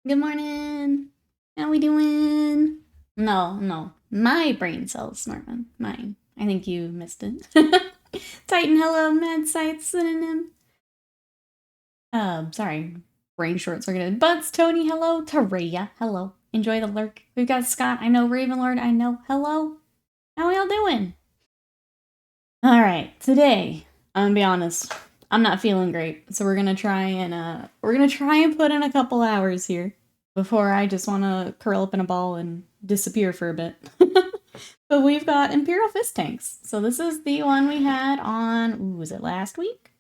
Good morning. How we doing? No. My brain cells, Norman. Mine. I think you missed it. Titan, hello. Mad Sight synonym. Sorry. Brain short circuited. Buds, Tony, hello. Taraya, hello. Enjoy the lurk. We've got Scott, I know. Ravenlord, I know. Hello. How y'all doing? Alright, today, I'm gonna be honest. I'm not feeling great. So we're gonna try and put in a couple hours here before I just wanna curl up in a ball and disappear for a bit. But we've got Imperial Fist tanks. So this is the one we had on, was it last week?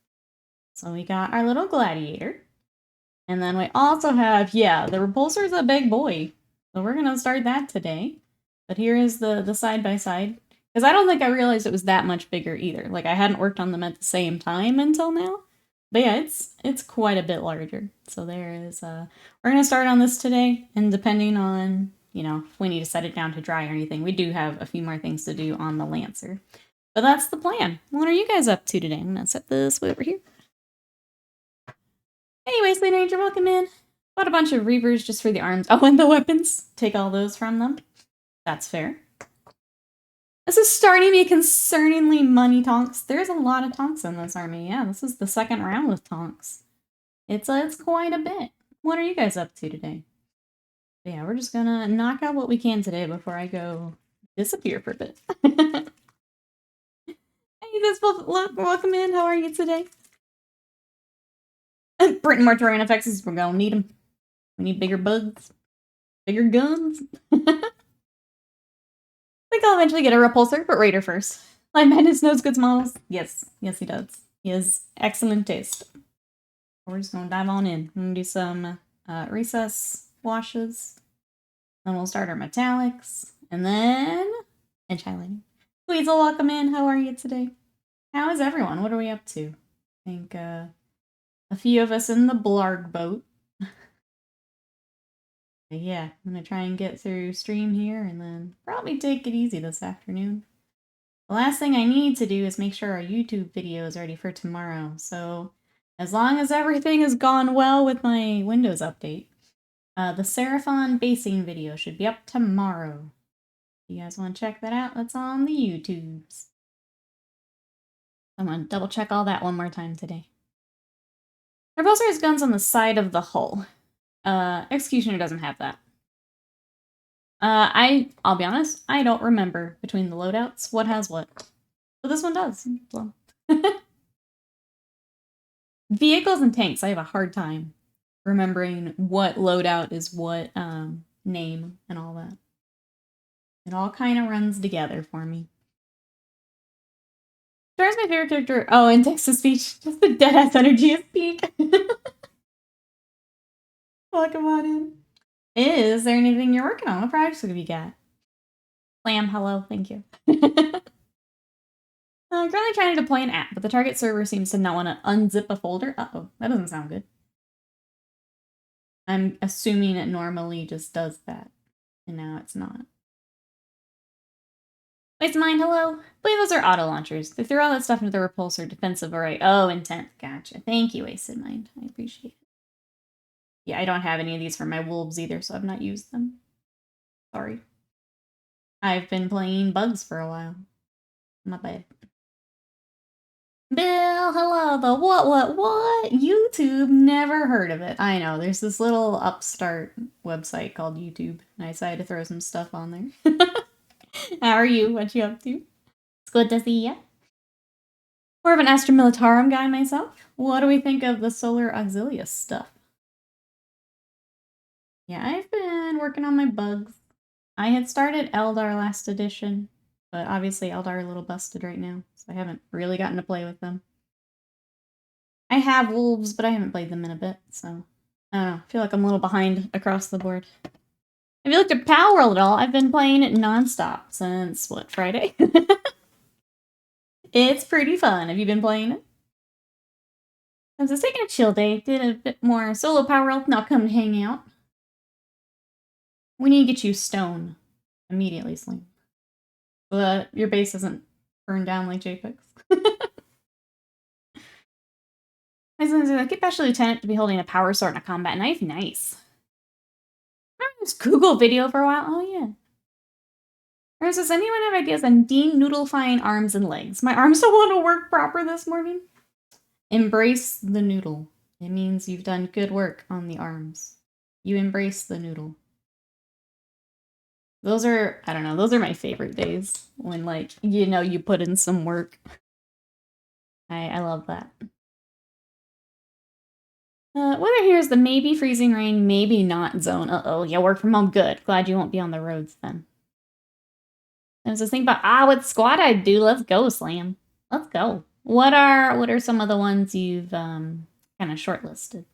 So we got our little gladiator. And then we also have, yeah, the Repulsor's a big boy. So we're gonna start that today. But here is the side-by-side. Because I don't think I realized it was that much bigger either. Like, I hadn't worked on them at the same time until now. But yeah, it's quite a bit larger. So there is, we're going to start on this today, and depending on, you know, if we need to set it down to dry or anything, we do have a few more things to do on the Lancer. But that's the plan. What are you guys up to today? I'm going to set this way over here. Anyways, Lane Ranger, welcome in. Bought a bunch of Reavers just for the arms. Oh, and the weapons. Take all those from them. That's fair. This is starting to be concerningly money tonks. There's a lot of tonks in this army. Yeah, this is the second round with tonks. It's quite a bit. What are you guys up to today? But yeah, we're just gonna knock out what we can today before I go disappear for a bit. Hey, this welcome in. How are you today? Britain more terrain effects. We're gonna need them. We need bigger bugs, bigger guns. I think I'll eventually get a repulsor, but Raider first. Light Madness knows goods models. Yes, he does. He has excellent taste. We're just gonna dive on in. I'm gonna do some recess washes. Then we'll start our metallics. And then edge highlighting. Weasel, welcome in. How are you today? How is everyone? What are we up to? I think a few of us in the blarg boat. Yeah, I'm gonna try and get through stream here and then probably take it easy this afternoon. The last thing I need to do is make sure our YouTube video is ready for tomorrow. So as long as everything has gone well with my Windows update, the Seraphon basing video should be up tomorrow. If you guys want to check that out, that's on the YouTubes. I'm gonna double check all that one more time today. Repulsor has guns on the side of the hull. Executioner doesn't have that. I'll be honest, I don't remember between the loadouts what has what. But this one does. So. Vehicles and tanks, I have a hard time remembering what loadout is what name and all that. It all kind of runs together for me. Star's my favorite character. Oh, in text-to-speech. Just the deadass energy of Speak. Welcome on in. Is there anything you're working on? What projects have you got? Lamb, hello, thank you. I'm currently trying to deploy an app, but the target server seems to not want to unzip a folder. Uh-oh, that doesn't sound good. I'm assuming it normally just does that, and now it's not. Wasted Mind, hello. I believe those are auto launchers. They threw all that stuff into the repulsor defensive array. Oh, intent. Gotcha. Thank you, Wasted Mind. I appreciate it. Yeah, I don't have any of these for my wolves either, so I've not used them. Sorry. I've been playing bugs for a while. Not bad. Bill, hello. The what? YouTube? Never heard of it. I know. There's this little upstart website called YouTube, and I decided to throw some stuff on there. How are you? What you up to? It's good to see ya. More of an Astra Militarum guy myself. What do we think of the Solar Auxilius stuff? Yeah, I've been working on my bugs. I had started Eldar last edition, but obviously Eldar are a little busted right now, so I haven't really gotten to play with them. I have wolves, but I haven't played them in a bit, so I don't know. I feel like I'm a little behind across the board. Have you looked at Power World at all? I've been playing it nonstop since, what, Friday? It's pretty fun. Have you been playing it? I was just taking a chill day. Did a bit more solo Power World. Now come hang out. We need to get you stone immediately, Sling. So that your base doesn't burn down like JPEGs. I was gonna say, like, get Bachelor Lieutenant to be holding a power sword and a combat knife. Nice. Just Google video for a while. Oh, yeah. Or does anyone have ideas on de-noodlifying arms and legs? My arms don't want to work proper this morning. Embrace the noodle. It means you've done good work on the arms. You embrace the noodle. Those are, I don't know, those are my favorite days. When, like, you know, you put in some work. I love that. Weather here is the maybe freezing rain, maybe not zone. Uh-oh, yeah, work from home, good. Glad you won't be on the roads then. I was just thinking about, what squad I'd do. Let's go, Slam. Let's go. What are some of the ones you've, kind of shortlisted?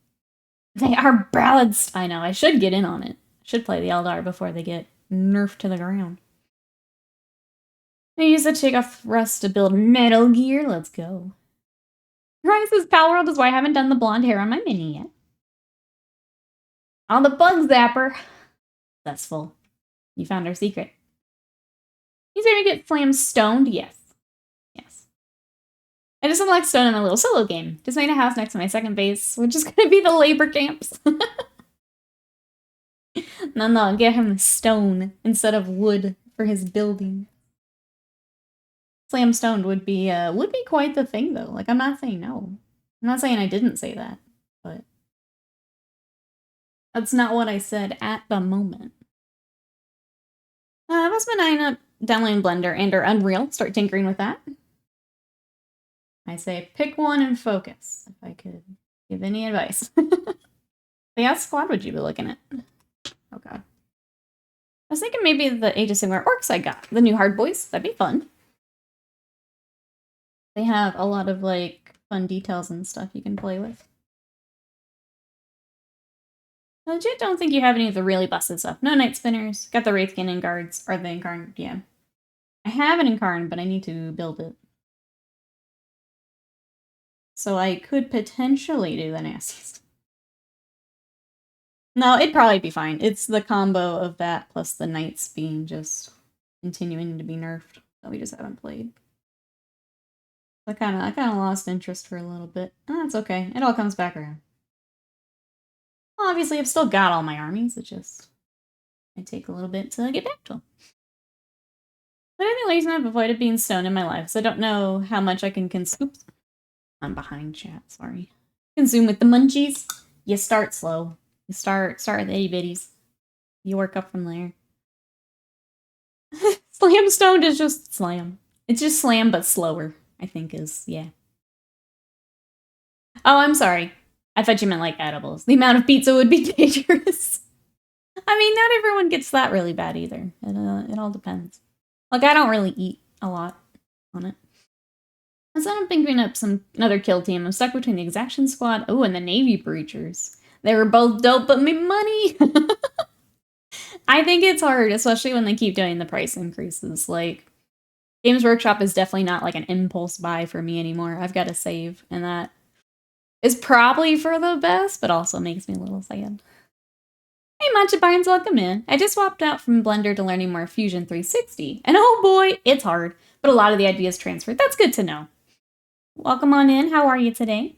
They are balanced. I know, I should get in on it. I should play the Eldar before they get nerfed to the ground. I use the take off rust to build Metal Gear. Let's go. Rise's Pal World is why I haven't done the blonde hair on my mini yet. On the bug zapper. Successful. You found our secret. He's going to get Slam stoned? Yes. Yes. I just unlocked stone in a little solo game. Just made a house next to my second base, which is going to be the labor camps. No, get him stone instead of wood for his building. Slam stoned would be quite the thing, though. Like, I'm not saying no. I'm not saying I didn't say that, but that's not what I said at the moment. Must have been eyeing up downloading Blender and or Unreal. Start tinkering with that. I say pick one and focus, if I could give any advice. But yeah, squad would you be looking at? Oh god. I was thinking maybe the Age of Sigmar orcs I got. The new hard boys. That'd be fun. They have a lot of, like, fun details and stuff you can play with. I legit don't think you have any of the really busted stuff. No Night Spinners. Got the Wraithkin and Guards. Or the Incarn. Yeah. I have an Incarn, but I need to build it. So I could potentially do the nastiest. No, it'd probably be fine. It's the combo of that plus the Knights being just continuing to be nerfed that we just haven't played. I kind of lost interest for a little bit. That's okay. It all comes back around. Well, obviously, I've still got all my armies. It just might take a little bit to get back to them. But I think the reason I've avoided being stoned in my life is I don't know how much I can consume. Oops. I'm behind chat, sorry. Consume with the munchies. You start slow. You start with the itty bitties. You work up from there. Slam stoned is just slam. It's just slam, but slower, I think is, yeah. Oh, I'm sorry. I thought you meant like edibles. The amount of pizza would be dangerous. I mean, not everyone gets that really bad either. It all depends. Like, I don't really eat a lot on it. So I'm thinking up another kill team. I'm stuck between the Exaction Squad, and the Navy Breachers. They were both dope, but me money! I think it's hard, especially when they keep doing the price increases. Like, Games Workshop is definitely not like an impulse buy for me anymore. I've got to save, and that is probably for the best, but also makes me a little sad. Hey, Matcha Bynes, welcome in. I just swapped out from Blender to learning more Fusion 360, and oh boy, it's hard, but a lot of the ideas transferred. That's good to know. Welcome on in. How are you today?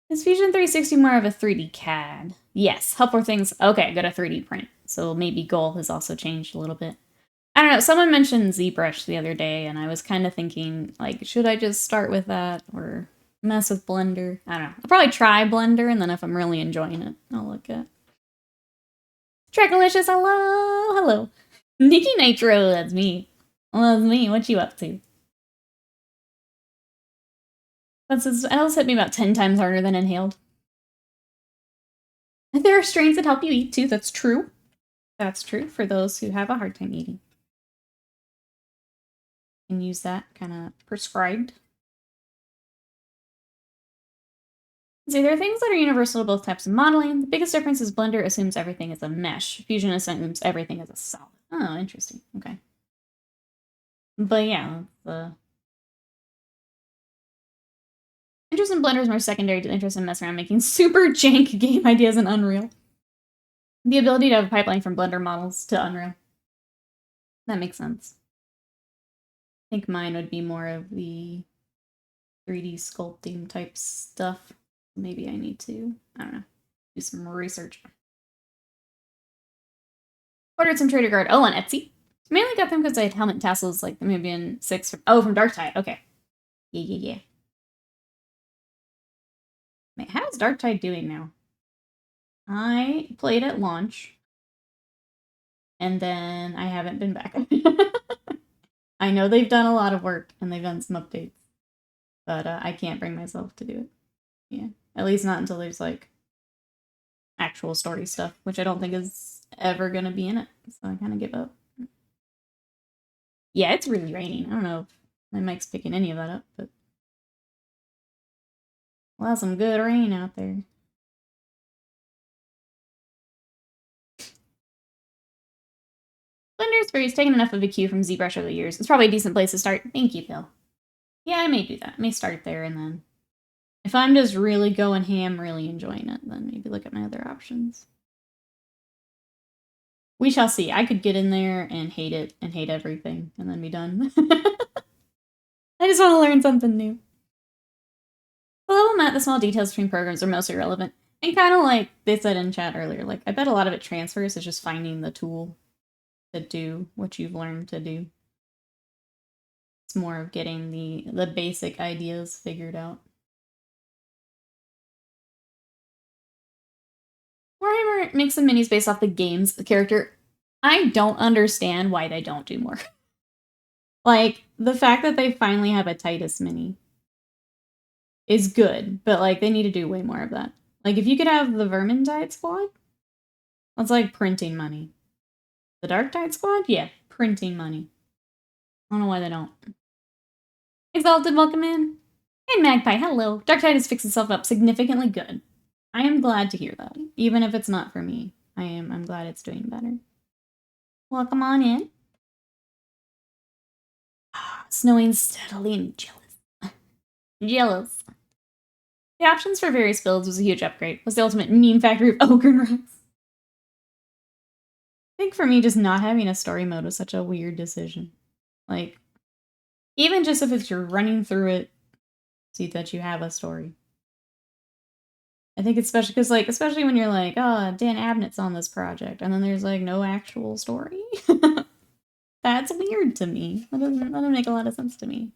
Is Fusion 360 more of a 3D CAD? Yes. Help more things. Okay, got a 3D print. So maybe goal has also changed a little bit. I don't know. Someone mentioned ZBrush the other day, and I was kind of thinking, like, should I just start with that or mess with Blender? I don't know. I'll probably try Blender, and then if I'm really enjoying it, I'll look at Trackalicious. Hello. Hello. Nikki Nitro. That's me. Well, that's me. What you up to? Else hit me about 10 times harder than inhaled. There are strains that help you eat too. That's true. That's true for those who have a hard time eating. You can use that kind of prescribed. So there are things that are universal to both types of modeling. The biggest difference is Blender assumes everything is a mesh. Fusion assumes everything is a solid. Oh, interesting. Okay. But yeah, the interest in Blender is more secondary to interest in messing around making super jank game ideas in Unreal. The ability to have a pipeline from Blender models to Unreal. That makes sense. I think mine would be more of the 3D sculpting type stuff. Maybe I need to, I don't know, do some research. Ordered some Trader Guard. Oh, on Etsy. Mainly got them because I had helmet tassels, like maybe in 6. From Dark Tide. Okay. Yeah. Man, how's Dark Tide doing now? I played at launch, and then I haven't been back. I know they've done a lot of work, and they've done some updates, but I can't bring myself to do it. Yeah, at least not until there's, like, actual story stuff, which I don't think is ever gonna be in it, so I kind of give up. Yeah, it's really raining. I don't know if my mic's picking any of that up, but we'll have some good rain out there. Splendor's taken enough of a cue from ZBrush over the years. It's probably a decent place to start. Thank you, Bill. Yeah, I may do that. I may start there, and then if I'm just really going ham, really enjoying it, then maybe look at my other options. We shall see. I could get in there and hate it and hate everything, and then be done. I just want to learn something new. Below I'm at, the small details between programs are mostly relevant. And kind of like they said in chat earlier, like, I bet a lot of it transfers. It's just finding the tool to do what you've learned to do. It's more of getting the basic ideas figured out. Warhammer makes some minis based off the game's character. I don't understand why they don't do more. Like, the fact that they finally have a Titus mini is good, but, like, they need to do way more of that. Like, if you could have the Vermintide squad, that's like printing money. The Dark Tide squad? Yeah, printing money. I don't know why they don't. Exalted, welcome in. And Magpie, hello. Dark Tide has fixed itself up significantly good. I am glad to hear that. Even if it's not for me. I'm glad it's doing better. Welcome on in. Snowing steadily and jealous. Jealous. The options for various builds was a huge upgrade. Was the ultimate meme factory of Ogre Rocks. I think for me, just not having a story mode was such a weird decision. Like, even just if it's you're running through it, see that you have a story. I think it's special because, like, especially when you're like, oh, Dan Abnett's on this project, and then there's, like, no actual story. That's weird to me. That doesn't make a lot of sense to me.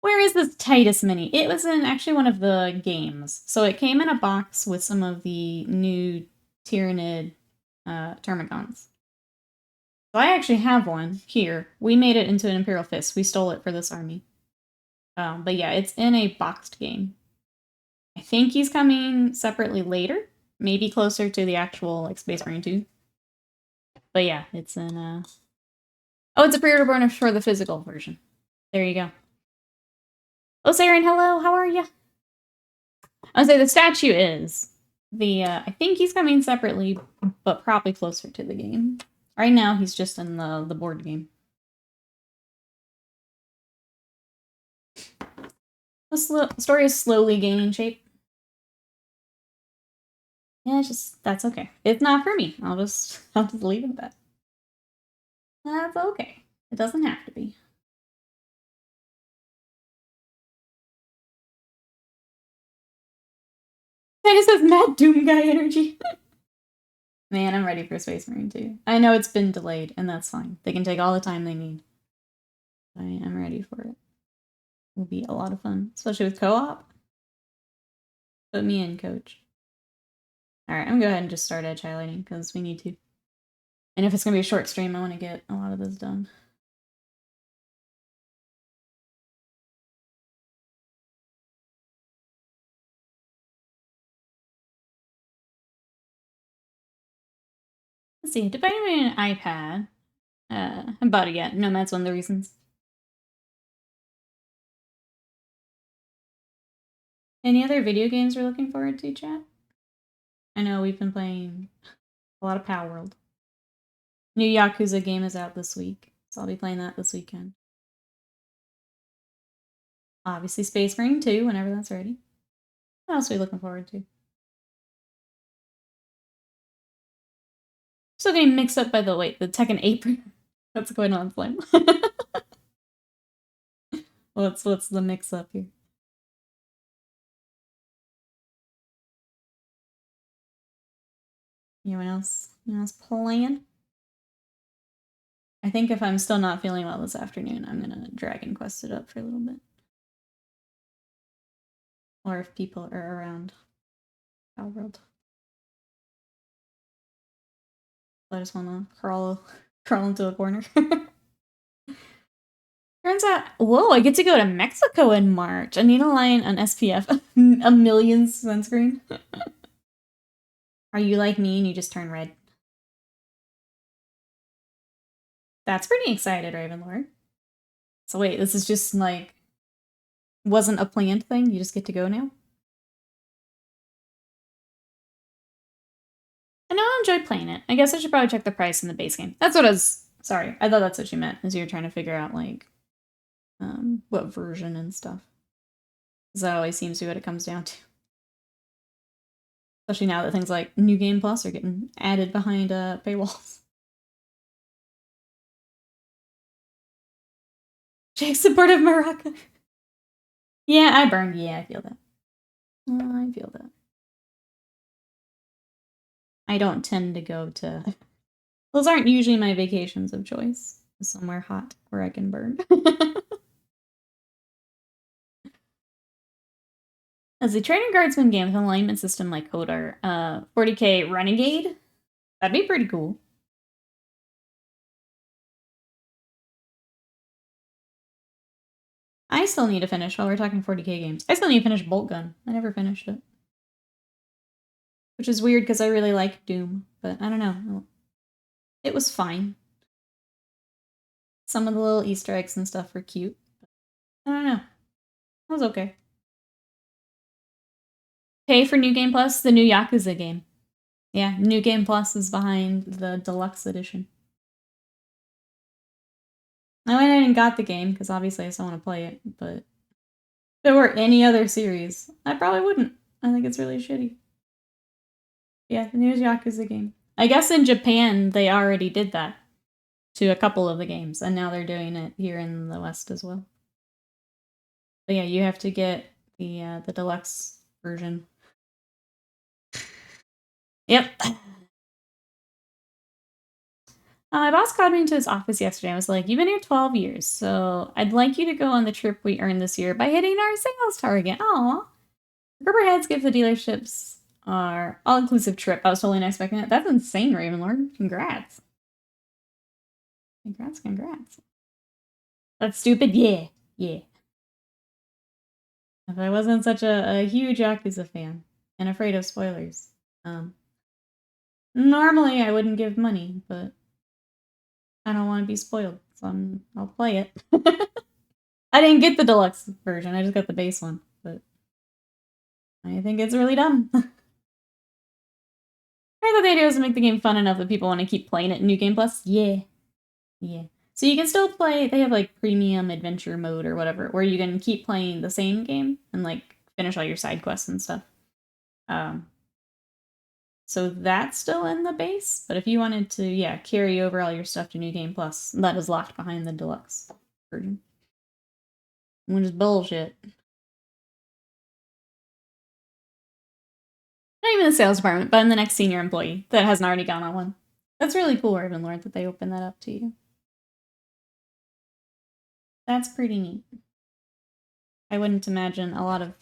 Where is this Titus mini? It was in actually one of the games. So it came in a box with some of the new Tyrannid Termagants. So I actually have one here. We made it into an Imperial Fist. We stole it for this army. But yeah, it's in a boxed game. I think he's coming separately later. Maybe closer to the actual, like, Space Marine 2. But yeah, it's in Oh, it's a pre-order bonus for the physical version. There you go. Oh, Saren, hello, how are you? I would say the statue is. I think he's coming separately, but probably closer to the game. Right now, he's just in the board game. The story is slowly gaining shape. Yeah, that's okay. It's not for me. I'll just leave it at that. That's okay. It doesn't have to be. I just have Mad Doom Guy energy. Man, I'm ready for Space Marine 2. I know it's been delayed, and that's fine. They can take all the time they need. I'm ready for it. Will be a lot of fun, especially with co-op. Put me in, coach. Alright, I'm gonna go ahead and just start edge highlighting, because we need to. And if it's gonna be a short stream, I want to get a lot of this done. Let's see, depending on an iPad, I'm about to get Nomad's one of the reasons. Any other video games we're looking forward to, chat? I know we've been playing a lot of Power World. New Yakuza game is out this week, so I'll be playing that this weekend. Obviously Space Marine 2, whenever that's ready. What else are we looking forward to? Still getting mixed up by the Tekken 8. What's going on, Slim? What's the mix up here? Anyone else? Anyone else playing? I think if I'm still not feeling well this afternoon, I'm gonna Dragon Quest it up for a little bit. Or if people are around our world. I just wanna crawl into a corner. Turns out, whoa, I get to go to Mexico in March. I need a line on SPF, a million sunscreen. Are you like me and you just turn red? That's pretty excited, Ravenlord. So wait, this is just like, wasn't a planned thing? You just get to go now? I know I enjoy playing it. I guess I should probably check the price in the base game. That's what I was, sorry, I thought that's what you meant, as you were trying to figure out, like, what version and stuff. Because that always seems to be what it comes down to. Especially now that things like New Game Plus are getting added behind paywalls. Jake's supportive Morocco. Yeah, I burned. Yeah, I feel that. I feel that. I don't tend to go to... Those aren't usually my vacations of choice. Somewhere hot where I can burn. As a training guardsman game with an alignment system like Hodor, 40k Renegade? That'd be pretty cool. I still need to finish, while we're talking 40k games, I still need to finish Bolt Gun. I never finished it. Which is weird because I really like Doom, but I don't know. It was fine. Some of the little Easter eggs and stuff were cute. I don't know. It was okay. Pay for New Game Plus, the new Yakuza game. Yeah, New Game Plus is behind the deluxe edition. I went in and got the game, because obviously I still want to play it, but if there were any other series, I probably wouldn't. I think it's really shitty. Yeah, the new Yakuza game. I guess in Japan, they already did that to a couple of the games, and now they're doing it here in the West as well. But yeah, you have to get the deluxe version. Yep. My boss called me into his office yesterday and was like, "You've been here 12 years, so I'd like you to go on the trip we earned this year by hitting our sales target." Aw. Rubberheads give the dealerships our all-inclusive trip. I was totally not expecting it. That's insane, Ravenlord. Congrats. Congrats. That's stupid? Yeah. If I wasn't such a huge Yakuza fan and afraid of spoilers, normally I wouldn't give money, but I don't want to be spoiled, so I'll play it. I didn't get the deluxe version, I just got the base one, but I think it's really dumb. I thought the idea was to make the game fun enough that people want to keep playing it in New Game Plus. Yeah. So you can still play, they have like premium adventure mode or whatever, where you can keep playing the same game and like finish all your side quests and stuff. So that's still in the base, but if you wanted to, yeah, carry over all your stuff to New Game Plus, that is locked behind the deluxe version. Which is bullshit. Not even the sales department, but I'm the next senior employee that hasn't already gone on one. That's really cool, Ravenlord, that they open that up to you. That's pretty neat. I wouldn't imagine a lot of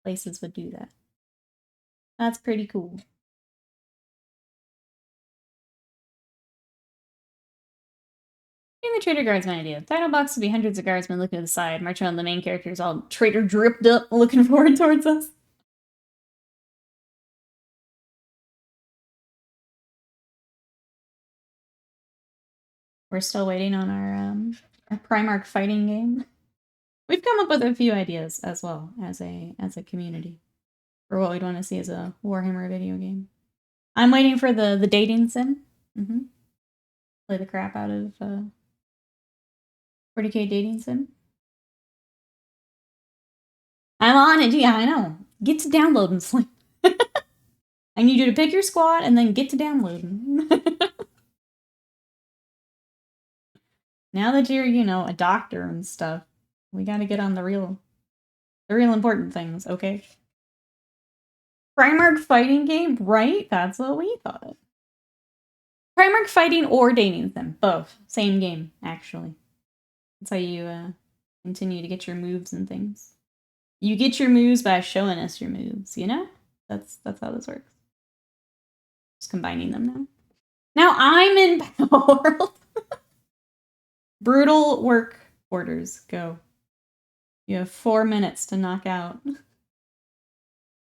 places would do that. That's pretty cool. I think the Trader Guardsman idea. Title box would be hundreds of guardsmen looking to the side, marching on the main characters, all traitor dripped up, looking forward towards us. We're still waiting on our Primarch fighting game. We've come up with a few ideas as well as a community for what we'd want to see as a Warhammer video game. I'm waiting for the dating sim. Play the crap out of 40k dating sim. I'm on it. Yeah, I know. Get to downloading, Slim. I need you to pick your squad and then get to downloading. Now that you're, a doctor and stuff, we gotta get on the real important things, okay? Primarch fighting game, right? That's what we thought. Primarch fighting or dating them. Both. Same game, actually. That's how you continue to get your moves and things. You get your moves by showing us your moves, you know? That's how this works. Just combining them now. Now I'm in Battle World. Brutal work orders. Go. You have 4 minutes to knock out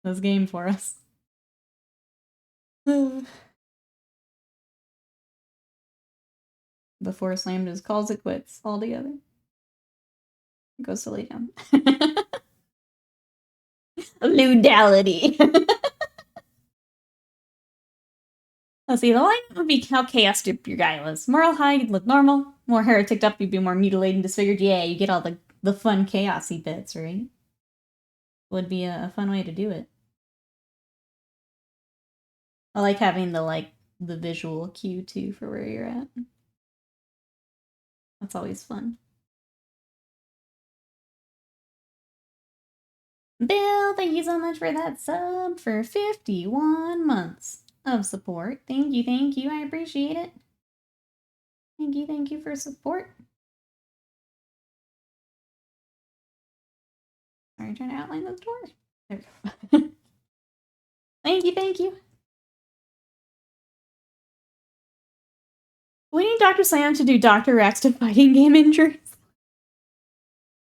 this game for us. Before Slam just calls it quits altogether. Goes to lay down. Ludality. Let's see, the line would be how chaotic your guy was. Moral high, you'd look normal. More hair ticked up, you'd be more mutilated and disfigured. Yeah, you get all the fun chaosy bits, right? Would be a fun way to do it. I like having the visual cue too for where you're at. That's always fun. Bill, thank you so much for that sub for 51 months of support. Thank you, I appreciate it. Thank you for support. Sorry, trying to outline the door. There we go. Thank you. We need Dr. Slam to do Dr. Rex to fighting game injuries.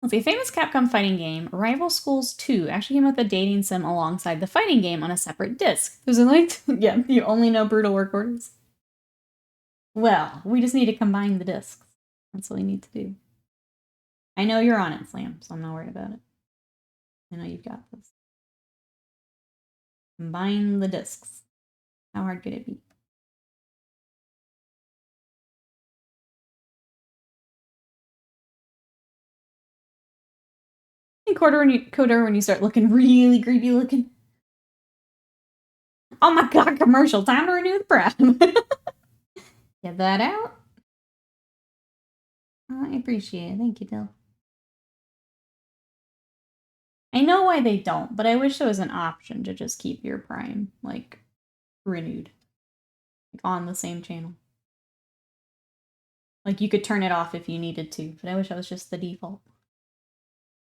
Let's see, famous Capcom fighting game, Rival Schools 2, actually came with a dating sim alongside the fighting game on a separate disc. There's yeah, you only know brutal work orders. Well, we just need to combine the discs. That's what we need to do. I know you're on it, Slam, so I'm not worried about it. I know you've got this. Combine the discs. How hard could it be? Coder when you start looking really creepy looking. Oh my god, commercial. Time to renew the Prime. Get that out. I appreciate it. Thank you, Dill. I know why they don't, but I wish there was an option to just keep your Prime, renewed. On the same channel. You could turn it off if you needed to, but I wish that was just the default.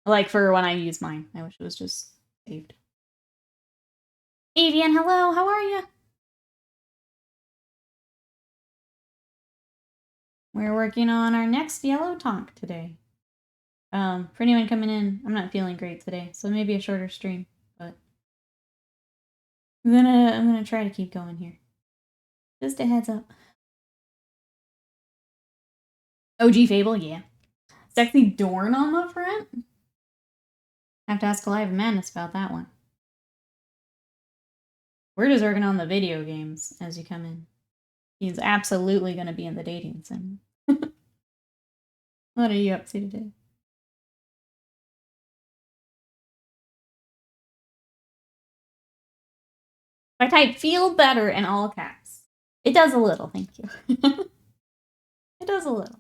For when I use mine, I wish it was just saved. Avian, hello, how are you? We're working on our next yellow tonk today. For anyone coming in, I'm not feeling great today, so maybe a shorter stream, but I'm gonna try to keep going here. Just a heads up. OG Fable, yeah. Sexy Dorn on the front? Have to ask Alive Madness about that one. We're just working on the video games as you come in. He's absolutely gonna be in the dating sim. What are you up to today? I type feel better in all caps. It does a little, thank you. It does a little.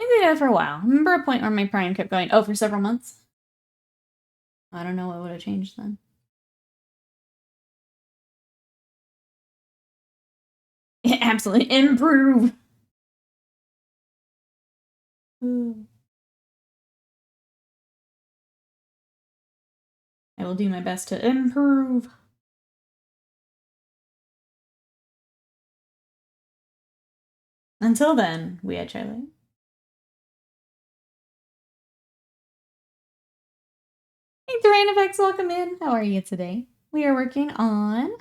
I think we did it for a while. I remember a point where my Prime kept going, for several months. I don't know what would have changed then. Absolutely improve. I will do my best to improve. Until then, we had Charlie. Hey, Terrain Effects, welcome in. How are you today? We are working on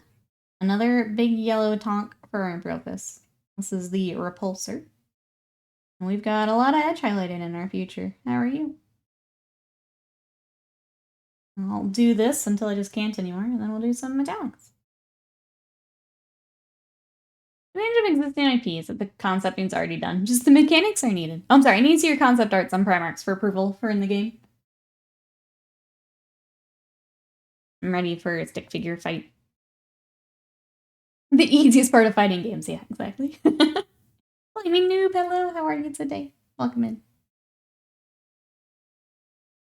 another big yellow tonk for our Imperial Fists. This is the Repulsor. And we've got a lot of edge highlighting in our future. How are you? I'll do this until I just can't anymore, and then we'll do some metallics. Advantage of existing IPs that the concepting's already done. Just the mechanics are needed. Oh, I'm sorry, I need to see your concept arts on Primarchs for approval for in the game. I'm ready for a stick figure fight. The easiest part of fighting games, yeah, exactly. Flaming Noob, hello, how are you today? Welcome in.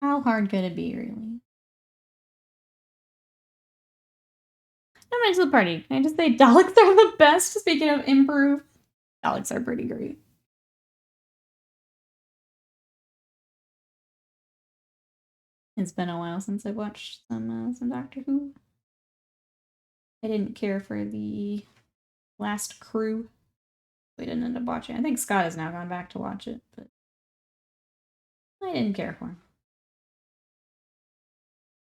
How hard could it be, really? back to the party. Can I just say Daleks are the best? Speaking of improve, Daleks are pretty great. It's been a while since I watched some Doctor Who. I didn't care for the last crew. We didn't end up watching. I think Scott has now gone back to watch it, but I didn't care for him.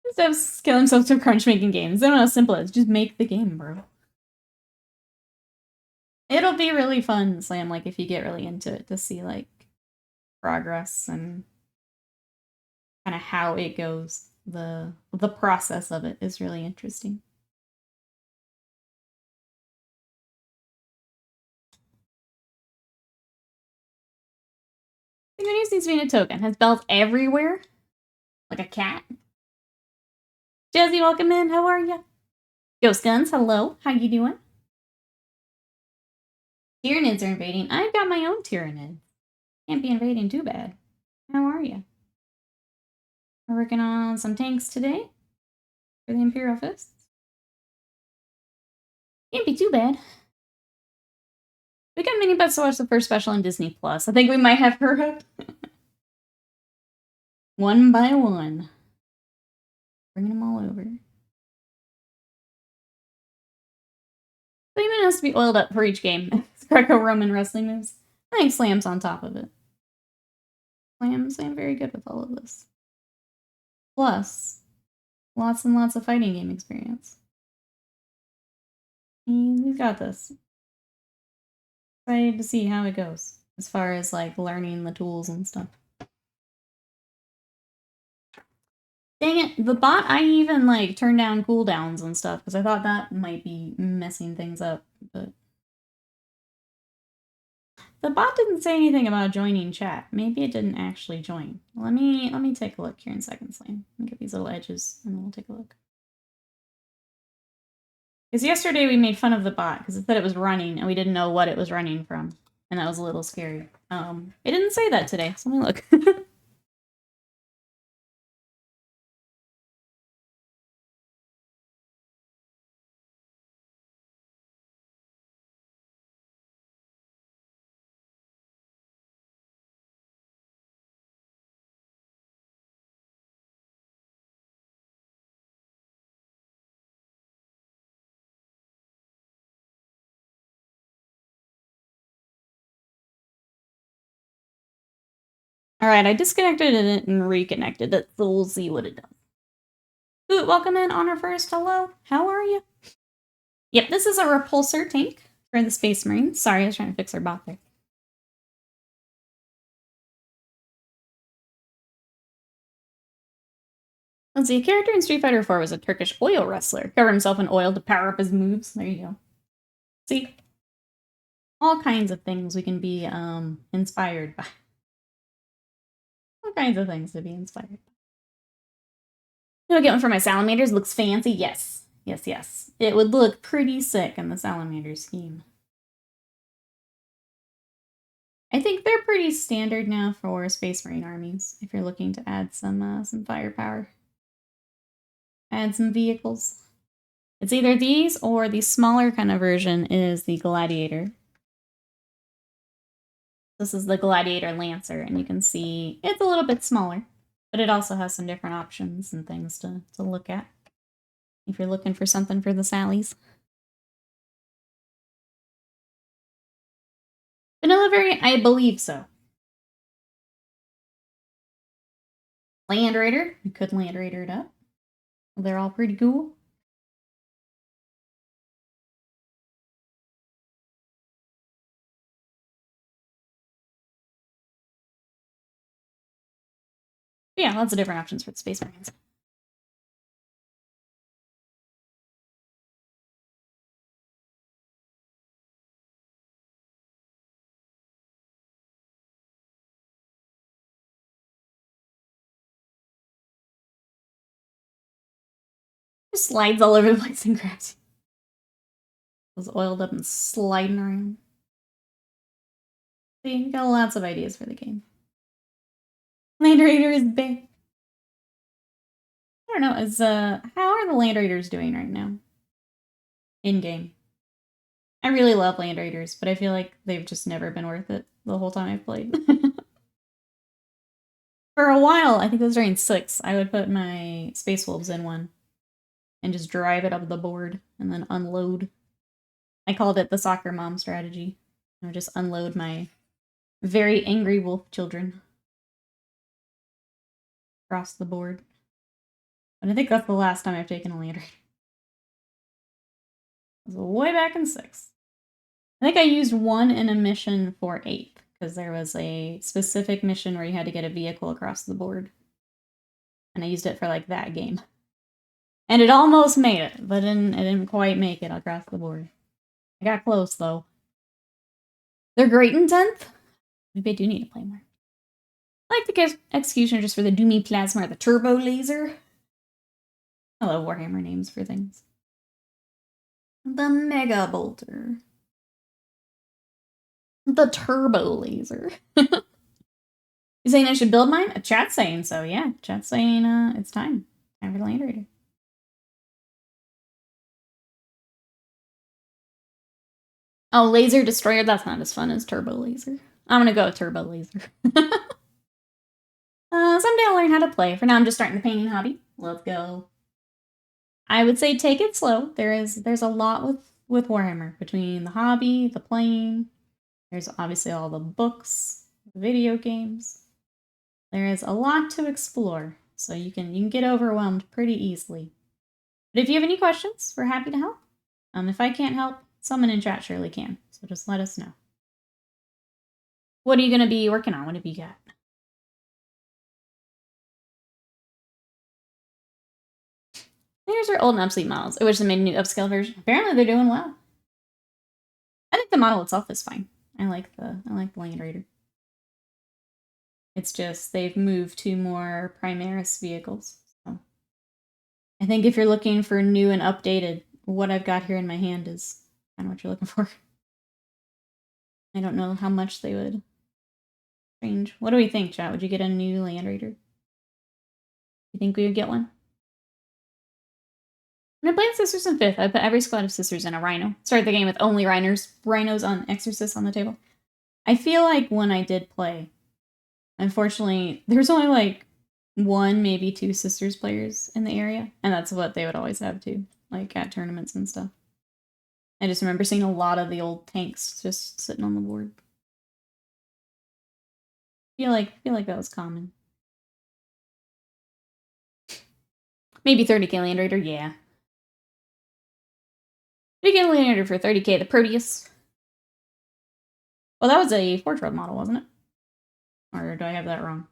Instead of killing himself to crunch making games. I don't know how simple it is. Just make the game, bro. It'll be really fun, Slam, like, if you get really into it, to see, like, progress and kind of how it goes. The process of it is really interesting. The good news needs to be in a token. Has bells everywhere? Like a cat? Jazzy, welcome in. How are ya? Ghost Guns, hello. How you doing? Tyranids are invading. I've got my own Tyranid. Can't be invading too bad. How are ya? We're working on some tanks today for the Imperial Fists. Can't be too bad. We got mini bets to watch the first special on Disney Plus. I think we might have her up. One by one. Bringing them all over. Clayman has to be oiled up for each game. It's Greco-Roman wrestling moves. I think Slam's on top of it. Slam's very good with all of this. Plus, lots and lots of fighting game experience. He's got this. Excited to see how it goes, as far as, like, learning the tools and stuff. Dang it, the bot, I even, like, turned down cooldowns and stuff, because I thought that might be messing things up, but... The bot didn't say anything about joining chat. Maybe it didn't actually join. Let me take a look here in seconds, Lane. Let me get these little edges, and then we'll take a look. Because yesterday we made fun of the bot, because it said it was running, and we didn't know what it was running from. And that was a little scary. It didn't say that today, so let me look. Alright, I disconnected it and reconnected it, so we'll see what it does. Ooh, welcome in, Honor First, hello. How are you? Yep, this is a Repulsor tank for the Space Marines. Sorry, I was trying to fix our bot there. Let's see, a character in Street Fighter 4 was a Turkish oil wrestler. Covered himself in oil to power up his moves. There you go. See? All kinds of things we can be inspired by. All kinds of things to be inspired by. You know, get one for my salamanders. Looks fancy. Yes. Yes, yes. It would look pretty sick in the salamander scheme. I think they're pretty standard now for Space Marine armies, if you're looking to add some firepower. Add some vehicles. It's either these or the smaller kind of version is the Gladiator. This is the Gladiator Lancer, and you can see it's a little bit smaller, but it also has some different options and things to look at if you're looking for something for the Sallies. Vanilla variant? I believe so. Land Raider? You could Land Raider it up. They're all pretty cool. But yeah, lots of different options for the Space Marines. Just slides all over the place and grabs you. Was oiled up and sliding around. See, you got lots of ideas for the game. Land Raider is big. I don't know, how are the Land Raiders doing right now? in-game. I really love Land Raiders, but I feel like they've just never been worth it the whole time I've played. For a while, I think it was during 6, I would put my Space Wolves in one and just drive it up the board and then unload. I called it the soccer mom strategy. I would just unload my very angry wolf children across the board. And I think that's the last time I've taken a Land Raider. It was way back in 6. I think I used one in a mission for 8th, because there was a specific mission where you had to get a vehicle across the board. And I used it for, like, that game. And it almost made it, but it didn't quite make it across the board. I got close, though. They're great in 10th. Maybe I do need to play more. I like the Executioner just for the Doomy Plasma or the Turbo Laser. I love Warhammer names for things. The Mega Bolter. The Turbo Laser. You saying I should build mine? Chat's saying so, yeah. Chat's saying it's time. Time for the Land Raider. Oh, Laser Destroyer, that's not as fun as Turbo Laser. I'm gonna go with Turbo Laser. Someday I'll learn how to play. For now, I'm just starting the painting hobby. Let's go. I would say take it slow. There's a lot with Warhammer. Between the hobby, the playing, there's obviously all the books, the video games. There is a lot to explore, so you can get overwhelmed pretty easily. But if you have any questions, we're happy to help. If I can't help, someone in chat surely can, so just let us know. What are you going to be working on? What have you got? Here's our old and obsolete models. I wish they made a new upscale version. Apparently they're doing well. I think the model itself is fine. I like the Land Raider. It's just they've moved to more Primaris vehicles. So I think if you're looking for new and updated, what I've got here in my hand is kind of what you're looking for. I don't know how much they would change. What do we think, chat? Would you get a new Land Raider? You think we would get one? When I played Sisters in 5th, I put every squad of Sisters in a Rhino. Started the game with only rhinos on Exorcist on the table. I feel like when I did play, unfortunately, there's only like 1, maybe 2 Sisters players in the area, and that's what they would always have too, like at tournaments and stuff. I just remember seeing a lot of the old tanks just sitting on the board. Feel like that was common. Maybe 30k Land Raider, yeah. You get a Land Raider for 30k, the Proteus. Well, that was a Forge World model, wasn't it? Or do I have that wrong?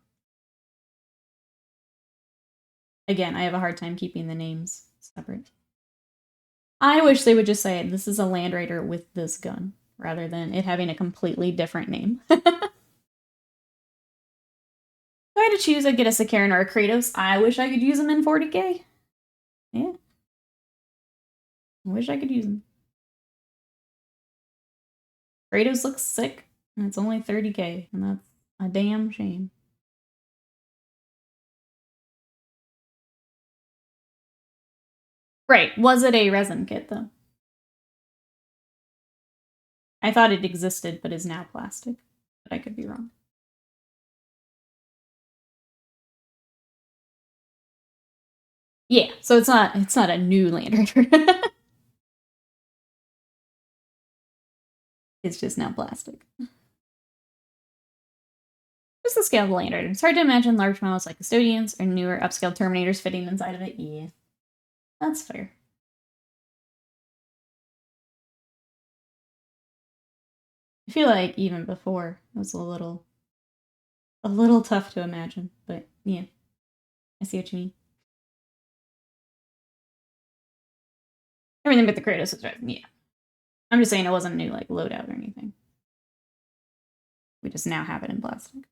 Again, I have a hard time keeping the names separate. I wish they would just say, this is a Land Raider with this gun, rather than it having a completely different name. If I had to choose, I'd get a Sakaran or a Kratos. I wish I could use them in 40k. Yeah. I wish I could use them. Kratos looks sick, and it's only 30k, and that's a damn shame. Right, was it a resin kit, though? I thought it existed, but is now plastic. But I could be wrong. Yeah, so it's not a new Land Raider. It's just now plastic. Just the scale of the Land Raider. It's hard to imagine large models like Custodians or newer upscaled Terminators fitting inside of it. Yeah, that's fair. I feel like even before it was a little tough to imagine, but yeah, I see what you mean. Everything but the Kratos is right. Yeah, I'm just saying it wasn't a new like loadout or anything. We just now have it in plastic.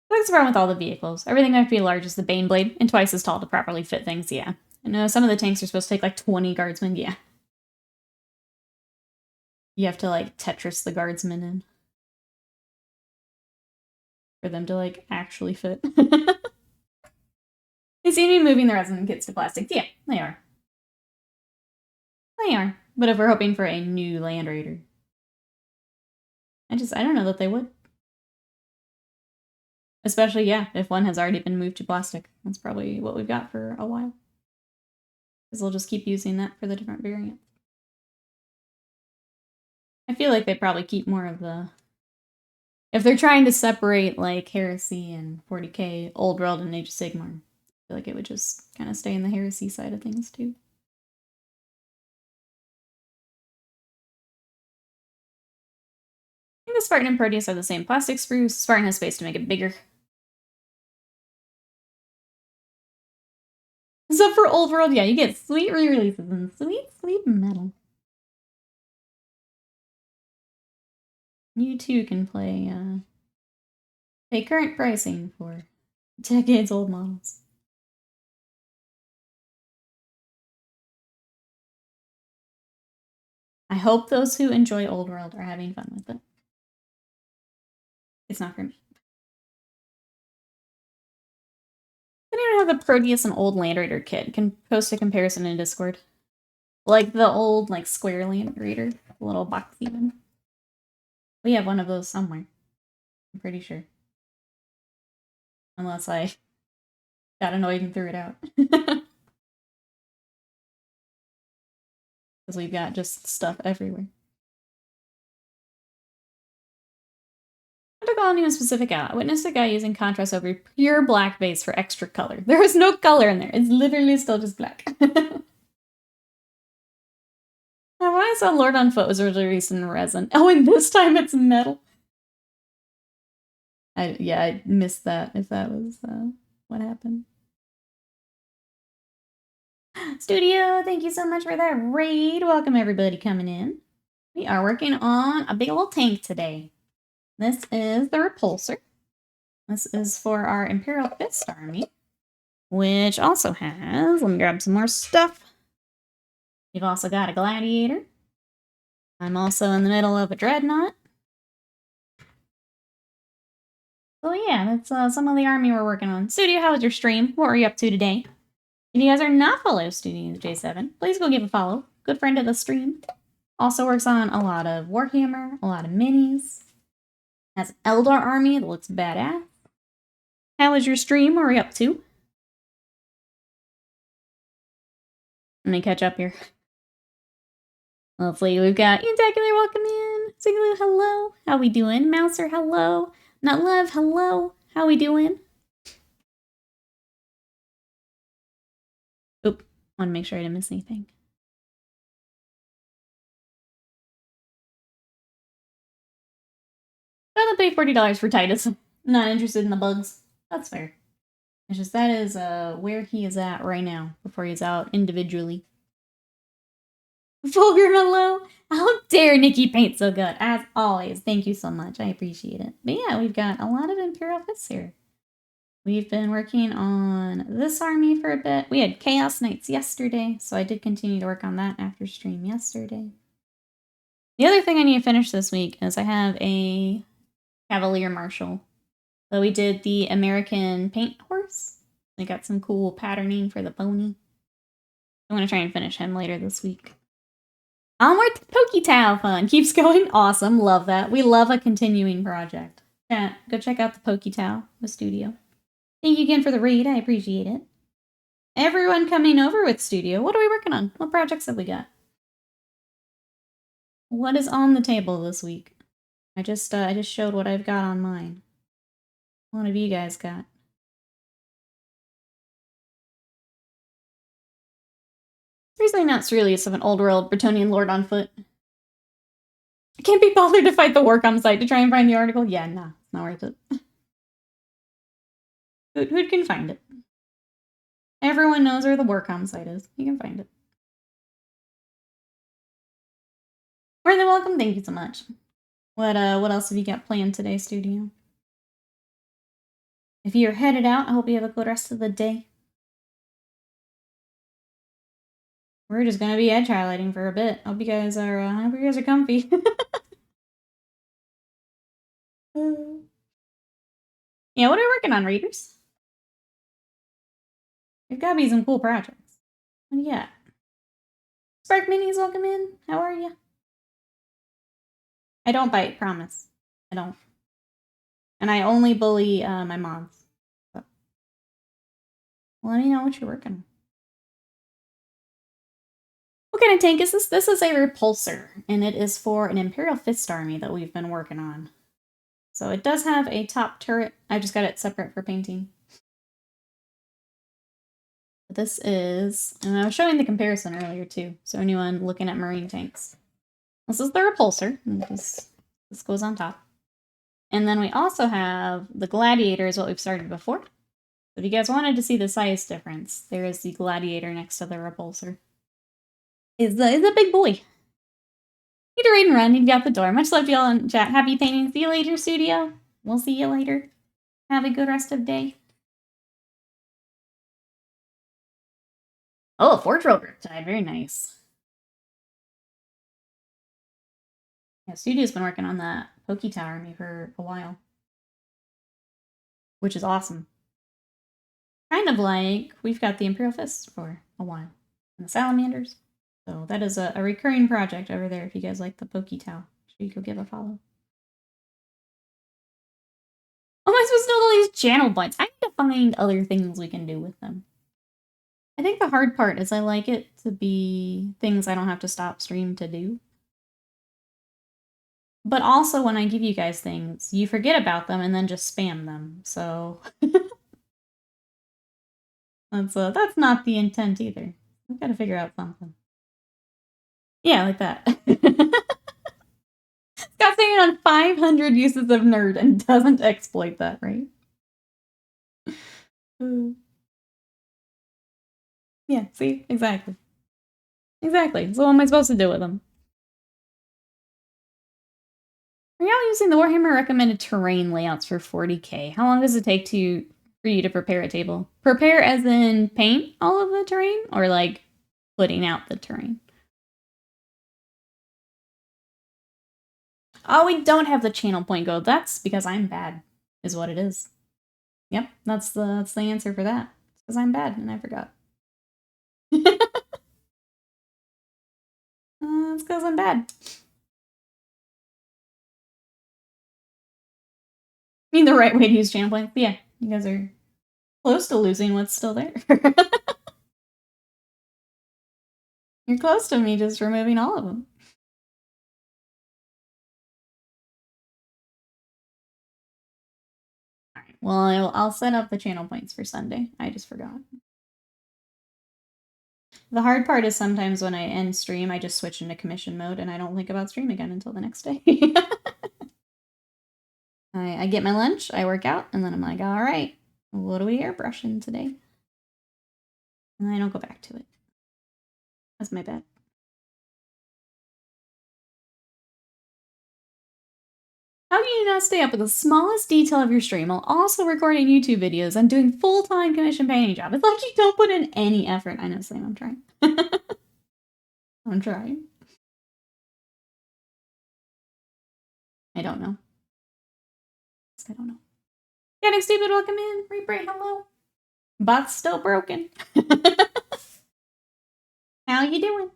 That's the problem with all the vehicles. Everything might be large as the Baneblade and twice as tall to properly fit things, yeah. And some of the tanks are supposed to take like 20 guardsmen, yeah. You have to like Tetris the guardsmen in for them to like actually fit. They seem to be moving the resin kits to plastics. Yeah, they are. They are. But if we're hoping for a new Land Raider, I don't know that they would. Especially, yeah, if one has already been moved to plastic. That's probably what we've got for a while. Because they'll just keep using that for the different variants. I feel like they probably keep more of the... If they're trying to separate, like, Heresy and 40K, Old World and Age of Sigmar, I feel like it would just kind of stay in the Heresy side of things, too. I think the Spartan and Proteus are the same plastic spruce. Spartan has space to make it bigger. So for Old World, yeah, you get sweet re-releases and sweet, sweet metal. You too can pay current pricing for decades old models. I hope those who enjoy Old World are having fun with it. It's not for me. Anyone have the Proteus and Old Land Raider kit can post a comparison in Discord. Like the old, like, square Land Raider, the little box even. We have one of those somewhere. I'm pretty sure. Unless I got annoyed and threw it out. Because we've got just stuff everywhere. I took all new and specific out. I witnessed a guy using contrast over pure black base for extra color. There is no color in there. It's literally still just black. Now, when I saw Lord on Foot was released in resin. Oh, and this time it's metal. I missed that, if that was what happened. Studio, thank you so much for that raid. Welcome everybody coming in. We are working on a big old tank today. This is the Repulsor. This is for our Imperial Fists army, which also has, let me grab some more stuff. You've also got a Gladiator. I'm also in the middle of a Dreadnought. So yeah, that's some of the army we're working on. Studio, how was your stream? What were you up to today? If you guys are not following Studio J7, please go give a follow. Good friend of the stream. Also works on a lot of Warhammer, a lot of minis. Has an Eldar army that looks badass. How was your stream? What were you up to? Let me catch up here. Lovely. We've got Intacular, welcome in. Sigaloo, hello. How we doing? Mouser, hello. Not Love, hello. How we doing? Oop. Want to make sure I didn't miss anything. I'll pay $40 for Titus. Not interested in the bugs. That's fair. It's just that is where he is at right now before he's out individually. Fulgrim, hello. How dare Nikki paint so good? As always, thank you so much. I appreciate it. But yeah, we've got a lot of Imperial Fists here. We've been working on this army for a bit. We had Chaos Knights yesterday, so I did continue to work on that after stream yesterday. The other thing I need to finish this week is I have a Cavalier Marshal. So we did the American paint horse. I got some cool patterning for the pony. I'm going to try and finish him later this week. Onward to PokeTow fun. Keeps going. Awesome. Love that. We love a continuing project. Chat, go check out the PokeTow, the studio. Thank you again for the raid. I appreciate it. Everyone coming over with studio. What are we working on? What projects have we got? What is on the table this week? I just showed what I've got on mine. What have you guys got? Recently announced release of an old world Bretonnian Lord on Foot. I can't be bothered to fight the Warcom site to try and find the article. Yeah, nah, it's not worth it. Who can find it? Everyone knows where the Warcom site is. You can find it. More than welcome. Thank you so much. What else have you got planned today, studio? If you're headed out, I hope you have a good rest of the day. We're just gonna be edge highlighting for a bit. Hope you guys are comfy. Yeah, what are we working on, readers? There's gotta be some cool projects. What do you got? Spark Minis, welcome in. How are you? I don't bite, promise. I don't. And I only bully my moms. So. Let me know what you're working on. What kind of tank is this? This is a Repulsor, and it is for an Imperial Fist army that we've been working on. So it does have a top turret. I just got it separate for painting. This is, and I was showing the comparison earlier too, so anyone looking at marine tanks. This is the Repulsor. This goes on top. And then we also have the Gladiator is what we've started before. If you guys wanted to see the size difference, there is the Gladiator next to the Repulsor. Is a big boy. Need to read and run. Need to get out the door. Much love to y'all in chat. Happy painting. See you later, studio. We'll see you later. Have a good rest of the day. Oh, Forge Rope Riptide. Very nice. Yeah, studio's been working on that Poke Tower army for a while. Which is awesome. Kind of like we've got the Imperial Fists for a while. And the Salamanders. So that is a recurring project over there if you guys like the Poke Tower. Sure you go give a follow. Oh, am I supposed to know all these channel points? I need to find other things we can do with them. I think the hard part is I like it to be things I don't have to stop stream to do. But also when I give you guys things, you forget about them and then just spam them. So that's not the intent either. I've got to figure out something. Yeah, like that. Scott's saying on 500 uses of nerd and doesn't exploit that, right? Yeah, see? Exactly. Exactly. So what am I supposed to do with them? Are y'all using the Warhammer recommended terrain layouts for 40K? How long does it take for you to prepare a table? Prepare as in paint all of the terrain? Or like putting out the terrain? Oh, we don't have the channel point go. That's because I'm bad, is what it is. Yep, that's the answer for that. It's because I'm bad and I forgot. It's because I'm bad. I mean, the right way to use channel points. Yeah, you guys are close to losing what's still there. You're close to me just removing all of them. Alright, well, I'll set up the channel points for Sunday. I just forgot. The hard part is sometimes when I end stream, I just switch into commission mode and I don't think about stream again until the next day. I get my lunch, I work out, and then I'm like, all right, what are we airbrushing today? And I don't go back to it. That's my bad. How do you not stay up with the smallest detail of your stream while also recording YouTube videos and doing full-time commission painting job? It's like you don't put in any effort. I know, Sam, I'm trying. I'm trying. I don't know. I don't know. Getting stupid, welcome in. Rebright, hello. Bot's still broken. How you doing?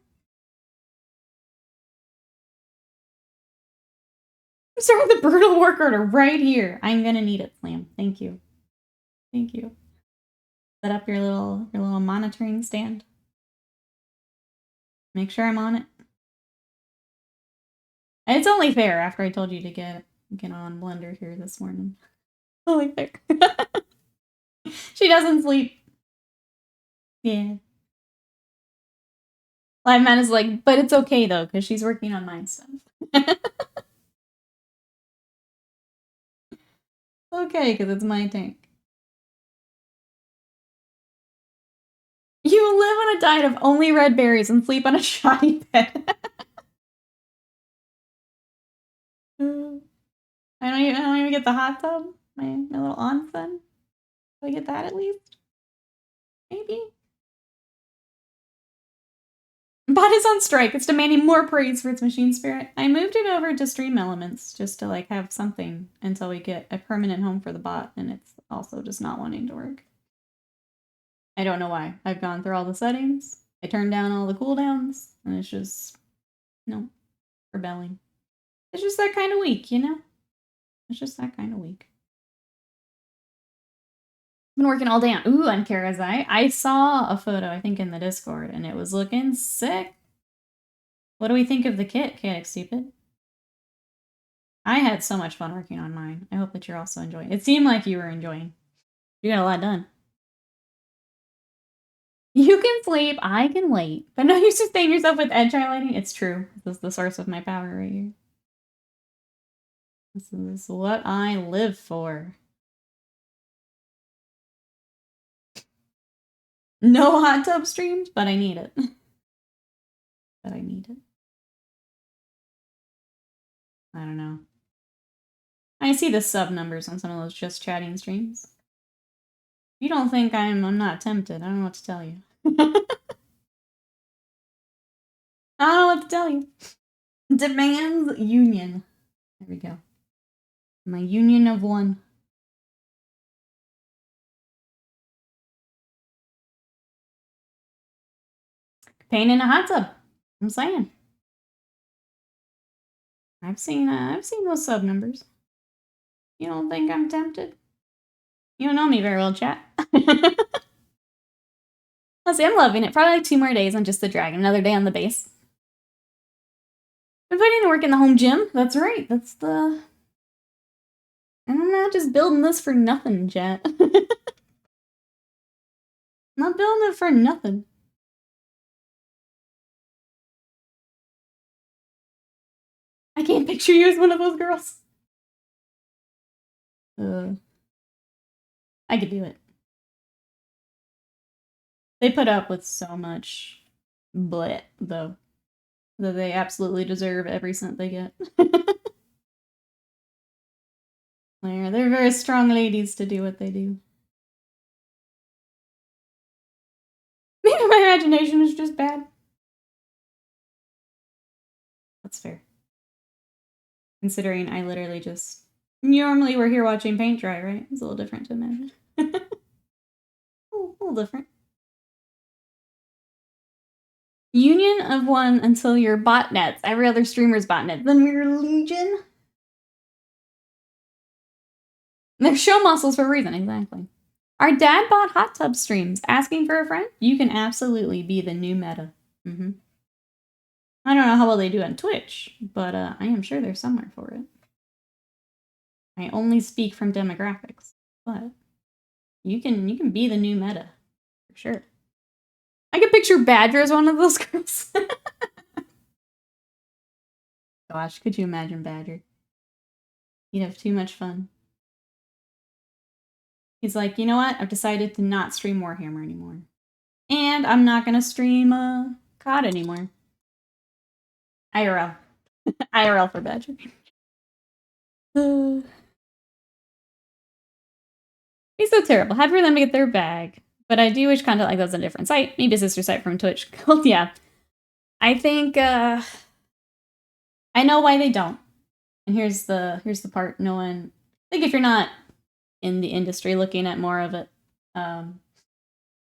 I'm sorry, the brutal work order right here. I'm gonna need it, Slam. Thank you. Thank you. Set up your little monitoring stand. Make sure I'm on it. It's only fair after I told you to get on Blender here this morning. Only fair. She doesn't sleep. Yeah. Live Man is like, but it's okay though, because she's working on my stuff. Okay, because it's my tank. You live on a diet of only red berries and sleep on a shoddy bed. I don't even get the hot tub. My little onsen. Do I get that at least? Maybe. Bot is on strike. It's demanding more praise for its machine spirit. I moved it over to Stream Elements just to like have something until we get a permanent home for the bot, and it's also just not wanting to work. I don't know why. I've gone through all the settings. I turned down all the cooldowns, and it's just, no, rebelling. It's just that kind of week, you know? It's just that kind of week. Been working all day on Kara's Eye. I saw a photo, I think, in the Discord, and it was looking sick. What do we think of the kit, Chaotic Stupid? I had so much fun working on mine. I hope that you're also enjoying. It seemed like you were enjoying. You got a lot done. You can sleep, I can wait. But no, you sustain yourself with edge highlighting. It's true. This is the source of my power right here. This is what I live for. No hot tub streams, but I need it. But I need it. I don't know. I see the sub numbers on some of those just chatting streams. You don't think I'm not tempted. I don't know what to tell you. I don't know what to tell you. Demands union. There we go. My union of one. Pain in a hot tub. I'm saying. I've seen those sub numbers. You don't think I'm tempted? You don't know me very well, chat. Let's see, I'm loving it. Probably like 2 more days on just the dragon. Another day on the base. Been putting in work in the home gym. That's right. That's the... And I'm not just building this for nothing, chat. Not building it for nothing. I can't picture you as one of those girls. I could do it. They put up with so much bleh, though, that they absolutely deserve every cent they get. They're very strong ladies to do what they do. Maybe my imagination is just bad. That's fair. Considering I literally just... Normally we're here watching paint dry, right? It's a little different to imagine. A little different. Union of one until you're botnets. Every other streamer's botnet. Then we're Legion. They're show muscles for a reason, exactly. Our dad bought hot tub streams. Asking for a friend? You can absolutely be the new meta. I don't know how well they do on Twitch, but I am sure there's somewhere for it. I only speak from demographics, but you can be the new meta, for sure. I can picture Badger as one of those girls. Gosh, could you imagine Badger? He'd have too much fun. He's like, you know what? I've decided to not stream Warhammer anymore. And I'm not gonna stream COD anymore. IRL. IRL for Badger. He's so terrible. Happy for them to get their bag. But I do wish content like that was on a different site. Maybe a sister site from Twitch. Yeah. I think, I know why they don't. And here's the part no one... I think if you're not in the industry looking at more of it, a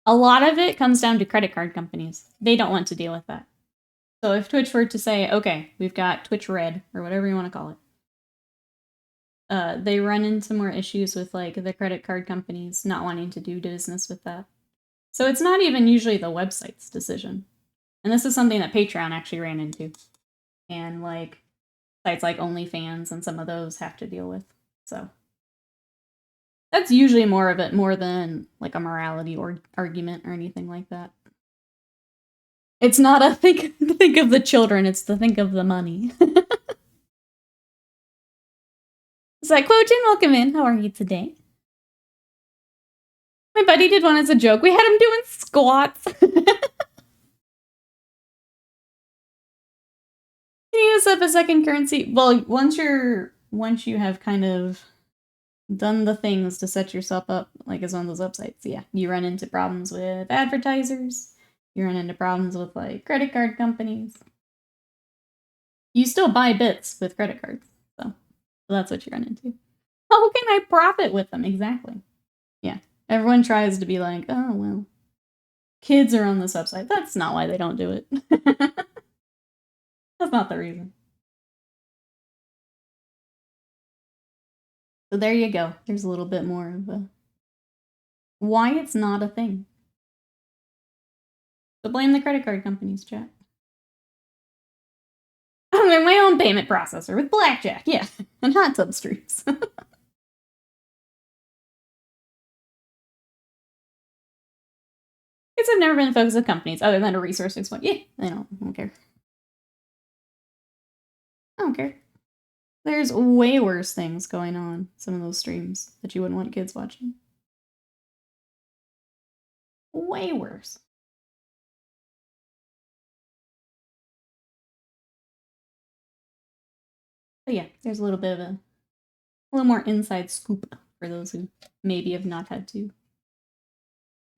lot of it comes down to credit card companies. They don't want to deal with that. So if Twitch were to say, okay, we've got Twitch Red, or whatever you want to call it, they run into more issues with like the credit card companies not wanting to do business with that. So it's not even usually the website's decision. And this is something that Patreon actually ran into. And like sites like OnlyFans and some of those have to deal with. So that's usually more of it, more than like a morality or argument or anything like that. It's not a think of the children, it's the think of the money. It's like, Quotin, welcome in. How are you today? My buddy did one as a joke. We had him doing squats. Can you use up a second currency? Well, once you have kind of done the things to set yourself up, like as one of those websites, yeah, you run into problems with advertisers. You run into problems with like credit card companies. You still buy bits with credit cards, so that's what you run into. How can I profit with them? Exactly. Yeah. Everyone tries to be like, oh, well, kids are on this website. That's not why they don't do it. That's not the reason. So there you go. There's a little bit more of a why it's not a thing. So blame the credit card companies, chat. I'm in my own payment processor with blackjack, yeah, and hot tub streams. Kids have never been the focus of companies other than a resource exploit. Yeah, I don't care. I don't care. There's way worse things going on some of those streams that you wouldn't want kids watching. Way worse. But yeah, there's a little bit of a little more inside scoop for those who maybe have not had to.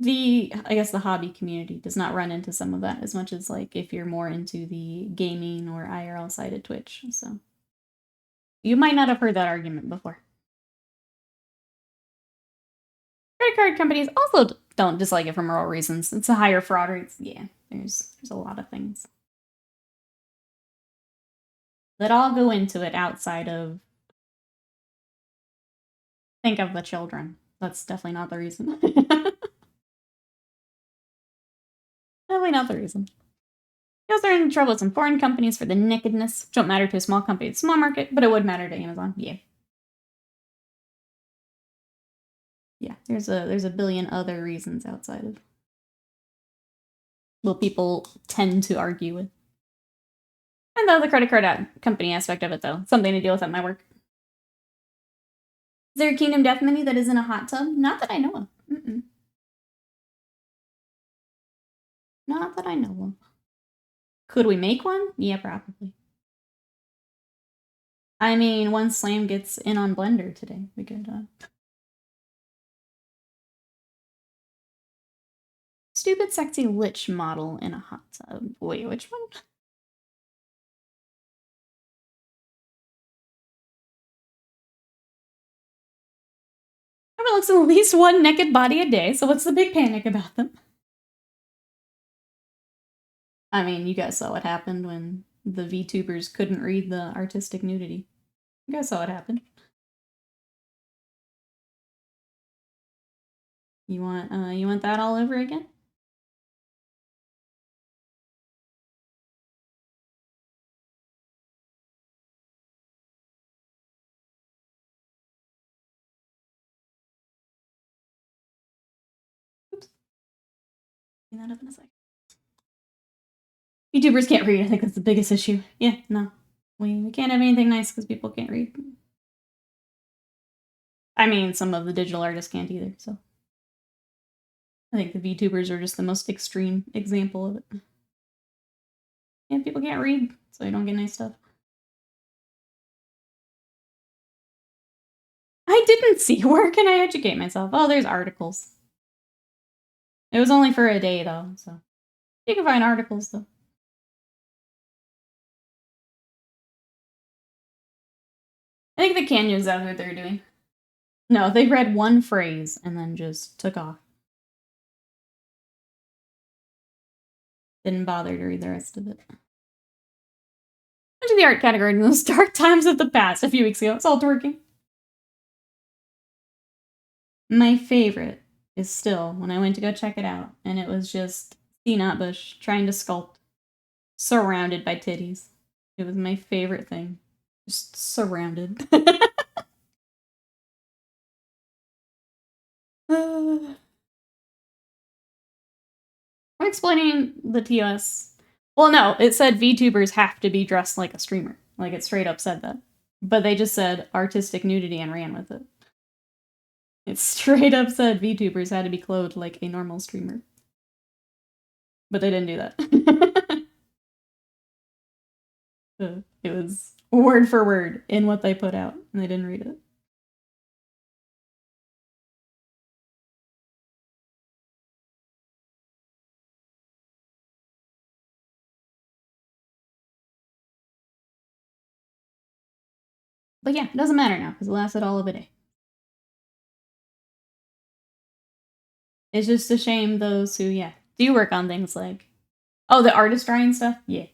I guess the hobby community does not run into some of that as much as like if you're more into the gaming or IRL side of Twitch. So you might not have heard that argument before. Credit card companies also don't dislike it for moral reasons. It's a higher fraud rates. Yeah, there's a lot of things that all go into it outside of think of the children. That's definitely not the reason. Definitely not the reason. You also are in trouble with some foreign companies for the nakedness, which don't matter to a small company, small market, but it would matter to Amazon. Yeah. Yeah, there's a billion other reasons outside of what people tend to argue with. And the credit card company aspect of it, though, something to deal with at my work. Is there a Kingdom Death menu that isn't a hot tub? Not that I know of. Not that I know of. Could we make one? Yeah, probably. I mean, once Slam gets in on Blender today, we could, Stupid sexy lich model in a hot tub. Wait, which one? Everyone looks at least one naked body a day, so what's the big panic about them? I mean, you guys saw what happened when the VTubers couldn't read the artistic nudity. You guys saw what happened. You want that all over again? Oops. Clean that up in a sec. VTubers can't read. I think that's the biggest issue. Yeah, no. We can't have anything nice because people can't read. I mean, some of the digital artists can't either, so. I think the VTubers are just the most extreme example of it. Yeah, people can't read, so they don't get nice stuff. I didn't see. Where can I educate myself? Oh, there's articles. It was only for a day, though, so. You can find articles, though. I think the Canyons, that's what they're doing. No, they read one phrase and then just took off. Didn't bother to read the rest of it. Went to the art category in those dark times of the past a few weeks ago. It's all twerking. My favorite is still when I went to go check it out, and it was just C. Nutbush trying to sculpt, surrounded by titties. It was my favorite thing. Just surrounded. I'm explaining the TOS. Well, no, it said VTubers have to be dressed like a streamer. Like, it straight up said that. But they just said artistic nudity and ran with it. It straight up said VTubers had to be clothed like a normal streamer. But they didn't do that. It was word for word in what they put out, and they didn't read it. But yeah, it doesn't matter now, because it lasted all of a day. It's just a shame those who, yeah, Do you work on things like... Oh, the artist drawing stuff? Yeah.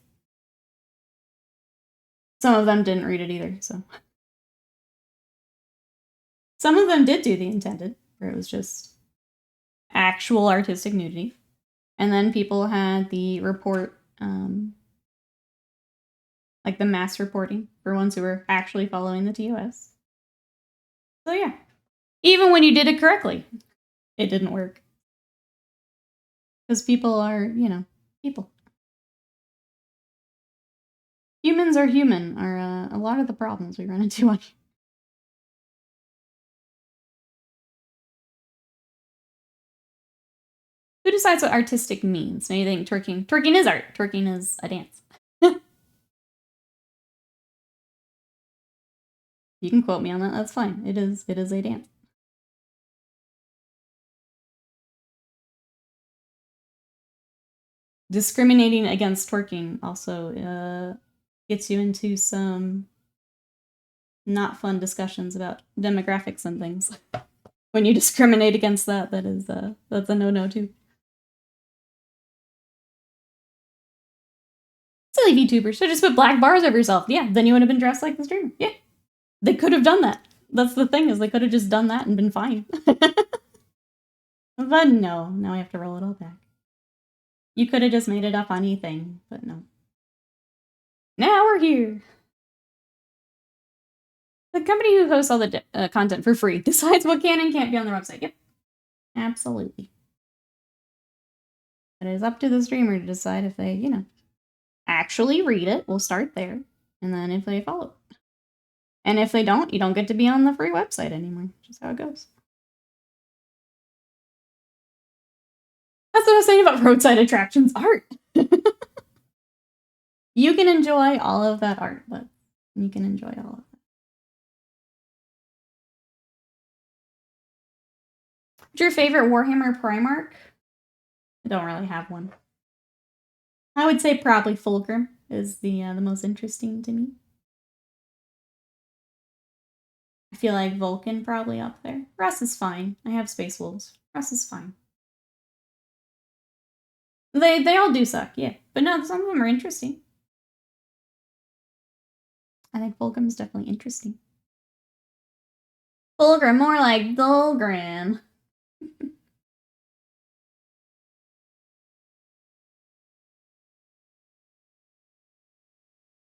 Some of them didn't read it either, so... Some of them did do the intended, where it was just actual artistic nudity. And then people had the report, like the mass reporting for ones who were actually following the TOS. So yeah, even when you did it correctly, it didn't work. Because people are, you know, people. Humans are human, are a lot of the problems we run into on. Who decides what artistic means? Maybe you think twerking. Twerking is art. Twerking is a dance. You can quote me on that. That's fine. It is a dance. Discriminating against twerking also gets you into some not fun discussions about demographics and things. When you discriminate against that, that's a no-no too. Silly VTubers should just put black bars over yourself. Yeah, then you would have been dressed like the streamer. Yeah, they could have done that. That's the thing, is they could have just done that and been fine. But no, now I have to roll it all back. You could have just made it a funny thing, but no. Now we're here. The company who hosts all the content for free decides what can and can't be on their website. Yep, absolutely. It is up to the streamer to decide if they, you know, actually read it. We'll start there, and then if they follow it. And if they don't, you don't get to be on the free website anymore. Just how it goes. That's what I was saying about roadside attractions art. You can enjoy all of that art, but you can enjoy all of it. What's your favorite Warhammer Primarch? I don't really have one. I would say probably Fulgrim is the most interesting to me. I feel like Vulcan probably up there. Russ is fine. I have Space Wolves. Russ is fine. They all do suck, yeah. But no, some of them are interesting. I think Fulgrim's definitely interesting. Fulgrim, more like Dolgrim.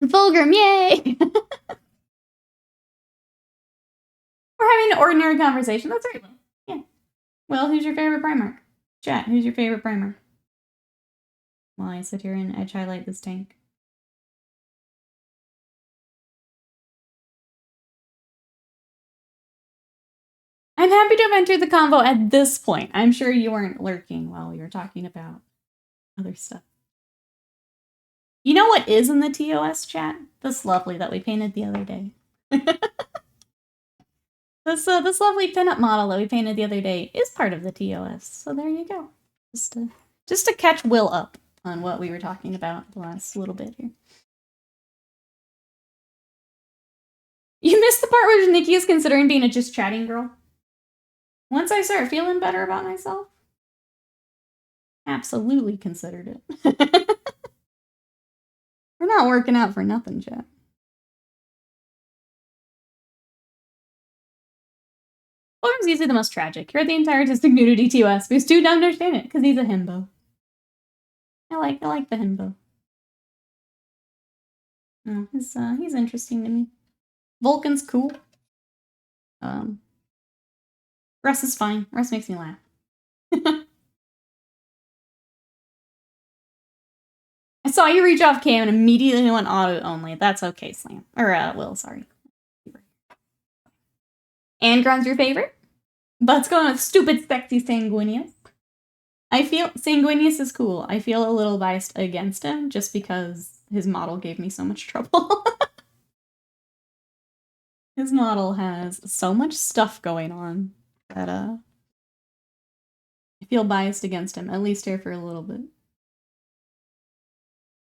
Fulgrim, yay! We're having an ordinary conversation. That's right. Yeah. Well, who's your favorite Primarch? Chat, who's your favorite Primarch? While I sit here and edge highlight this tank. I'm happy to have entered the convo at this point. I'm sure you weren't lurking while we were talking about other stuff. You know what is in the TOS chat? This lovely that we painted the other day. This lovely pinup model that we painted the other day is part of the TOS. So there you go. Just to catch Will up on what we were talking about the last little bit here. You missed the part where Nikki is considering being a just chatting girl. Once I start feeling better about myself, absolutely considered it. We're not working out for nothing, chat. Fulgrim's usually the most tragic. You're the entire artistic nudity TOS because dude don't understand it because he's a himbo. I like the himbo. Oh, he's interesting to me. Vulcan's cool. Russ is fine. Russ makes me laugh. I saw you reach off cam and immediately went auto only. That's okay, Slam. Or, Will, sorry. Angron's your favorite? But's going with stupid, sexy Sanguinius. I feel Sanguinius is cool. I feel a little biased against him just because his model gave me so much trouble. His model has so much stuff going on that, I feel biased against him, at least here for a little bit.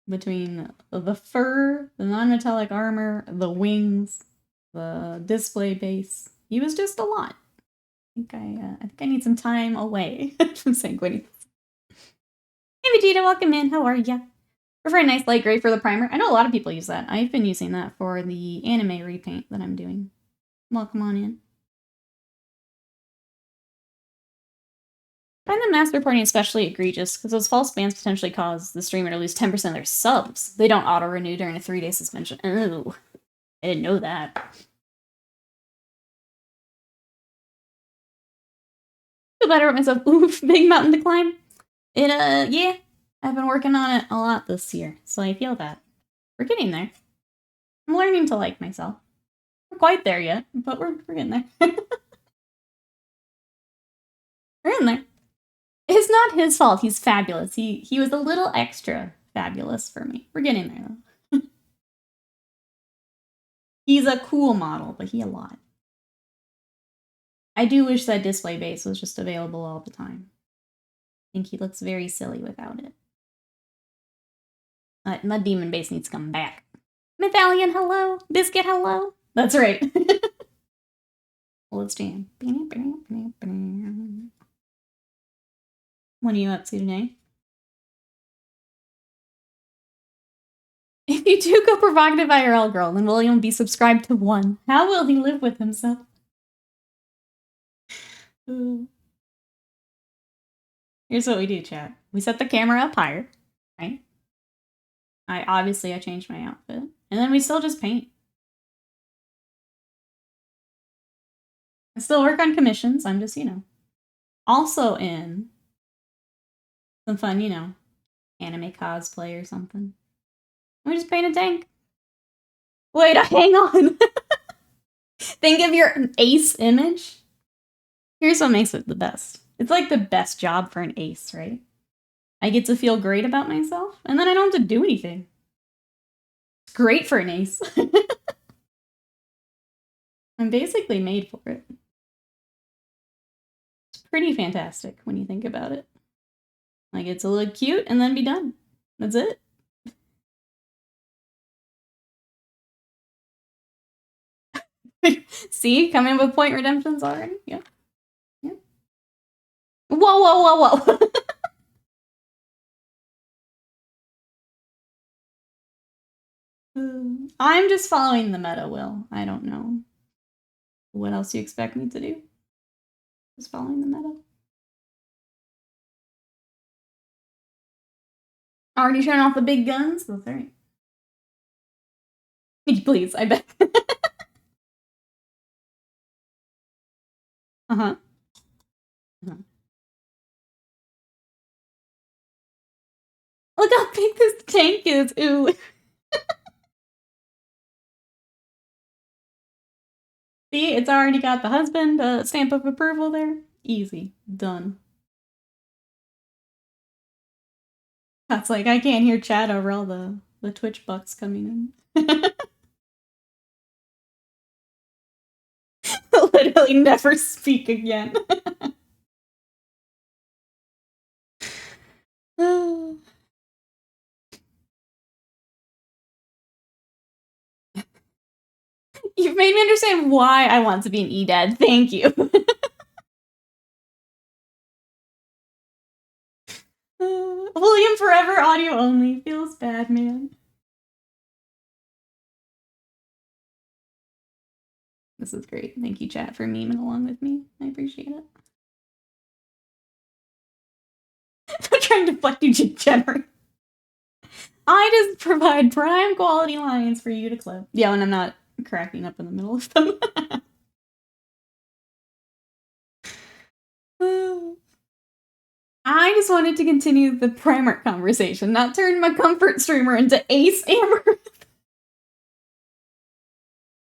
Between the fur, the non-metallic armor, the wings, the display base, he was just a lot. I think I need some time away from Sanguinius. Vegeta, welcome in. How are ya? Prefer a nice light gray for the primer. I know a lot of people use that. I've been using that for the anime repaint that I'm doing. Welcome on in. I find the mass reporting especially egregious because those false bans potentially cause the streamer to lose 10% of their subs. They don't auto-renew during a 3-day suspension. Ooh, I didn't know that. Feel better about myself. Oof, big mountain to climb. Yeah, I've been working on it a lot this year, so I feel that. We're getting there. I'm learning to like myself. We're quite there yet, but we're getting there. We're in there. It's not his fault. He's fabulous. He was a little extra fabulous for me. We're getting there, though. He's a cool model, but he a lot. I do wish that display base was just available all the time. I think he looks very silly without it. Mud Demon base needs to come back. Mythalion, hello. Biscuit, hello. That's right. Well, let's jam. What are you up to today? If you do go provocative IRL girl, then William will be subscribed to 1. How will he live with himself? Here's what we do, chat. We set the camera up higher, right? I changed my outfit. And then we still just paint. I still work on commissions. I'm just, also in some fun, anime cosplay or something. We just paint a tank. Wait, hang on. Think of your ace image. Here's what makes it the best. It's like the best job for an ace, right? I get to feel great about myself, and then I don't have to do anything. It's great for an ace. I'm basically made for it. It's pretty fantastic when you think about it. I get to look cute and then be done. That's it. See? Coming with point redemptions already? Yeah. Whoa. I'm just following the meta, Will. I don't know what else you expect me to do. Just following the meta. Already showing off the big guns? That's right. Please, I bet. Uh-huh. Look how big this tank is. Ooh. See, it's already got the husband stamp of approval there. Easy. Done. That's like, I can't hear chat over all the Twitch bucks coming in. Literally never speak again. You've made me understand why I want to be an E-Dad. Thank you. William forever audio only. Feels bad, man. This is great. Thank you, chat, for memeing along with me. I appreciate it. I'm trying to fuck you, Jenner. I just provide prime quality lines for you to clip. Yeah, when I'm not cracking up in the middle of them. I just wanted to continue the Primarch conversation, not turn my comfort streamer into Ace Amaranth.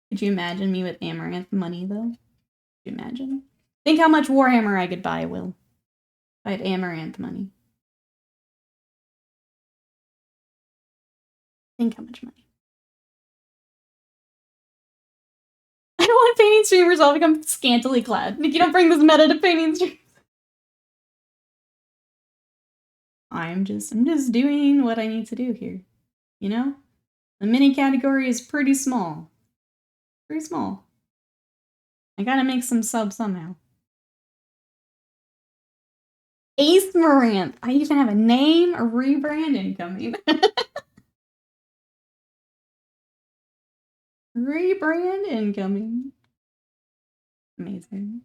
Could you imagine me with Amaranth money, though? Could you imagine? Think how much Warhammer I could buy, Will. If I had Amaranth money. Think how much money. I don't want painting streamers all become scantily clad. Nick, you don't bring this meta to painting streamers. I'm just doing what I need to do here. You know? The mini category is pretty small. Pretty small. I gotta make some subs somehow. Ace Maranth. I even have a name, a rebrand incoming. Rebrand incoming. Amazing.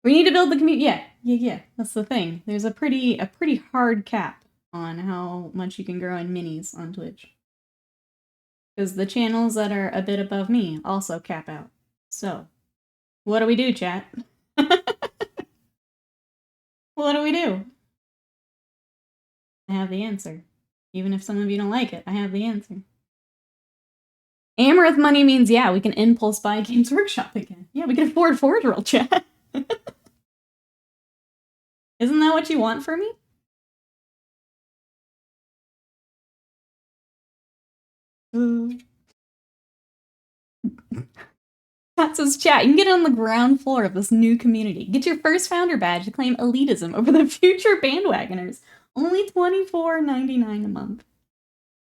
We need to build the community. Yeah. That's the thing. There's a pretty hard cap on how much you can grow in minis on Twitch. Because the channels that are a bit above me also cap out. So, what do we do, chat? What do we do? I have the answer. Even if some of you don't like it, I have the answer. Amaranth money means, yeah, we can impulse buy Games Workshop again. Yeah, we can afford Forge World, chat. Isn't that what you want for me? That says, chat, you can get on the ground floor of this new community. Get your first founder badge to claim elitism over the future bandwagoners. Only $24.99 a month.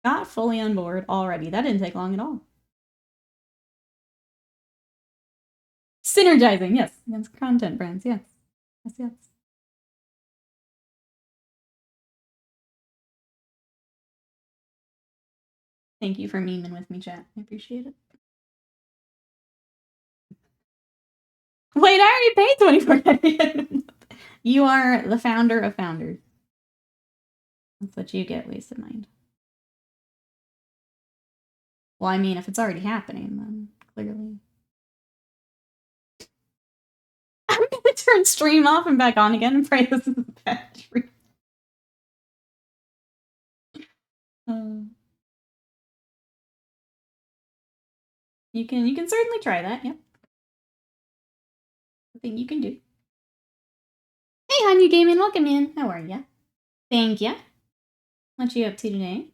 Got fully on board already. That didn't take long at all. Synergizing, yes. Against content brands, yes. Yes. Thank you for memeing with me, chat. I appreciate it. Wait, I already paid $24. You are the founder of founders. That's what you get, Wasted Mind. Well, I mean, if it's already happening, then clearly. I'm gonna turn stream off and back on again and pray this is a battery. You can certainly try that, yep. I think you can do. Hey, Hanyu Gaming, welcome in. How are ya? Thank ya. What you up to today?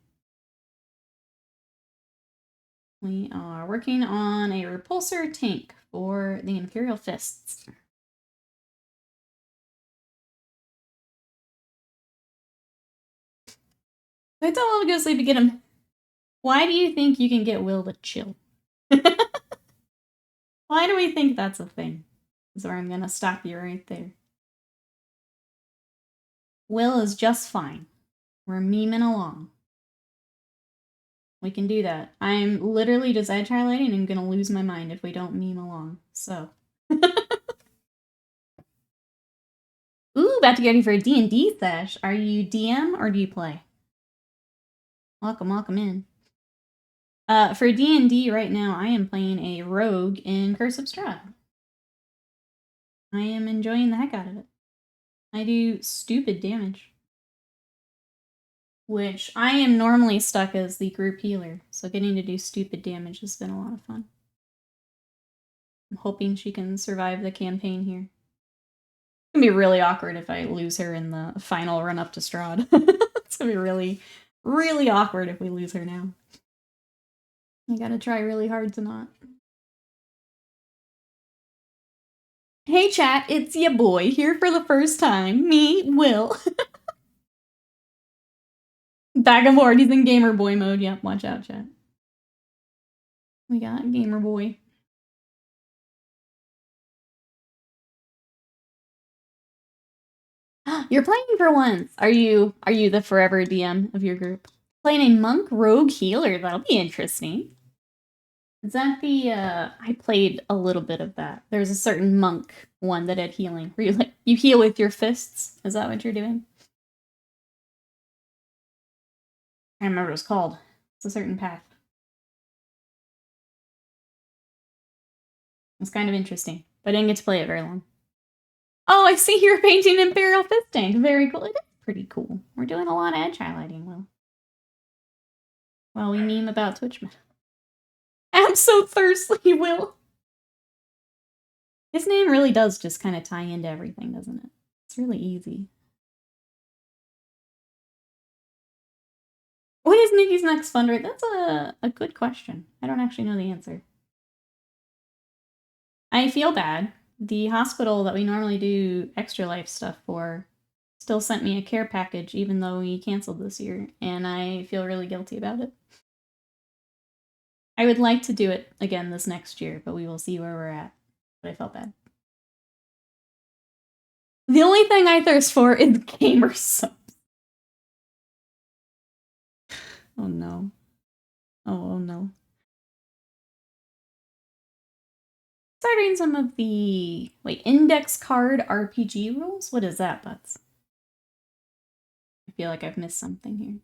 We are working on a repulsor tank for the Imperial Fists. I tell Will to go sleep to get him. Why do you think you can get Will to chill? Why do we think that's a thing? Is where I'm gonna stop you right there. Will is just fine. We're memeing along. We can do that. I'm literally just edge highlighting and I'm gonna lose my mind if we don't meme along. So. Ooh, about to get ready for a D&D sesh. Are you DM or do you play? Welcome in. For D&D right now, I am playing a rogue in Curse of Strahd. I am enjoying the heck out of it. I do stupid damage. Which I am normally stuck as the group healer, so getting to do stupid damage has been a lot of fun. I'm hoping she can survive the campaign here. It's gonna be really awkward if I lose her in the final run up to Strahd. It's gonna be really, really awkward if we lose her now. I gotta try really hard to not. Hey chat, it's ya boy, here for the first time. Me, Will. Back and forth, he's in gamer boy mode. Yep, watch out, chat. We got gamer boy. You're playing for once. Are you the forever DM of your group? Playing a monk rogue healer. That'll be interesting. Is that the I played a little bit of that. There's a certain monk one that had healing. Where you heal with your fists. Is that what you're doing? I remember what it was called. It's a certain path. It's kind of interesting, but I didn't get to play it very long. Oh, I see you're painting Imperial Fist tank. Very cool. It is pretty cool. We're doing a lot of edge highlighting, Will. Well, we meme about Twitch. I'm so thirsty, Will. His name really does just kind of tie into everything, doesn't it? It's really easy. What is Nikki's next fundraiser? That's a good question. I don't actually know the answer. I feel bad. The hospital that we normally do Extra Life stuff for still sent me a care package even though we canceled this year, and I feel really guilty about it. I would like to do it again this next year, but we will see where we're at. But I felt bad. The only thing I thirst for is gamer subs. Oh no. Oh no. Start reading some of the index card RPG rules? What is that, Butts? I feel like I've missed something here.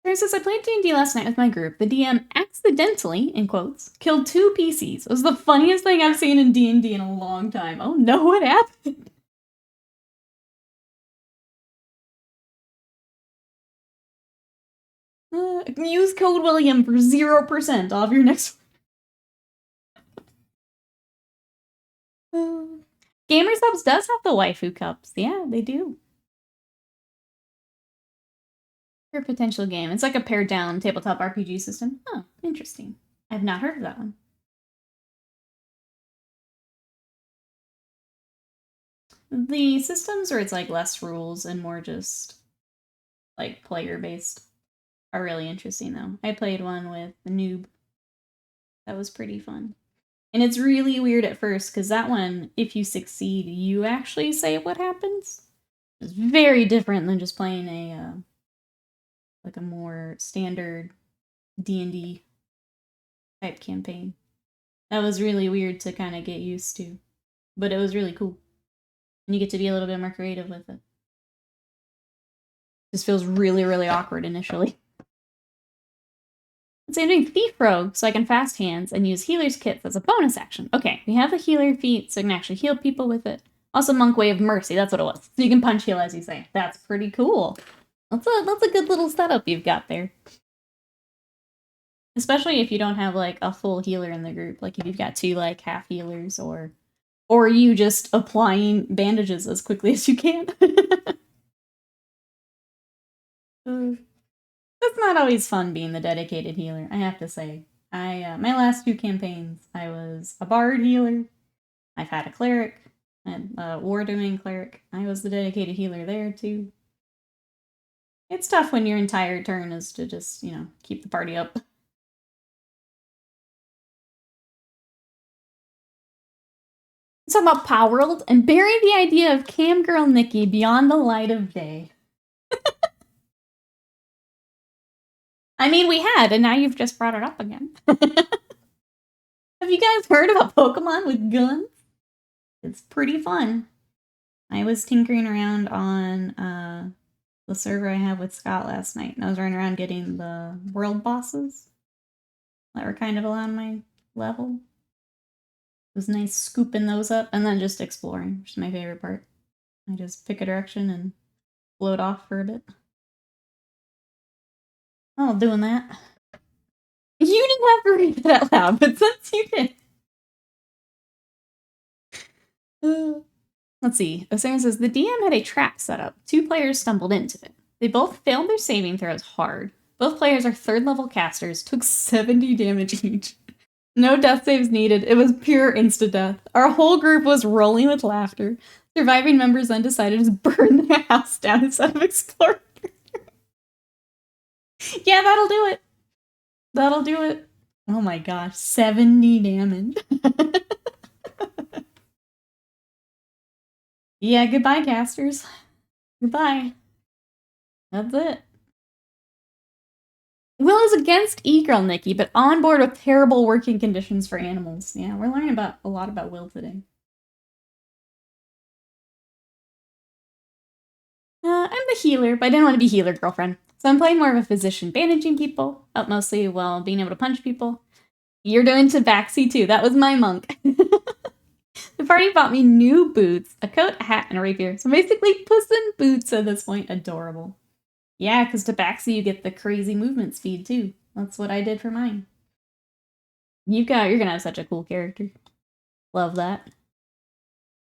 Sarah says, I played D&D last night with my group. The DM accidentally, in quotes, killed 2 PCs. It was the funniest thing I've seen in D&D in a long time. Oh no, what happened? Use code William for 0% off your next Gamer Subs does have the waifu cups. Yeah, they do. For a potential game. It's like a pared down tabletop RPG system. Oh, interesting. I've not heard of that one. The systems where it's like less rules and more just like player based are really interesting though. I played one with the noob. That was pretty fun. And it's really weird at first because that one, if you succeed, you actually say what happens. It's very different than just playing a like a more standard D&D type campaign. That was really weird to kind of get used to, but it was really cool. And you get to be a little bit more creative with it. Just feels really, really awkward initially. So I'm doing Thief Rogue so I can fast hands and use Healer's Kits as a bonus action. Okay, we have the Healer feat so I can actually heal people with it. Also Monk Way of Mercy, that's what it was. So you can punch heal as you say. That's pretty cool. That's a good little setup you've got there. Especially if you don't have like a full healer in the group. Like if you've got 2 like half healers or you just applying bandages as quickly as you can. It's not always fun being the dedicated healer, I have to say. My last 2 campaigns, I was a bard healer. I've had a cleric, and a war domain cleric. I was the dedicated healer there too. It's tough when your entire turn is to just, keep the party up. Let's talk about Power World and bury the idea of Cam Girl Nikki beyond the light of day. I mean, we had, and now you've just brought it up again. Have you guys heard about Pokemon with guns? It's pretty fun. I was tinkering around on the server I have with Scott last night, and I was running around getting the world bosses that were kind of along my level. It was nice scooping those up and then just exploring, which is my favorite part. I just pick a direction and float off for a bit. Oh, doing that. You didn't have to read it out loud, but since you did. Let's see. Osirian says, the DM had a trap set up. 2 players stumbled into it. They both failed their saving throws hard. Both players are 3rd level casters, took 70 damage each. No death saves needed. It was pure insta-death. Our whole group was rolling with laughter. Surviving members then decided to burn their house down instead of exploring. Yeah, that'll do it. That'll do it. Oh my gosh, 70 damage. Yeah, goodbye, casters. Goodbye. That's it. Will is against e-girl Nikki, but on board with terrible working conditions for animals. Yeah, we're learning a lot about Will today. I'm the healer, but I didn't want to be healer girlfriend. So I'm playing more of a physician, bandaging people, up mostly while being able to punch people. You're doing tabaxi too. That was my monk. The party bought me new boots, a coat, a hat, and a rapier. So basically Puss in Boots at this point. Adorable. Yeah, because tabaxi you get the crazy movement speed too. That's what I did for mine. You're gonna have such a cool character. Love that.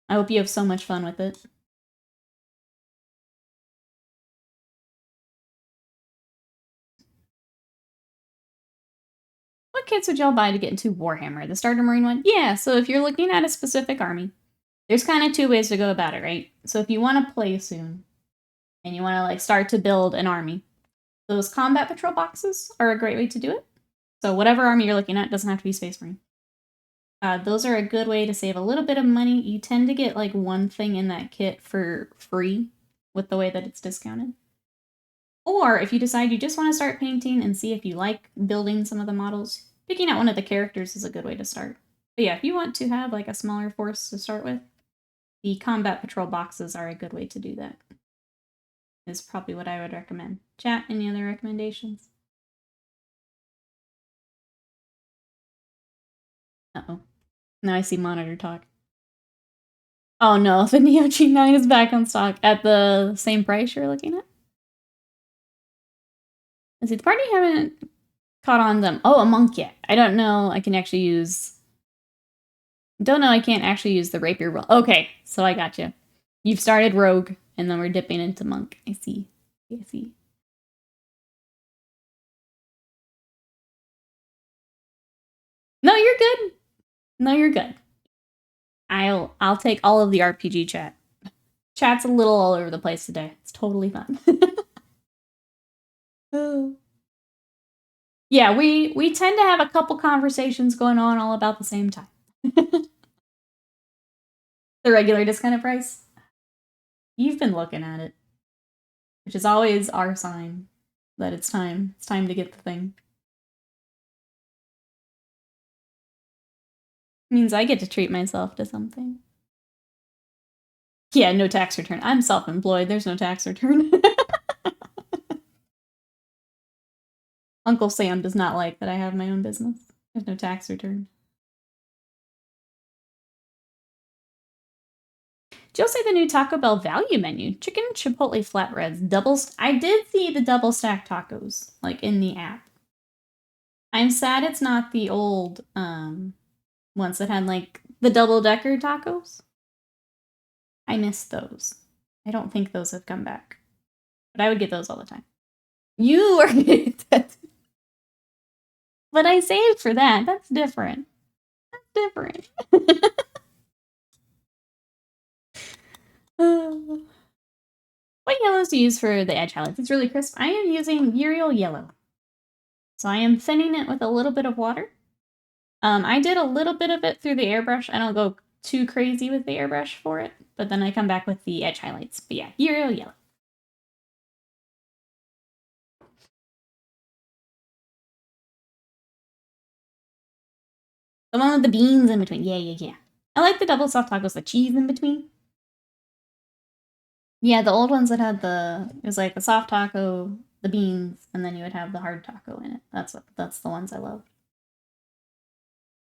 I hope you have so much fun with it. What kits would y'all buy to get into Warhammer? The Starter Marine one? Yeah, so if you're looking at a specific army, there's kind of 2 ways to go about it, right? So if you want to play soon, and you want to start to build an army, those combat patrol boxes are a great way to do it. So whatever army you're looking at doesn't have to be Space Marine. Those are a good way to save a little bit of money. You tend to get like one thing in that kit for free with the way that it's discounted. Or if you decide you just want to start painting and see if you like building some of the models, picking out one of the characters is a good way to start. But yeah, if you want to have like a smaller force to start with, the combat patrol boxes are a good way to do that. Is probably what I would recommend. Chat, any other recommendations? Uh-oh. Now I see monitor talk. Oh no, the Neo G9 is back on stock at the same price you're looking at? Let's see, the party haven't caught on them. Oh, a monk yet. I don't know I can actually use... Don't know I can't actually use the rapier roll. Okay, so I got you. You've started rogue, and then we're dipping into monk. I see. I see. No, you're good. No, you're good. I'll take all of the RPG chat. Chat's a little all over the place today. It's totally fun. Yeah, we tend to have a couple conversations going on all about the same time. The regular discounted price? You've been looking at it. Which is always our sign that it's time. It's time to get the thing. Means I get to treat myself to something. Yeah, no tax return. I'm self-employed. There's no tax return. Uncle Sam does not like that I have my own business. There's no tax return. Did you say the new Taco Bell value menu? Chicken chipotle flatbreads. I did see the double stack tacos, like, in the app. I'm sad it's not the old, ones that had, like, the double-decker tacos. I miss those. I don't think those have come back. But I would get those all the time. You are getting that. But I saved for that. That's different. That's different. What yellows do you use for the edge highlights? It's really crisp. I am using Imperial Yellow. So I am thinning it with a little bit of water. I did a little bit of it through the airbrush. I don't go too crazy with the airbrush for it, but then I come back with the edge highlights. But yeah, Imperial Yellow. The one with the beans in between. Yeah. I like the double soft tacos, the cheese in between. Yeah, the old ones that had it was like the soft taco, the beans, and then you would have the hard taco in it. That's the ones I love.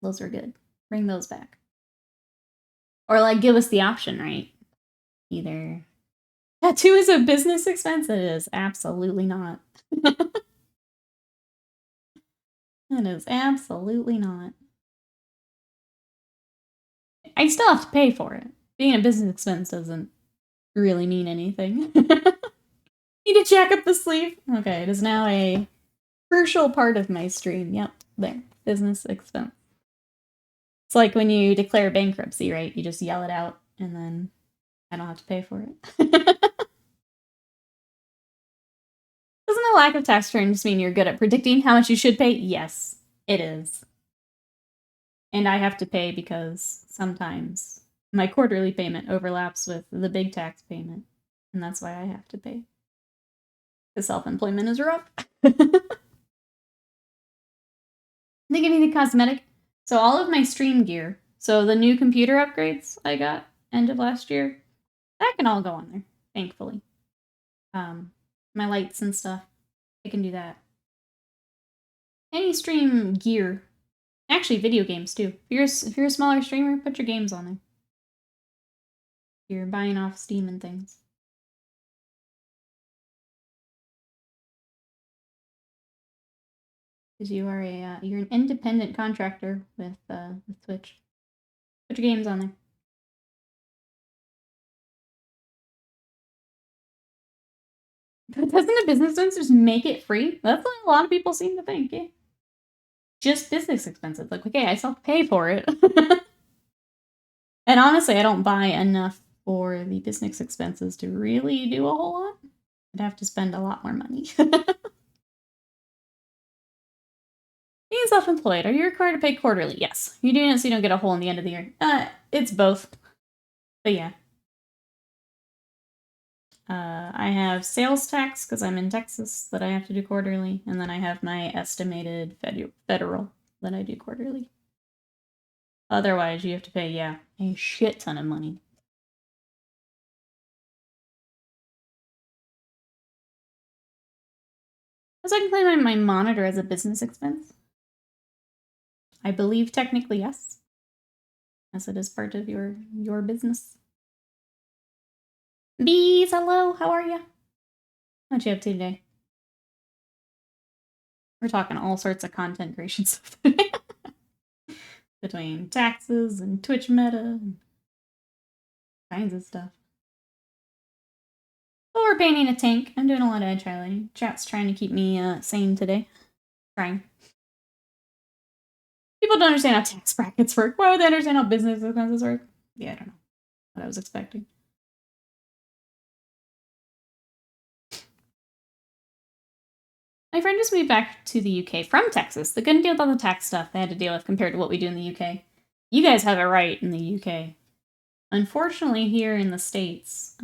Those are good. Bring those back. Or like give us the option, right? Either tattoo is a business expense. It is absolutely not. It is absolutely not. I still have to pay for it. Being a business expense doesn't really mean anything. Need to jack up the sleeve. Okay, it is now a crucial part of my stream. Yep, there. Business expense. It's like when you declare bankruptcy, right? You just yell it out, and then I don't have to pay for it. Doesn't a lack of tax return just mean you're good at predicting how much you should pay? Yes, it is. And I have to pay because sometimes my quarterly payment overlaps with the big tax payment, and that's why I have to pay. Because self-employment is rough. They give me the cosmetic. So all of my stream gear, so the new computer upgrades I got end of last year, that can all go on there, thankfully. My lights and stuff, I can do that. Any stream gear. Actually, video games too. If you're a smaller streamer, put your games on there. You're buying off Steam and things. Because you are you're an independent contractor with Twitch. Put your games on there. But doesn't a business expense just make it free? That's what a lot of people seem to think, yeah. Just business expenses. Like, okay, I still have to pay for it. And honestly, I don't buy enough for the business expenses to really do a whole lot. I'd have to spend a lot more money. Things self-employed? Are you required to pay quarterly? Yes. You're doing it so you don't get a hole in the end of the year. It's both. But yeah. I have sales tax because I'm in Texas that I have to do quarterly, and then I have my estimated federal that I do quarterly. Otherwise, you have to pay, yeah, a shit ton of money. So I can claim my monitor as a business expense? I believe technically yes, as it is part of your business. Bees, hello, how are you? What you up to today? We're talking all sorts of content creation stuff today. Between taxes and Twitch meta and kinds of stuff. Well, we're painting a tank. I'm doing a lot of edge highlighting. Chat's trying to keep me sane today. Trying. People don't understand how tax brackets work. Why would they understand how business expenses work? Yeah, I don't know what I was expecting. My friend just moved back to the UK from Texas. They couldn't deal with all the tax stuff they had to deal with compared to what we do in the UK. You guys have it right in the UK. Unfortunately, here in the States,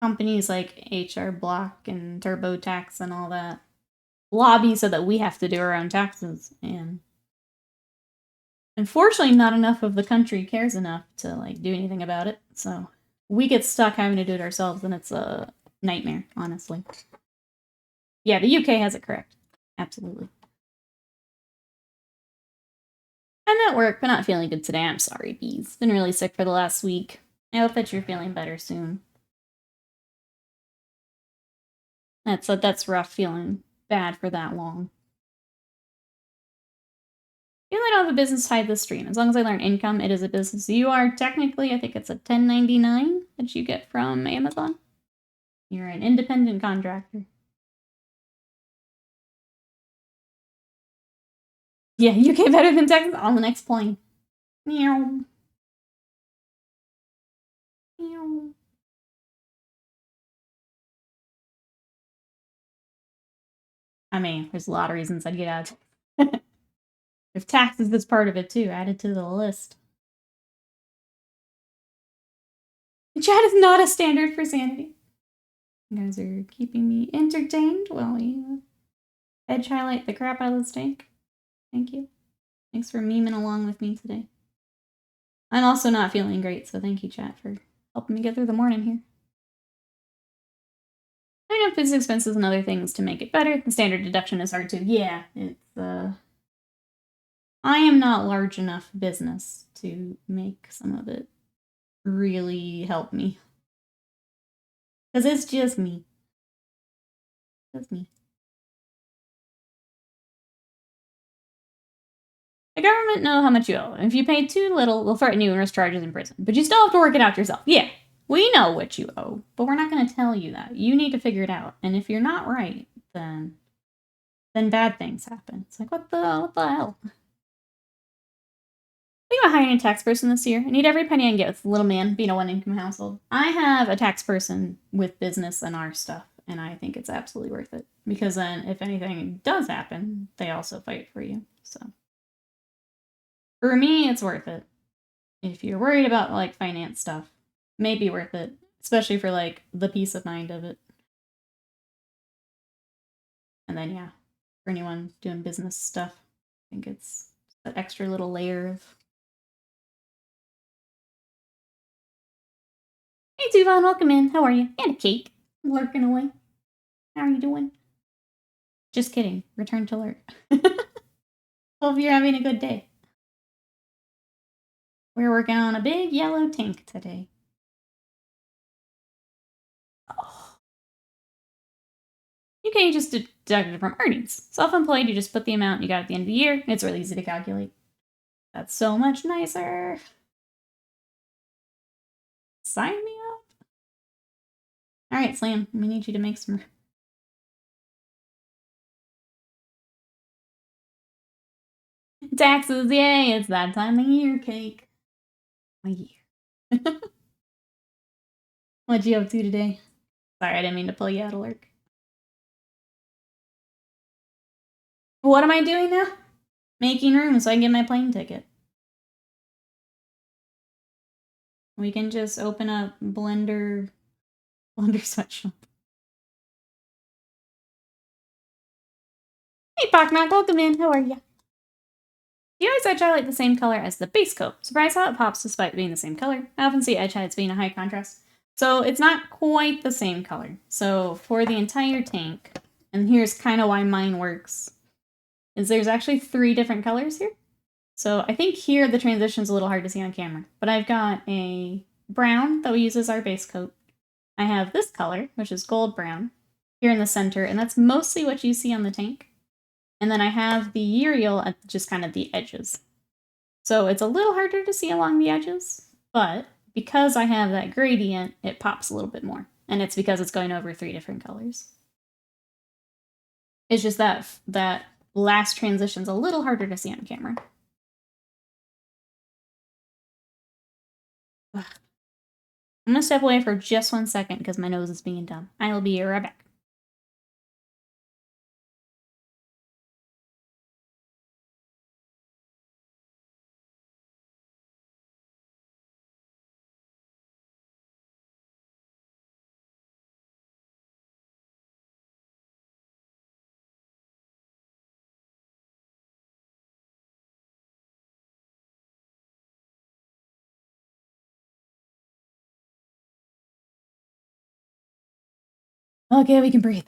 companies like HR Block and TurboTax and all that lobby so that we have to do our own taxes. And unfortunately, not enough of the country cares enough to like do anything about it. So we get stuck having to do it ourselves, and it's a nightmare, honestly. Yeah, the UK has it correct. Absolutely. I'm at work, but not feeling good today. I'm sorry, bees. Been really sick for the last week. I hope that you're feeling better soon. That's rough, feeling bad for that long. Even though I don't have a business tied to the stream, as long as I learn income, it is a business. You are technically, I think it's a 1099 that you get from Amazon. You're an independent contractor. Yeah, UK better than Texas on the next plane. Meow. Meow. I mean, there's a lot of reasons I'd get out. If taxes is part of it too, add it to the list. Chat is not a standard for sanity. You guys are keeping me entertained while you edge highlight the crap out of the steak. Thank you. Thanks for memeing along with me today. I'm also not feeling great, so thank you, chat, for helping me get through the morning here. I know business expenses and other things to make it better. The standard deduction is hard too. Yeah, it's I am not large enough business to make some of it really help me. Because it's just me. Just me. The government know how much you owe. If you pay too little, they'll threaten you and risk charges in prison. But you still have to work it out yourself. Yeah, we know what you owe, but we're not going to tell you that. You need to figure it out. And if you're not right, then bad things happen. It's like, what the hell? Think about hiring a tax person this year. I need every penny I can get with little man being a one-income household. I have a tax person with business and our stuff, and I think it's absolutely worth it. Because then, if anything does happen, they also fight for you. So, for me, it's worth it. If you're worried about, like, finance stuff, maybe worth it. Especially for, like, the peace of mind of it. And then, yeah, for anyone doing business stuff, I think it's that extra little layer of... Hey, Tuvon, welcome in. How are you? And a cake. Lurking away. How are you doing? Just kidding. Return to lurk. Hope you're having a good day. We're working on a big yellow tank today. Oh. You can just deduct it from earnings. Self-employed, you just put the amount you got at the end of the year. It's really easy to calculate. That's so much nicer. Sign me up. All right, Slam. We need you to make some... Taxes, yay! It's that time of year, cake. A year. What you up to today? Sorry, I didn't mean to pull you out of lurk. What am I doing now? Making room so I can get my plane ticket. We can just open up Blender sweatshop. Hey, Bachnock, welcome in. How are ya? You always edge highlight the same color as the base coat. Surprise how it pops despite being the same color. I often see edge highlights being a high contrast. So it's not quite the same color. So for the entire tank, and here's kind of why mine works, is there's actually 3 different colors here. So I think here the transition's a little hard to see on camera, but I've got a brown that we use as our base coat. I have this color, which is gold brown, here in the center, and that's mostly what you see on the tank. And then I have the Uriel at just kind of the edges. So it's a little harder to see along the edges, but because I have that gradient, it pops a little bit more. And it's because it's going over 3 different colors. It's just that last transition's a little harder to see on camera. Ugh. I'm gonna step away for just 1 second because my nose is being dumb. I will be right back. Okay, we can breathe.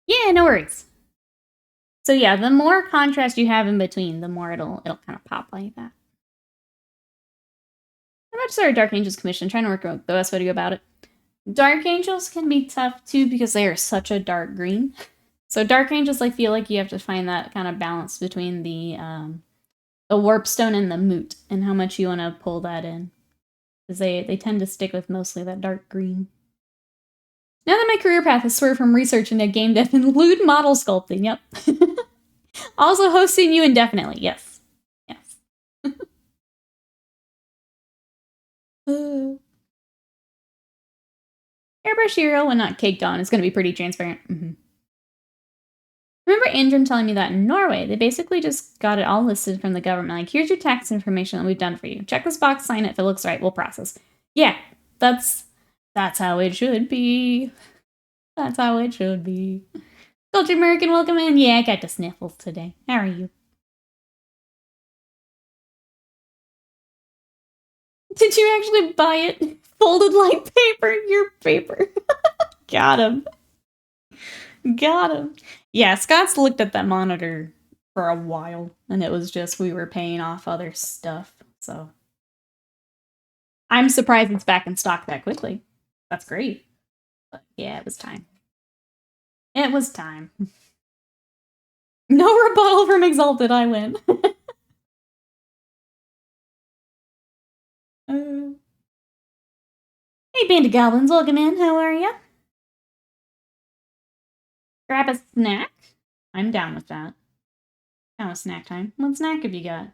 Yeah, no worries. So yeah, the more contrast you have in between, the more it'll kind of pop like that. I'm about to start a Dark Angels commission, trying to work out the best way to go about it. Dark Angels can be tough too because they are such a dark green. So Dark Angels, I feel like you have to find that kind of balance between the Warpstone and the Moot, and how much you want to pull that in. Because they tend to stick with mostly that dark green. Now that my career path has swerved from research into game dev and lewd model sculpting, yep. Also hosting you indefinitely, yes. Yes. Airbrush Hero, when not caked on, is going to be pretty transparent. Remember Andrew telling me that in Norway, they basically just got it all listed from the government. Like, here's your tax information that we've done for you. Check this box, sign it. If it looks right, we'll process. Yeah, that's how it should be. That's how it should be. Culture American, welcome in. Yeah, I got the sniffles today. How are you? Did you actually buy it? Folded like paper? Your paper. Got him. Got him. Yeah, Scott's looked at that monitor for a while, and it was just we were paying off other stuff, so. I'm surprised it's back in stock that quickly. That's great. But yeah, it was time. It was time. No rebuttal from Exalted, I win. Hey, Band of Goblins, welcome in. How are ya? Grab a snack. I'm down with that. Down with snack time. What snack have you got?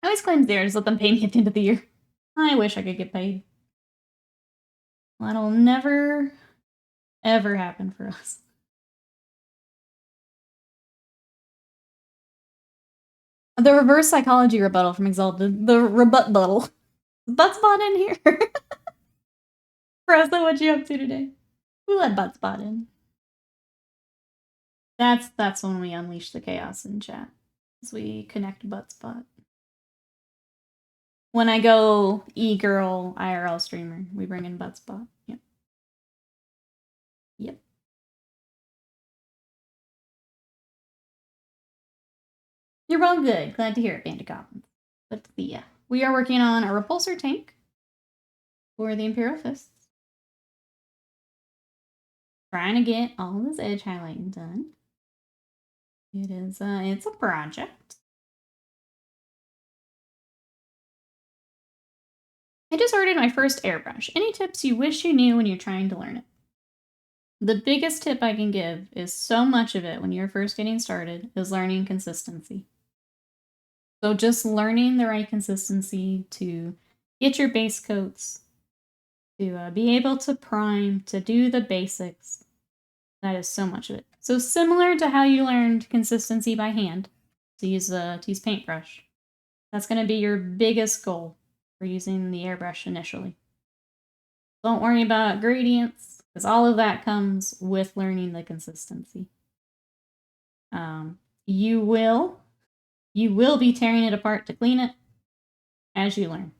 I always claim theirs, let them pay me at the end of the year. I wish I could get paid. That'll never, ever happen for us. The reverse psychology rebuttal from Exalted. The rebut buttle. Buttspot in here. Rosa, what you up to today? Who let Buttspot in? That's when we unleash the chaos in chat. As we connect Buttspot. When I go e-girl IRL streamer, we bring in Buttspot. Yep. Yep. You're well good. Glad to hear it, Band of Goblins. But yeah, we are working on a repulsor tank for the Imperial Fists. Trying to get all this edge highlighting done. It is it's a project. I just ordered my first airbrush. Any tips you wish you knew when you're trying to learn it? The biggest tip I can give is so much of it when you're first getting started is learning consistency. So just learning the right consistency to get your base coats, to be able to prime, to do the basics. That is so much of it. So similar to how you learned consistency by hand, to use paintbrush. That's going to be your biggest goal for using the airbrush initially. Don't worry about gradients, because all of that comes with learning the consistency. You will be tearing it apart to clean it as you learn.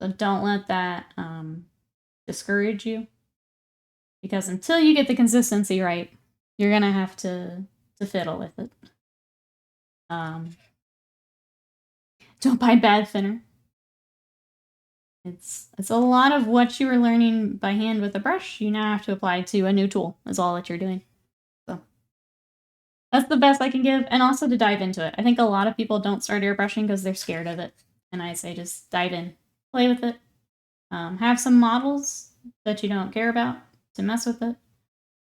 So don't let that discourage you, because until you get the consistency right, you're gonna have to fiddle with it. Don't buy bad thinner. It's a lot of what you were learning by hand with a brush, you now have to apply to a new tool, is all that you're doing. So that's the best I can give, and also to dive into it. I think a lot of people don't start airbrushing because they're scared of it, and I say just dive in, play with it. Have some models that you don't care about to mess with it,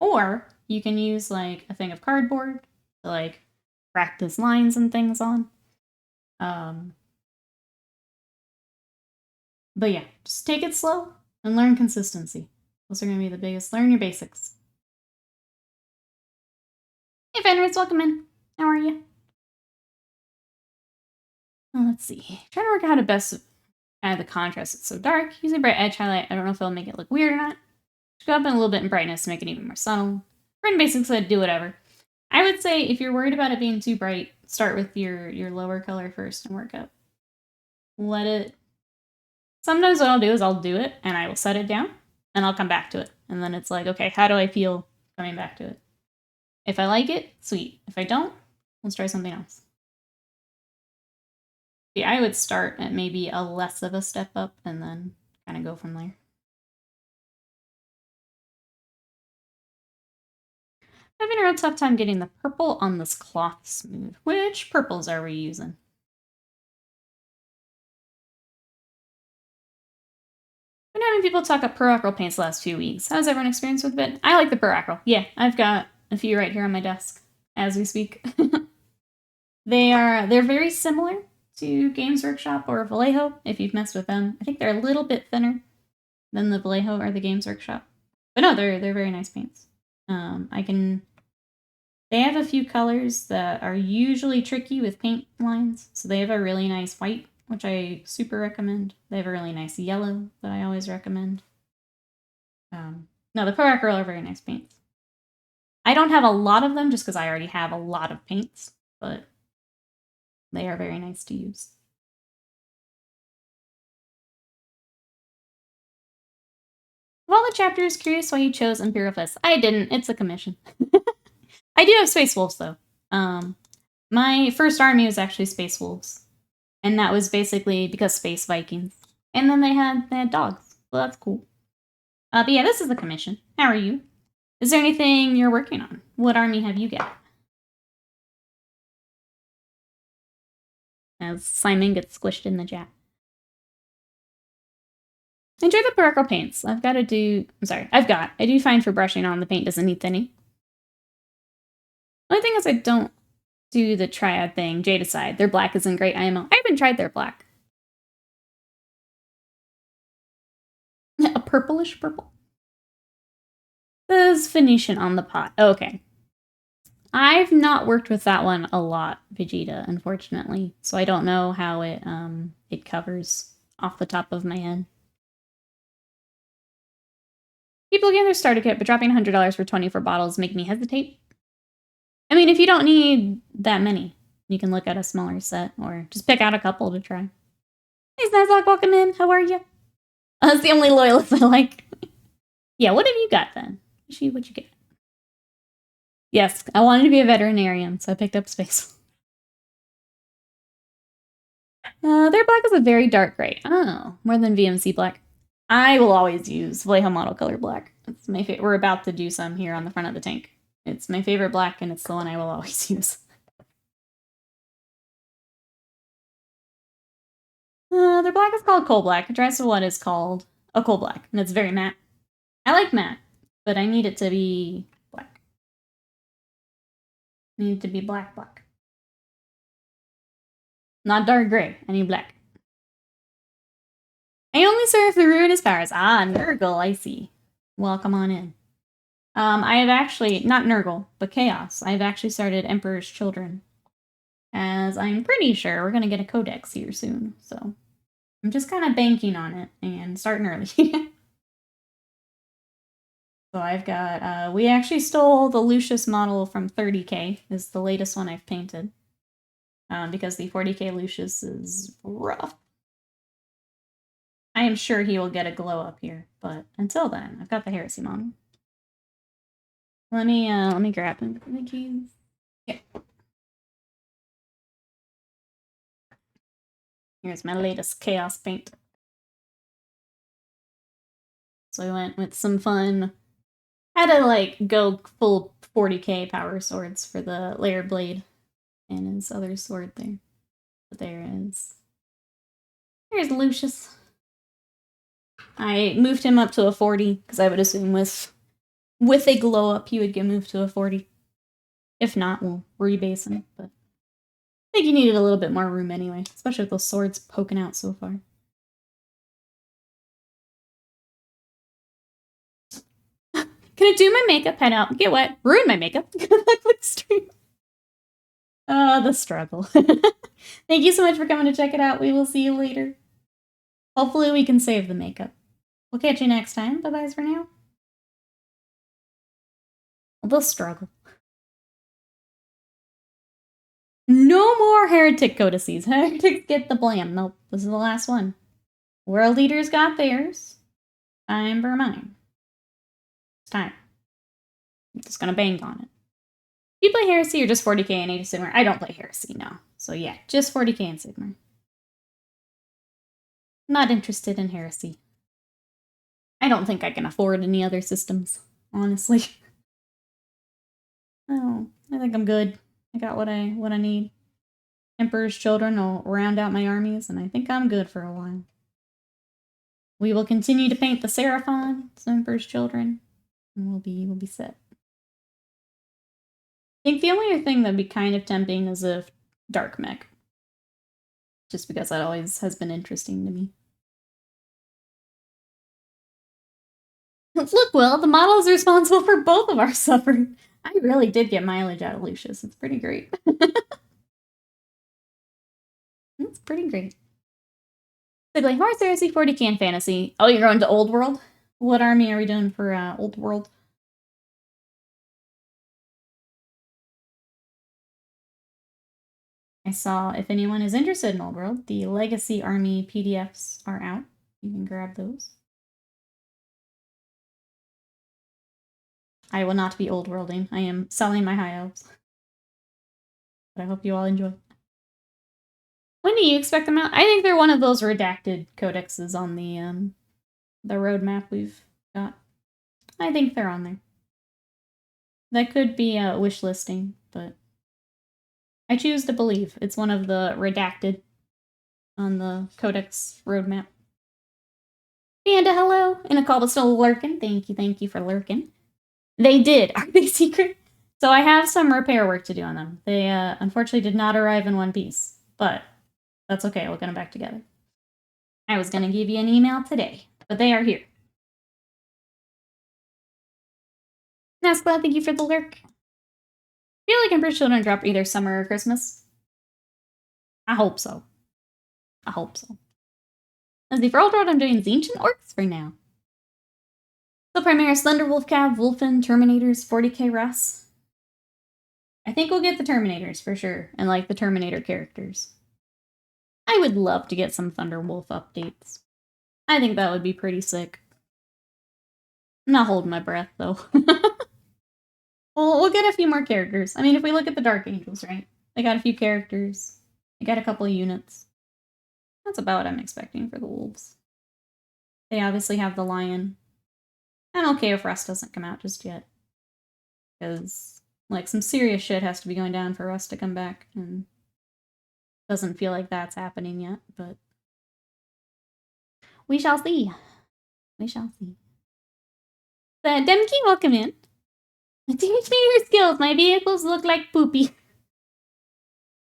or you can use like a thing of cardboard to like practice lines and things on. But yeah, just take it slow and learn consistency. Those are going to be the biggest. Learn your basics. Hey, Fenris, welcome in. How are you? Let's see. Trying to work out how to best add the contrast. It's so dark. Using bright edge highlight. I don't know if it'll make it look weird or not. Just go up in a little bit in brightness to make it even more subtle. For basics, I'd do whatever. I would say if you're worried about it being too bright, start with your lower color first and work up. Let it... Sometimes what I'll do is I'll do it and I will set it down and I'll come back to it. And then it's like, okay, how do I feel coming back to it? If I like it, sweet. If I don't, let's try something else. Yeah, I would start at maybe a less of a step up and then kind of go from there. I'm having a real tough time getting the purple on this cloth smooth. Which purples are we using? Been having people talk up Pearl paints the last few weeks. How's everyone experienced with it? I like the Pearl. Yeah, I've got a few right here on my desk as we speak. They're very similar to Games Workshop or Vallejo, if you've messed with them. I think they're a little bit thinner than the Vallejo or the Games Workshop. But no, they're very nice paints. They have a few colors that are usually tricky with paint lines. So they have a really nice white, which I super recommend. They have a really nice yellow that I always recommend. No, the Pro Acryl are very nice paints. I don't have a lot of them just because I already have a lot of paints, but they are very nice to use. Of all the chapters, curious why you chose Imperial Fists. I didn't. It's a commission. I do have Space Wolves, though. My first army was actually Space Wolves. And that was basically because Space Vikings. And then they had dogs. Well, that's cool. But yeah, this is the commission. How are you? Is there anything you're working on? What army have you got? As Simon gets squished in the chat. Enjoy the Paracle paints. I do fine for brushing on. The paint doesn't need thinning. Only thing is I don't do the triad thing, Jadecide. Their black isn't great IMO. I haven't tried their black. A purplish purple. Says Phoenician on the pot. Okay. I've not worked with that one a lot, Vegeta, unfortunately. So I don't know how it covers off the top of my head. People getting their starter kit, but dropping $100 for 24 bottles make me hesitate. I mean, if you don't need that many, you can look at a smaller set or just pick out a couple to try. Hey, Snazlock, welcome in. How are you? That's the only loyalist I like. Yeah, what have you got then? What you get? Yes, I wanted to be a veterinarian, so I picked up Space. Their black is a very dark gray. Oh, more than VMC black. I will always use Vallejo Model Color Black. It's my favorite. We're about to do some here on the front of the tank. It's my favorite black, and it's the one I will always use. Their black is called Coal Black. It tries to what is called a Coal Black, and it's very matte. I like matte, but I need it to be black. I need it to be black. Not dark gray. I need black. I only serve the ruinous powers. Ah, Nurgle, I see. Welcome on in. I have actually, not Nurgle, but Chaos. I've actually started Emperor's Children. As I'm pretty sure we're gonna get a codex here soon, so I'm just kind of banking on it and starting early. So I've got, we actually stole the Lucius model from 30K, is the latest one I've painted. Because the 40K Lucius is rough. I am sure he will get a glow up here, but until then, I've got the Heresy model. Let me grab him from the keys. Yeah. Here's my latest Chaos paint. So I went with some fun. Had to like go full 40K power swords for the layer blade and his other sword there. But there's Lucius. I moved him up to a 40 because I would assume with a glow up he would get moved to a 40. If not, we'll rebase him. But I think he needed a little bit more room anyway, especially with those swords poking out so far. Can I do my makeup? Head out. Get wet. Ruin my makeup. Quick stream. The struggle. Thank you so much for coming to check it out. We will see you later. Hopefully we can save the makeup. We'll catch you next time. Bye-byes for now. The struggle. No more heretic codices. Heretics get the blame. Nope, this is the last one. World leaders got theirs. Time for mine. It's time. I'm just gonna bang on it. Do you play Heresy or just 40K and 80 Sigmar? I don't play Heresy, no. So yeah, just 40K and Sigmar. Not interested in Heresy. I don't think I can afford any other systems, honestly. Oh, I think I'm good. I got what I need. Emperor's Children will round out my armies, and I think I'm good for a while. We will continue to paint the Seraphon, Emperor's Children, and we'll be set. I think the only other thing that'd be kind of tempting is a dark mech. Just because that always has been interesting to me. Look, Will, the model is responsible for both of our suffering. I really did get mileage out of Lucius. It's pretty great. It's pretty great. So like Horse Heresy, 40K, and Fantasy. Oh, you're going to Old World? What army are we doing for Old World? I saw, if anyone is interested in Old World, the Legacy Army PDFs are out. You can grab those. I will not be Old Worlding. I am selling my High Elves. But I hope you all enjoy. When do you expect them out? I think they're one of those redacted codexes on the roadmap we've got. I think they're on there. That could be a wish listing, but I choose to believe it's one of the redacted on the codex roadmap. Panda, hello! And a call but still lurking. Thank you for lurking. They did. Are they secret? So I have some repair work to do on them. They unfortunately did not arrive in one piece, but that's okay. We'll get them back together. I was going to give you an email today, but they are here. Nascla, thank you for the lurk. I feel like Emperor's Children drop either summer or Christmas. I hope so. I hope so. As the for Old World, I'm doing the Ancient Orcs for now. So Primaris, Thunderwolf Cav, Wolfen, Terminators, 40K Russ. I think we'll get the Terminators for sure, and like the Terminator characters. I would love to get some Thunderwolf updates. I think that would be pretty sick. I'm not holding my breath though. Well, we'll get a few more characters. I mean, if we look at the Dark Angels, right? They got a few characters. They got a couple of units. That's about what I'm expecting for the Wolves. They obviously have the Lion. I'm okay if Russ doesn't come out just yet. Because, like, some serious shit has to be going down for Russ to come back. And doesn't feel like that's happening yet, but we shall see. We shall see. Demke, welcome in. Teach me your skills. My vehicles look like poopy.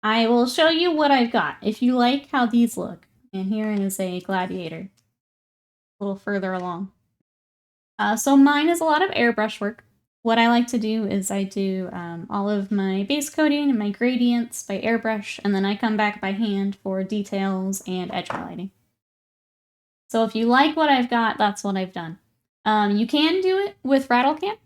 I will show you what I've got, if you like how these look. And here is a gladiator. a little further along. So mine is a lot of airbrush work. What I like to do is I do all of my base coating and my gradients by airbrush, and then I come back by hand for details and edge highlighting. So if you like what I've got, that's what I've done. You can do it with RattleCam.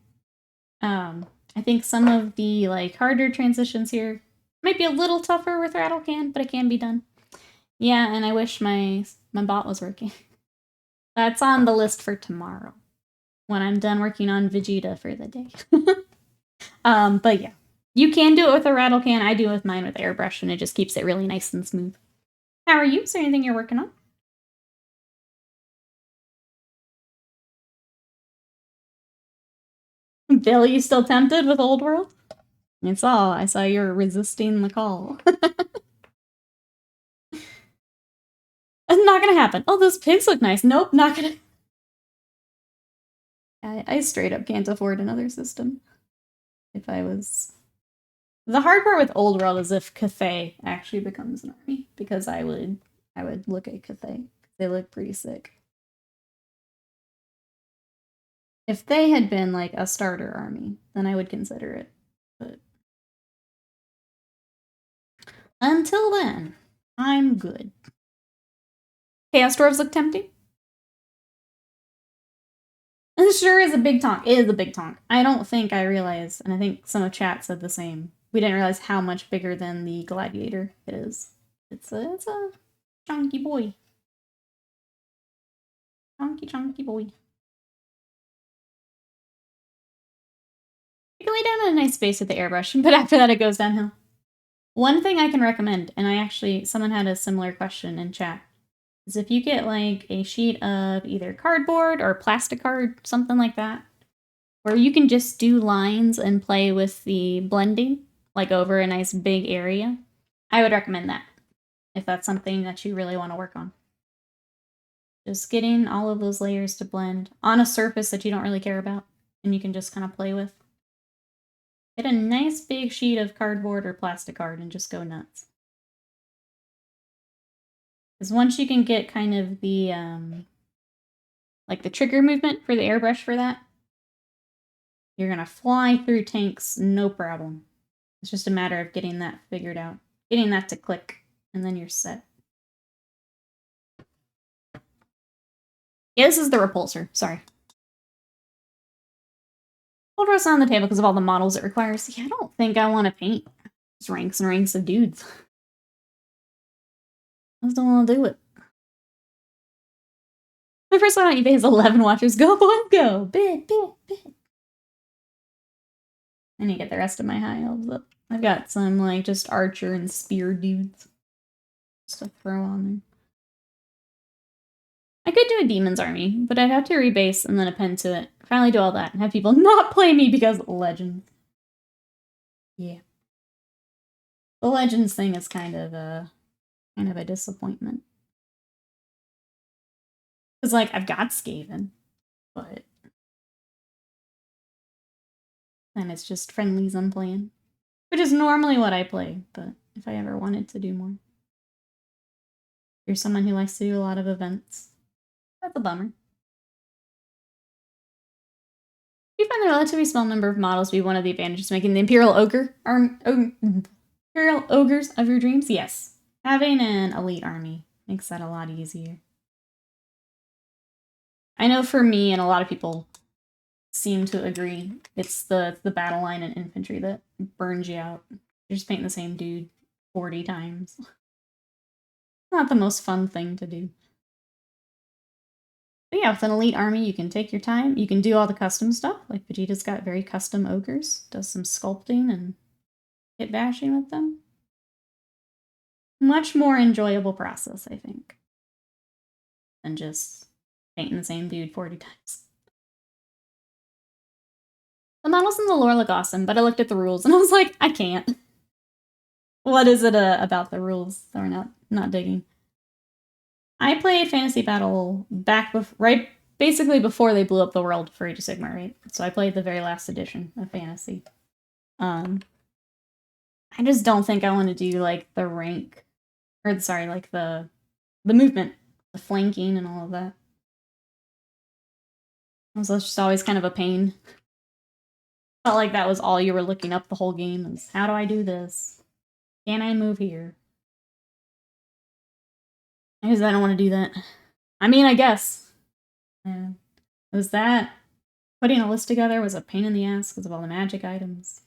I think some of the like harder transitions here might be a little tougher with RattleCam, but it can be done. Yeah, and I wish my bot was working. That's on the list for tomorrow, when I'm done working on Vegeta for the day. But yeah, you can do it with a RattleCam. I do it with mine with airbrush, and it just keeps it really nice and smooth. How are you? Is there anything you're working on? Bill, you still tempted with Old World? I saw you're resisting the call. It's not gonna happen. Oh, those pigs look nice. Nope, not gonna. I straight up can't afford another system. If I was... The hard part with Old World is if Cathay actually becomes an army, because I would look at Cathay. They look pretty sick. If they had been like a starter army, then I would consider it. But until then, I'm good. Chaos Dwarves look tempting. It sure is a big tonk. It is a big tonk. I don't think I realized, and I think some of chat said the same. We didn't realize how much bigger than the Gladiator it is. It's a chunky boy. Chunky boy. You can lay down in a nice space with the airbrush, but after that it goes downhill. One thing I can recommend, and someone had a similar question in chat, is if you get like a sheet of either cardboard or plastic card, something like that, where you can just do lines and play with the blending, like over a nice big area, I would recommend that, if that's something that you really want to work on. Just getting all of those layers to blend on a surface that you don't really care about, and you can just kind of play with. Get a nice big sheet of cardboard or plastic card and just go nuts. Because once you can get kind of the, like the trigger movement for the airbrush for that, you're gonna fly through tanks, no problem. It's just a matter of getting that figured out. Getting that to click, and then you're set. Yeah, this is the repulsor, sorry. Hold Rose on the table because of all the models it requires. Yeah, I don't think I want to paint just ranks and ranks of dudes. I just don't want to do it. My first one on eBay is 11 watchers. Go, boy, go! Bit. I need to get the rest of my high elves up. I've got some, like, just archer and spear dudes. Just to throw on there. I could do a demon's army, but I'd have to rebase and then append to it. Finally do all that and have people not play me because legends. Yeah. The legends thing is kind of a disappointment. Because, like, I've got Skaven, but then it's just friendlies I'm playing. Which is normally what I play, but if I ever wanted to do more. You're someone who likes to do a lot of events. That's a bummer. You find the relatively small number of models to be one of the advantages of making the Imperial Imperial Ogres of your dreams? Yes. Having an elite army makes that a lot easier. I know for me, and a lot of people seem to agree, it's the battle line and infantry that burns you out. You're just painting the same dude 40 times. Not the most fun thing to do. But yeah, with an elite army, you can take your time. You can do all the custom stuff. Like Vegeta's got very custom ogres. Does some sculpting and hit bashing with them. Much more enjoyable process, I think, than just painting the same dude 40 times. The models in the lore look awesome, but I looked at the rules and I was like, I can't. What is it about the rules that we're not digging? I played Fantasy Battle back basically before they blew up the world for Age of Sigmar, right? So I played the very last edition of Fantasy. I just don't think I want to do like the rank, or sorry, like the movement, the flanking and all of that. So it's just always kind of a pain. Felt like that was all you were looking up the whole game is, how do I do this? Can I move here? Because I don't want to do that. I mean, I guess. Was that... Putting a list together was a pain in the ass because of all the magic items.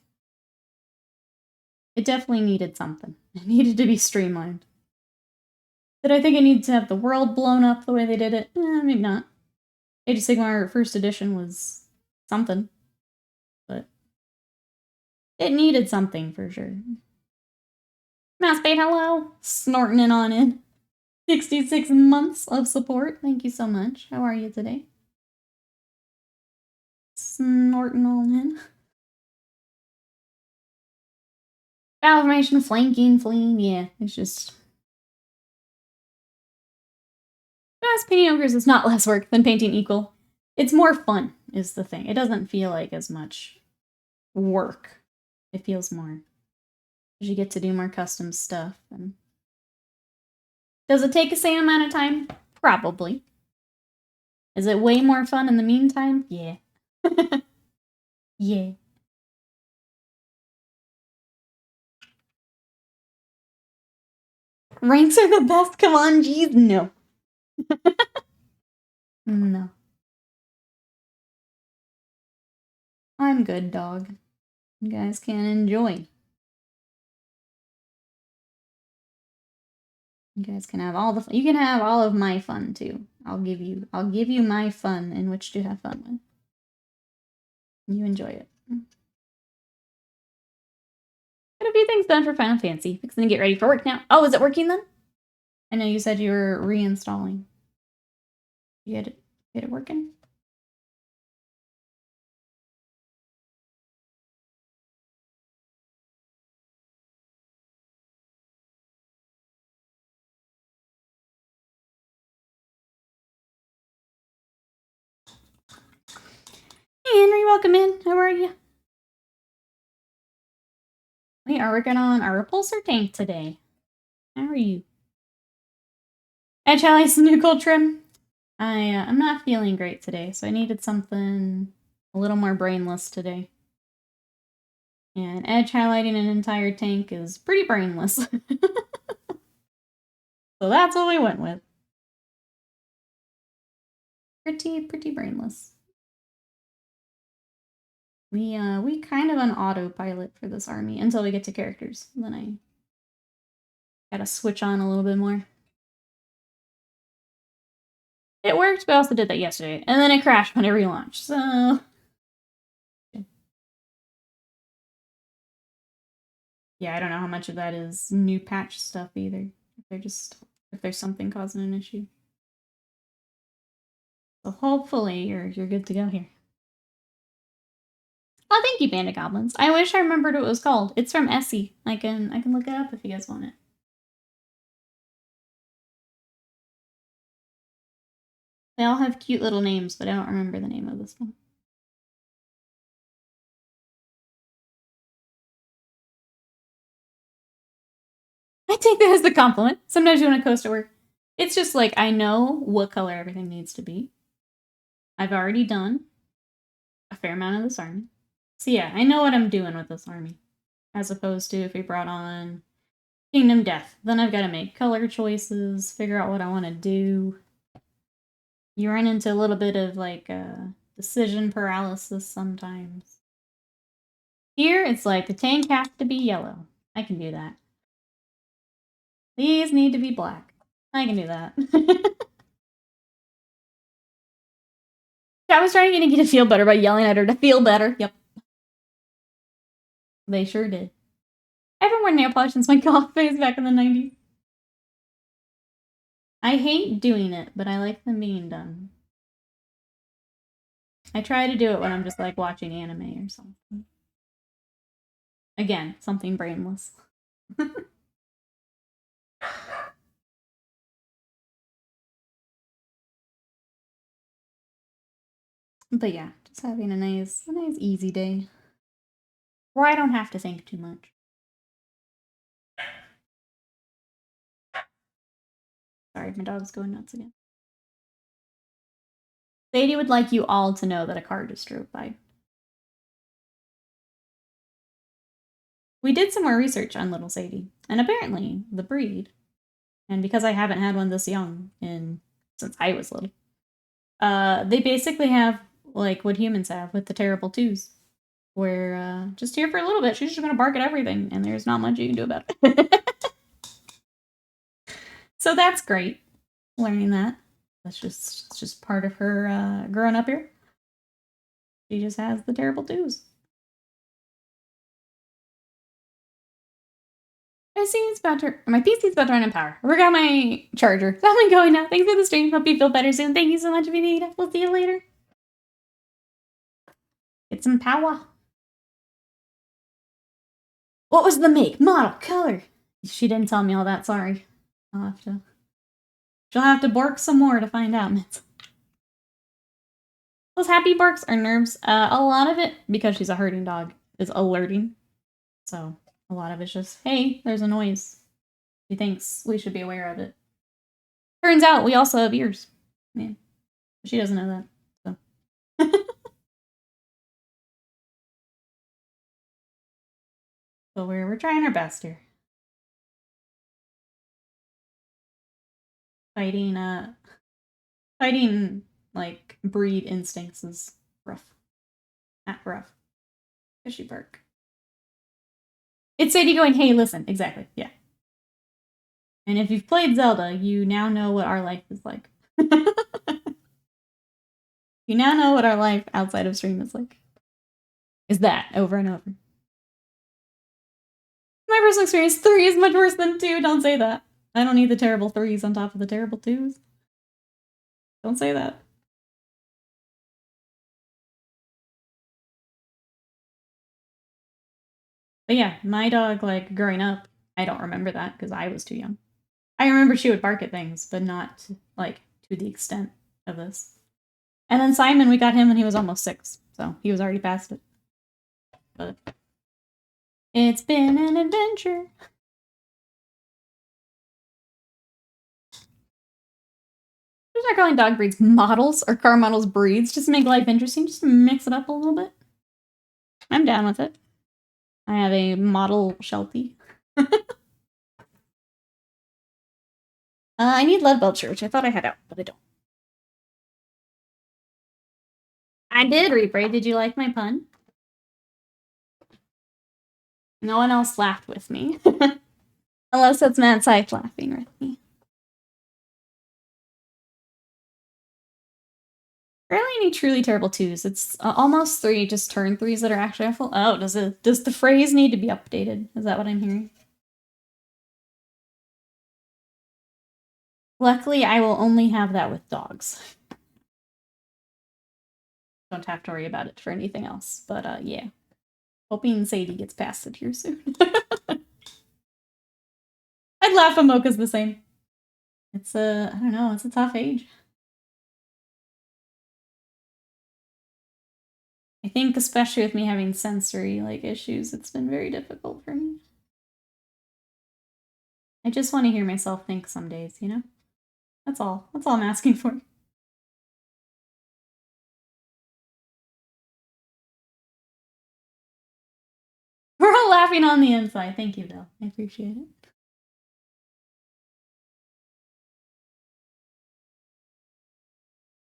It definitely needed something. It needed to be streamlined. Did I think it needed to have the world blown up the way they did it? Maybe not. Age of Sigmar first edition was something. But it needed something for sure. Massbait, hello! Snorting it on in. 66 months of support. Thank you so much. How are you today? Snorting all in. Battle formation, flanking, fleeing. Yeah, it's just... Fast painting ogres is not less work than painting equal. It's more fun, is the thing. It doesn't feel like as much work. It feels more. You get to do more custom stuff. And... Does it take the same amount of time? Probably. Is it way more fun in the meantime? Yeah. Yeah. Ranks are the best? Come on, jeez. No. No. I'm good, dog. You guys can enjoy. You guys can have all the fun. You can have all of my fun too. I'll give you my fun in which to have fun with. You enjoy it. Got a few things done for Final Fantasy. Fixing to get ready for work now. Oh, is it working then? I know you said you were reinstalling. You get it working? Hey, Henry, welcome in. How are you? We are working on our Repulsor tank today. How are you? Edge highlights the new gold trim. I'm not feeling great today, so I needed something a little more brainless today. And edge highlighting an entire tank is pretty brainless. So that's what we went with. Pretty brainless. We kind of on autopilot for this army until we get to characters. Then I gotta switch on a little bit more. It worked, but I also did that yesterday. And then it crashed when it relaunched, so... Yeah, I don't know how much of that is new patch stuff either. If there's something causing an issue. So hopefully you're good to go here. Oh, thank you, Bandit Goblins. I wish I remembered what it was called. It's from Essie. I can look it up if you guys want it. They all have cute little names, but I don't remember the name of this one. I take that as the compliment. Sometimes you want to coast at work. It's just like, I know what color everything needs to be. I've already done a fair amount of this army. So yeah, I know what I'm doing with this army. As opposed to if we brought on Kingdom Death. Then I've got to make color choices, figure out what I want to do. You run into a little bit of like decision paralysis sometimes. Here, it's like the tank has to be yellow. I can do that. These need to be black. I can do that. I was trying to get it to feel better by yelling at her to feel better. Yep. They sure did. I haven't worn nail polish since my goth phase back in the 90s. I hate doing it, but I like them being done. I try to do it when I'm just like watching anime or something. Again, something brainless. But yeah, just having a nice easy day. Where I don't have to think too much. Sorry, my dog's going nuts again. Sadie would like you all to know that a car just drove by. We did some more research on little Sadie, and apparently the breed, and because I haven't had one this young since I was little, they basically have like what humans have with the terrible twos, where just here for a little bit, she's just gonna bark at everything, and there's not much you can do about it. So that's great, learning that. That's just part of her growing up here. She just has the terrible twos. My PC's about to run in power. I forgot my charger. So I'm going now. Thanks for the stream. Hope you feel better soon. Thank you so much if you need it. We'll see you later. Get some power. What was the make, model, color? She didn't tell me all that, sorry. She'll have to bark some more to find out. Those happy barks are nerves. A lot of it, because she's a herding dog, is alerting. So a lot of it's just, hey, there's a noise. She thinks we should be aware of it. Turns out we also have ears. Yeah. She doesn't know that. So. So we're trying our best here. Fighting like breed instincts is rough. Not rough. Fishy bark. It's Sadie going, hey, listen. Exactly, yeah. And if you've played Zelda, you now know what our life is like. You now know what our life outside of stream is like. Is that over and over. My personal experience, 3 is much worse than 2. Don't say that. I don't need the terrible 3s on top of the terrible 2s. Don't say that. But yeah, my dog, like, growing up, I don't remember that because I was too young. I remember she would bark at things, but not, like, to the extent of this. And then Simon, we got him when he was almost 6, so he was already past it. But it's been an adventure. Should start calling dog breeds models or car models breeds just to make life interesting, just to mix it up a little bit. I'm down with it. I have a model Sheltie. I need Leadbelcher, which I thought I had out, but I don't. I did, Reaper. Did you like my pun? No one else laughed with me. Unless it's Mad Scythe laughing with me. Rarely any truly terrible 2s. It's almost 3 just turn 3s that are actually awful. Oh, does the phrase need to be updated? Is that what I'm hearing? Luckily, I will only have that with dogs. Don't have to worry about it for anything else. But yeah. Hoping Sadie gets past it here soon. I'd laugh if Mocha's the same. It's I don't know, it's a tough age. I think especially with me having sensory like issues, it's been very difficult for me. I just want to hear myself think some days, you know? That's all. That's all I'm asking for. We're all laughing on the inside. Thank you, Bill. I appreciate it.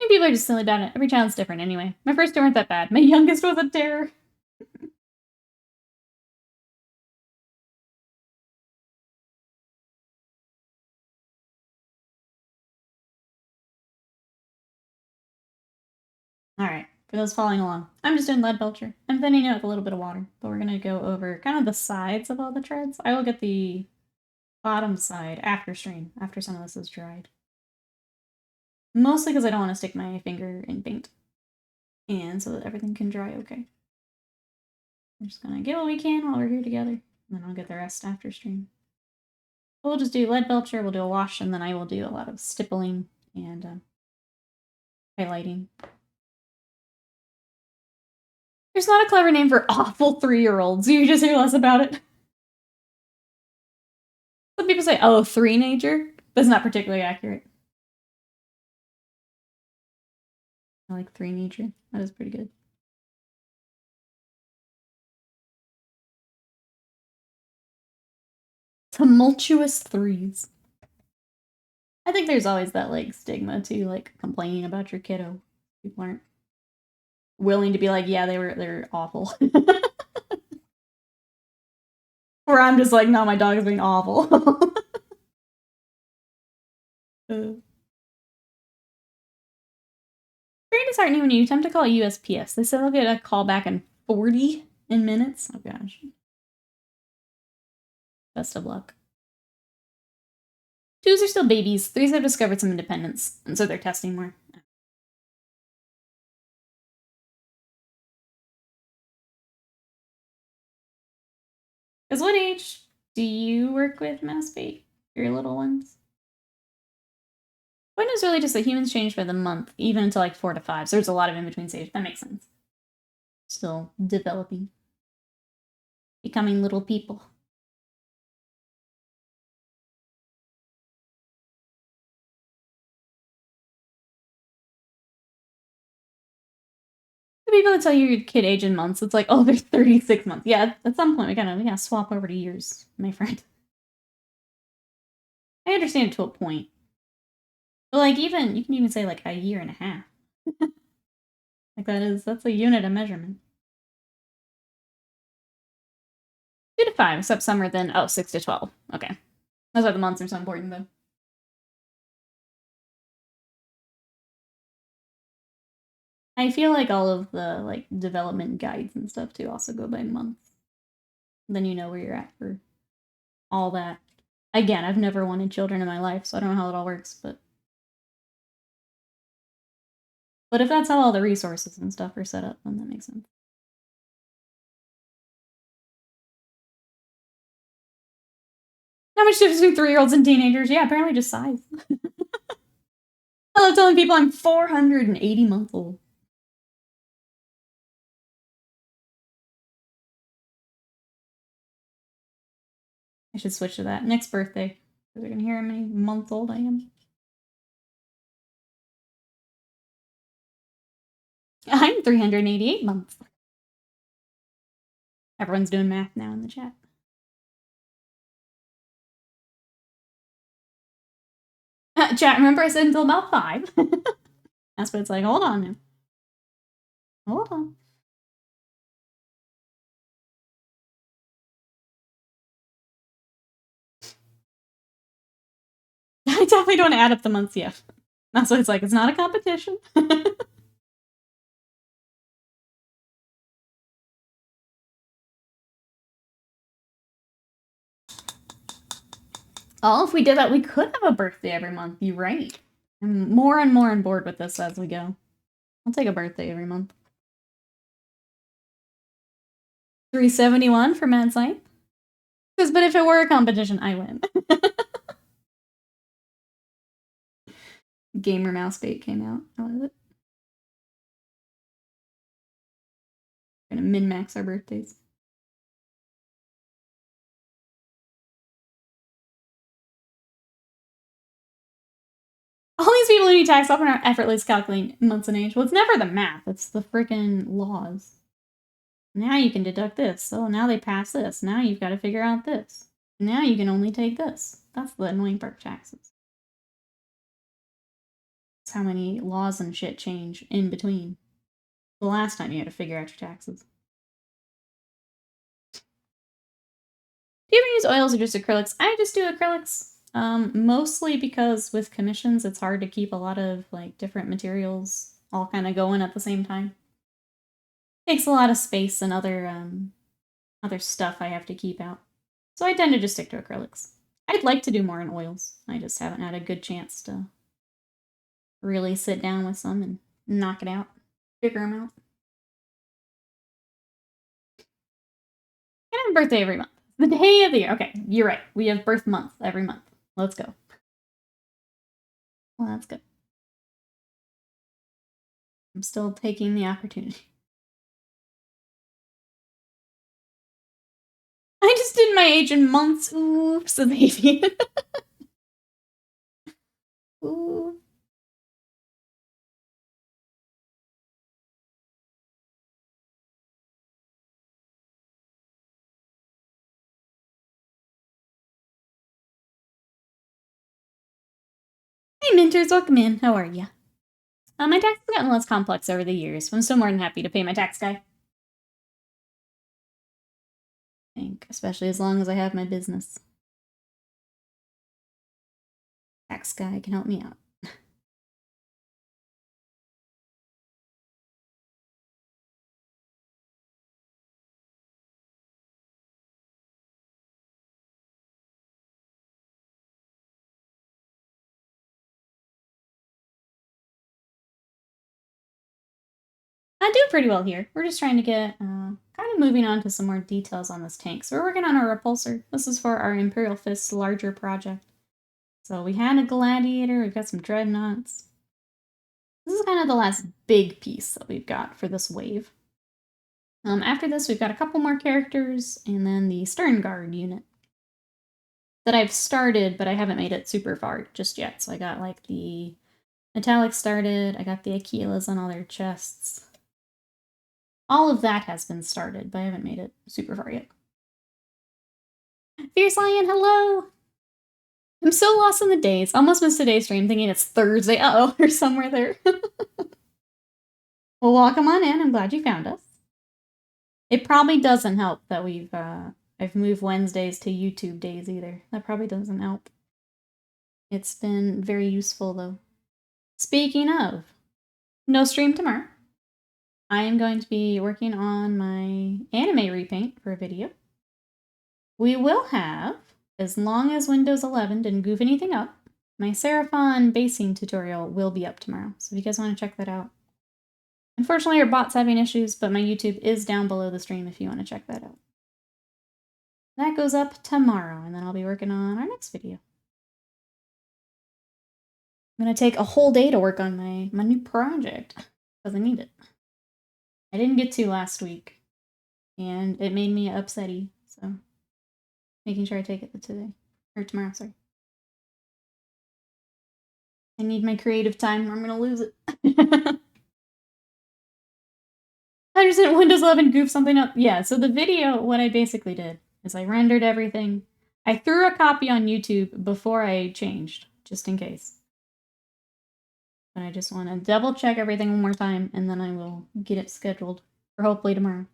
Maybe people are just silly about it. Every child's different anyway. My first 2 weren't that bad. My youngest was a terror. Alright, for those following along, I'm just doing Leadbelcher. I'm thinning it with a little bit of water, but we're gonna go over kind of the sides of all the treads. I will get the bottom side after stream, after some of this is dried. Mostly because I don't want to stick my finger in paint. And so that everything can dry okay. We're just gonna get what we can while we're here together, and then I'll get the rest after stream. We'll just do Leadbelcher, we'll do a wash, and then I will do a lot of stippling and highlighting. There's not a clever name for awful 3-year-olds. You just hear less about it. Some people say, oh, 3-nager. That's not particularly accurate. I like 3 nature. That is pretty good. Tumultuous 3s. I think there's always that, like, stigma, too, like, complaining about your kiddo. People aren't willing to be like, yeah, they're awful. Or I'm just like, no, my dog is being awful. Trainers aren't new when you attempt to call USPS. They said they'll get a call back in 40 minutes. Oh gosh. Best of luck. 2s are still babies. 3s have discovered some independence, and so they're testing more. Because what age do you work with Maspate? Your little ones? Point is really just that humans change by the month, even until like 4 to 5. So there's a lot of in-between stage. That makes sense. Still developing. Becoming little people. The people that tell you your kid age in months, it's like, oh, they're 36 months. Yeah, at some point we gotta swap over to years, my friend. I understand it to a point. But like you can even say like a year and a half. Like that's a unit of measurement. 2 to 5, except summer then 6 to 12. Okay. That's why the months are so important though. I feel like all of the like development guides and stuff too also go by months. Then you know where you're at for all that. Again, I've never wanted children in my life, so I don't know how it all works, but if that's how all the resources and stuff are set up, then that makes sense. How much difference between 3-year-olds and teenagers? Yeah, apparently just size. I love telling people I'm 480 months old. I should switch to that. Next birthday. They're gonna hear how many months old I am. I'm 388 months. Everyone's doing math now in the chat. Chat, remember I said until about 5. That's what it's like. Hold on now. Hold on. I definitely don't add up the months yet. That's what it's like. It's not a competition. Oh, if we did that, we could have a birthday every month. You're right. I'm more and more on board with this as we go. I'll take a birthday every month. 371 for Mad Sight. But if it were a competition, I win. Gamer Mouse Bait came out. I love it. We're gonna min-max our birthdays. All these people who need tax often are effortlessly calculating months and age. Well, it's never the math. It's the freaking laws. Now you can deduct this. So now they pass this. Now you've got to figure out this. Now you can only take this. That's the annoying part of taxes. It's how many laws and shit change in between. The last time you had to figure out your taxes. Do you ever use oils or just acrylics? I just do acrylics. Mostly because with commissions, it's hard to keep a lot of like different materials all kind of going at the same time. Takes a lot of space and other stuff I have to keep out. So I tend to just stick to acrylics. I'd like to do more in oils. I just haven't had a good chance to really sit down with some and knock it out. Figure them out. I have a birthday every month. The day of the year. Okay, you're right. We have birth month every month. Let's go. Well, that's good. I'm still taking the opportunity. I just did my age in months. Oops, a baby. Ooh. Hey Minters, welcome in. How are ya? My tax has gotten less complex over the years, but I'm still more than happy to pay my tax guy. I think, especially as long as I have my business. Tax guy can help me out. I do pretty well here. We're just trying to get kind of moving on to some more details on this tank. So we're working on our repulsor. This is for our Imperial Fists larger project. So we had a gladiator, we've got some dreadnoughts. This is kind of the last big piece that we've got for this wave. After this, we've got a couple more characters, and then the Stern Guard unit that I've started, but I haven't made it super far just yet. So I got like the Metallic started, I got the Aquilas on all their chests. All of that has been started, but I haven't made it super far yet. Fierce Lion, hello! I'm so lost in the days. Almost missed today's stream thinking it's Thursday. Uh-oh, we're somewhere there. Well, welcome on in. I'm glad you found us. It probably doesn't help that I've moved Wednesdays to YouTube days either. That probably doesn't help. It's been very useful though. Speaking of, no stream tomorrow. I am going to be working on my anime repaint for a video. We will have, as long as Windows 11 didn't goof anything up, my Seraphon basing tutorial will be up tomorrow. So if you guys want to check that out. Unfortunately, our bot's having issues, but my YouTube is down below the stream if you want to check that out. That goes up tomorrow, and then I'll be working on our next video. I'm going to take a whole day to work on my new project, because I need it. I didn't get to last week, and it made me upsetty, so making sure I take it today, or tomorrow, sorry. I need my creative time, or I'm going to lose it. I understand Windows 11 goofed something up. Yeah, so the video, what I basically did is I rendered everything. I threw a copy on YouTube before I changed, just in case. But I just want to double check everything one more time, and then I will get it scheduled for hopefully tomorrow.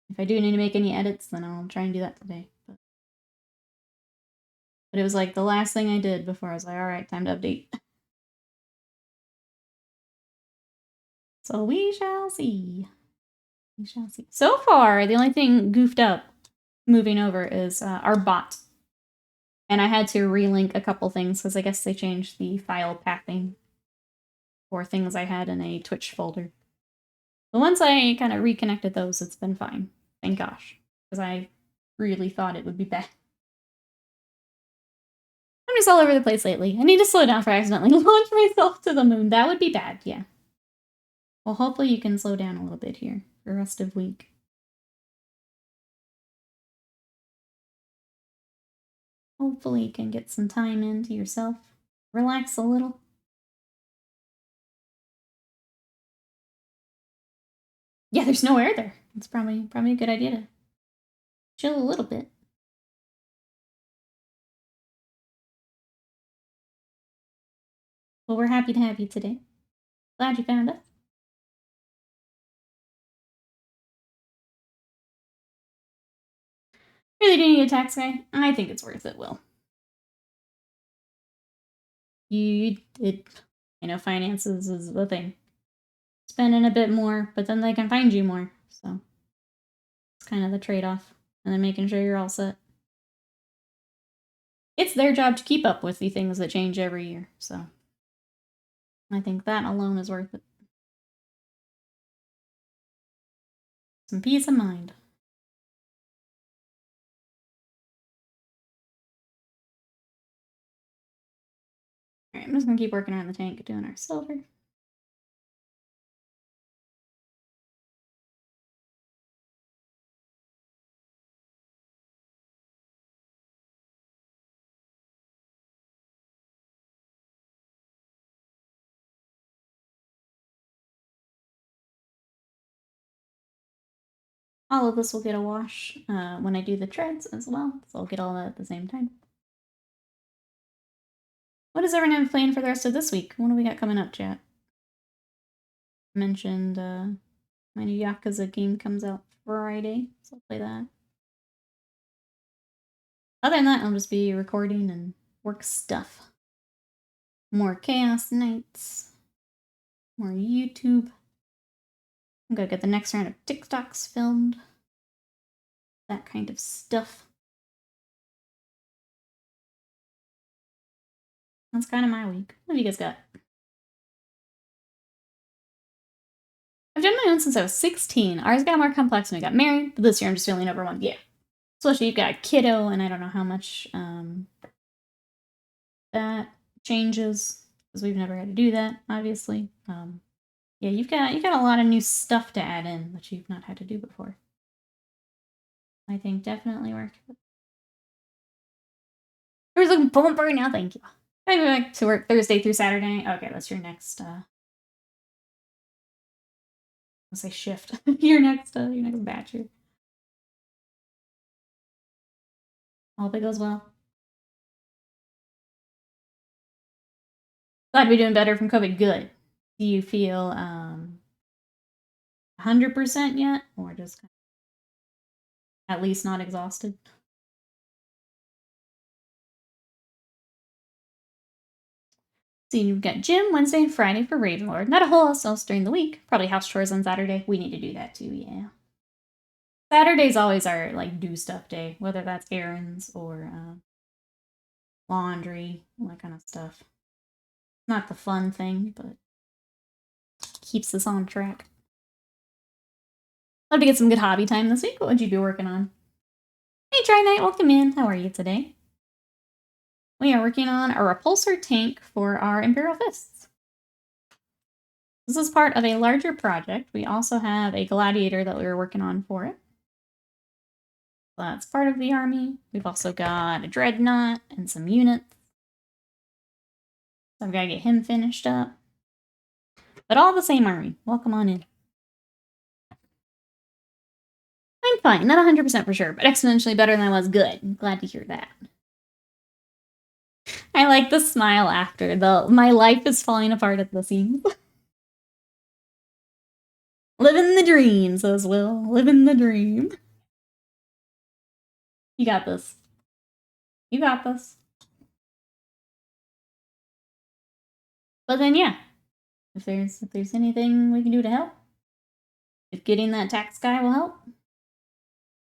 If I do need to make any edits, then I'll try and do that today. But it was like the last thing I did before I was like, alright, time to update. So we shall see. We shall see. So far, the only thing goofed up moving over is our bot. And I had to relink a couple things because I guess they changed the file pathing for things I had in a Twitch folder. But once I kind of reconnected those, it's been fine. Thank gosh. Because I really thought it would be bad. I'm just all over the place lately. I need to slow down for accidentally launch myself to the moon. That would be bad, yeah. Well, hopefully you can slow down a little bit here for the rest of the week. Hopefully you can get some time into yourself. Relax a little. Yeah, there's no air there. It's probably a good idea to chill a little bit. Well, we're happy to have you today. Glad you found us. Really do need a tax guy? I think it's worth it, Will. Finances is the thing. Spending a bit more, but then they can find you more, so it's kind of the trade-off. And then making sure you're all set. It's their job to keep up with the things that change every year, so I think that alone is worth it. Some peace of mind. Alright, I'm just gonna keep working around the tank, doing our silver. All of this will get a wash when I do the treads as well, so I'll get all that at the same time. What is everyone playing for the rest of this week? What do we got coming up, chat? I mentioned my new Yakuza game comes out Friday, so I'll play that. Other than that, I'll just be recording and work stuff. More Chaos Nights. More YouTube. I'm gonna get the next round of TikToks filmed. That kind of stuff. That's kind of my week. What have you guys got? I've done my own since I was 16. Ours got more complex when we got married, but this year I'm just feeling overwhelmed. Yeah. Especially you've got a kiddo, and I don't know how much that changes, because we've never had to do that, obviously. Yeah, you've got a lot of new stuff to add in that you've not had to do before. I think definitely work. There's a bumper now, thank you. I go back to work Thursday through Saturday. Okay, that's your next I'll say shift. your next batch here. Hope it goes well. Glad to be doing better from COVID. Good. Do you feel 100% yet, or just at least not exhausted? So you've got gym Wednesday and Friday for Ravenlord. Not a whole lot else during the week. Probably house chores on Saturday. We need to do that too, yeah. Saturday's always our, like, do stuff day. Whether that's errands or laundry, all that kind of stuff. Not the fun thing, but keeps us on track. Love to get some good hobby time this week. What would you be working on? Hey, Dry Knight, welcome in. How are you today? We are working on a repulsor tank for our Imperial Fists. This is part of a larger project. We also have a gladiator that we were working on for it. So that's part of the army. We've also got a dreadnought and some units. So I've got to get him finished up. But all the same army. Welcome on in. I'm fine. Not 100% for sure, but exponentially better than I was. Good. I'm glad to hear that. I like the smile after. My life is falling apart at the seams. Living the dream, says Will. Living the dream. You got this. You got this. But then, yeah. If there's anything we can do to help, if getting that tax guy will help,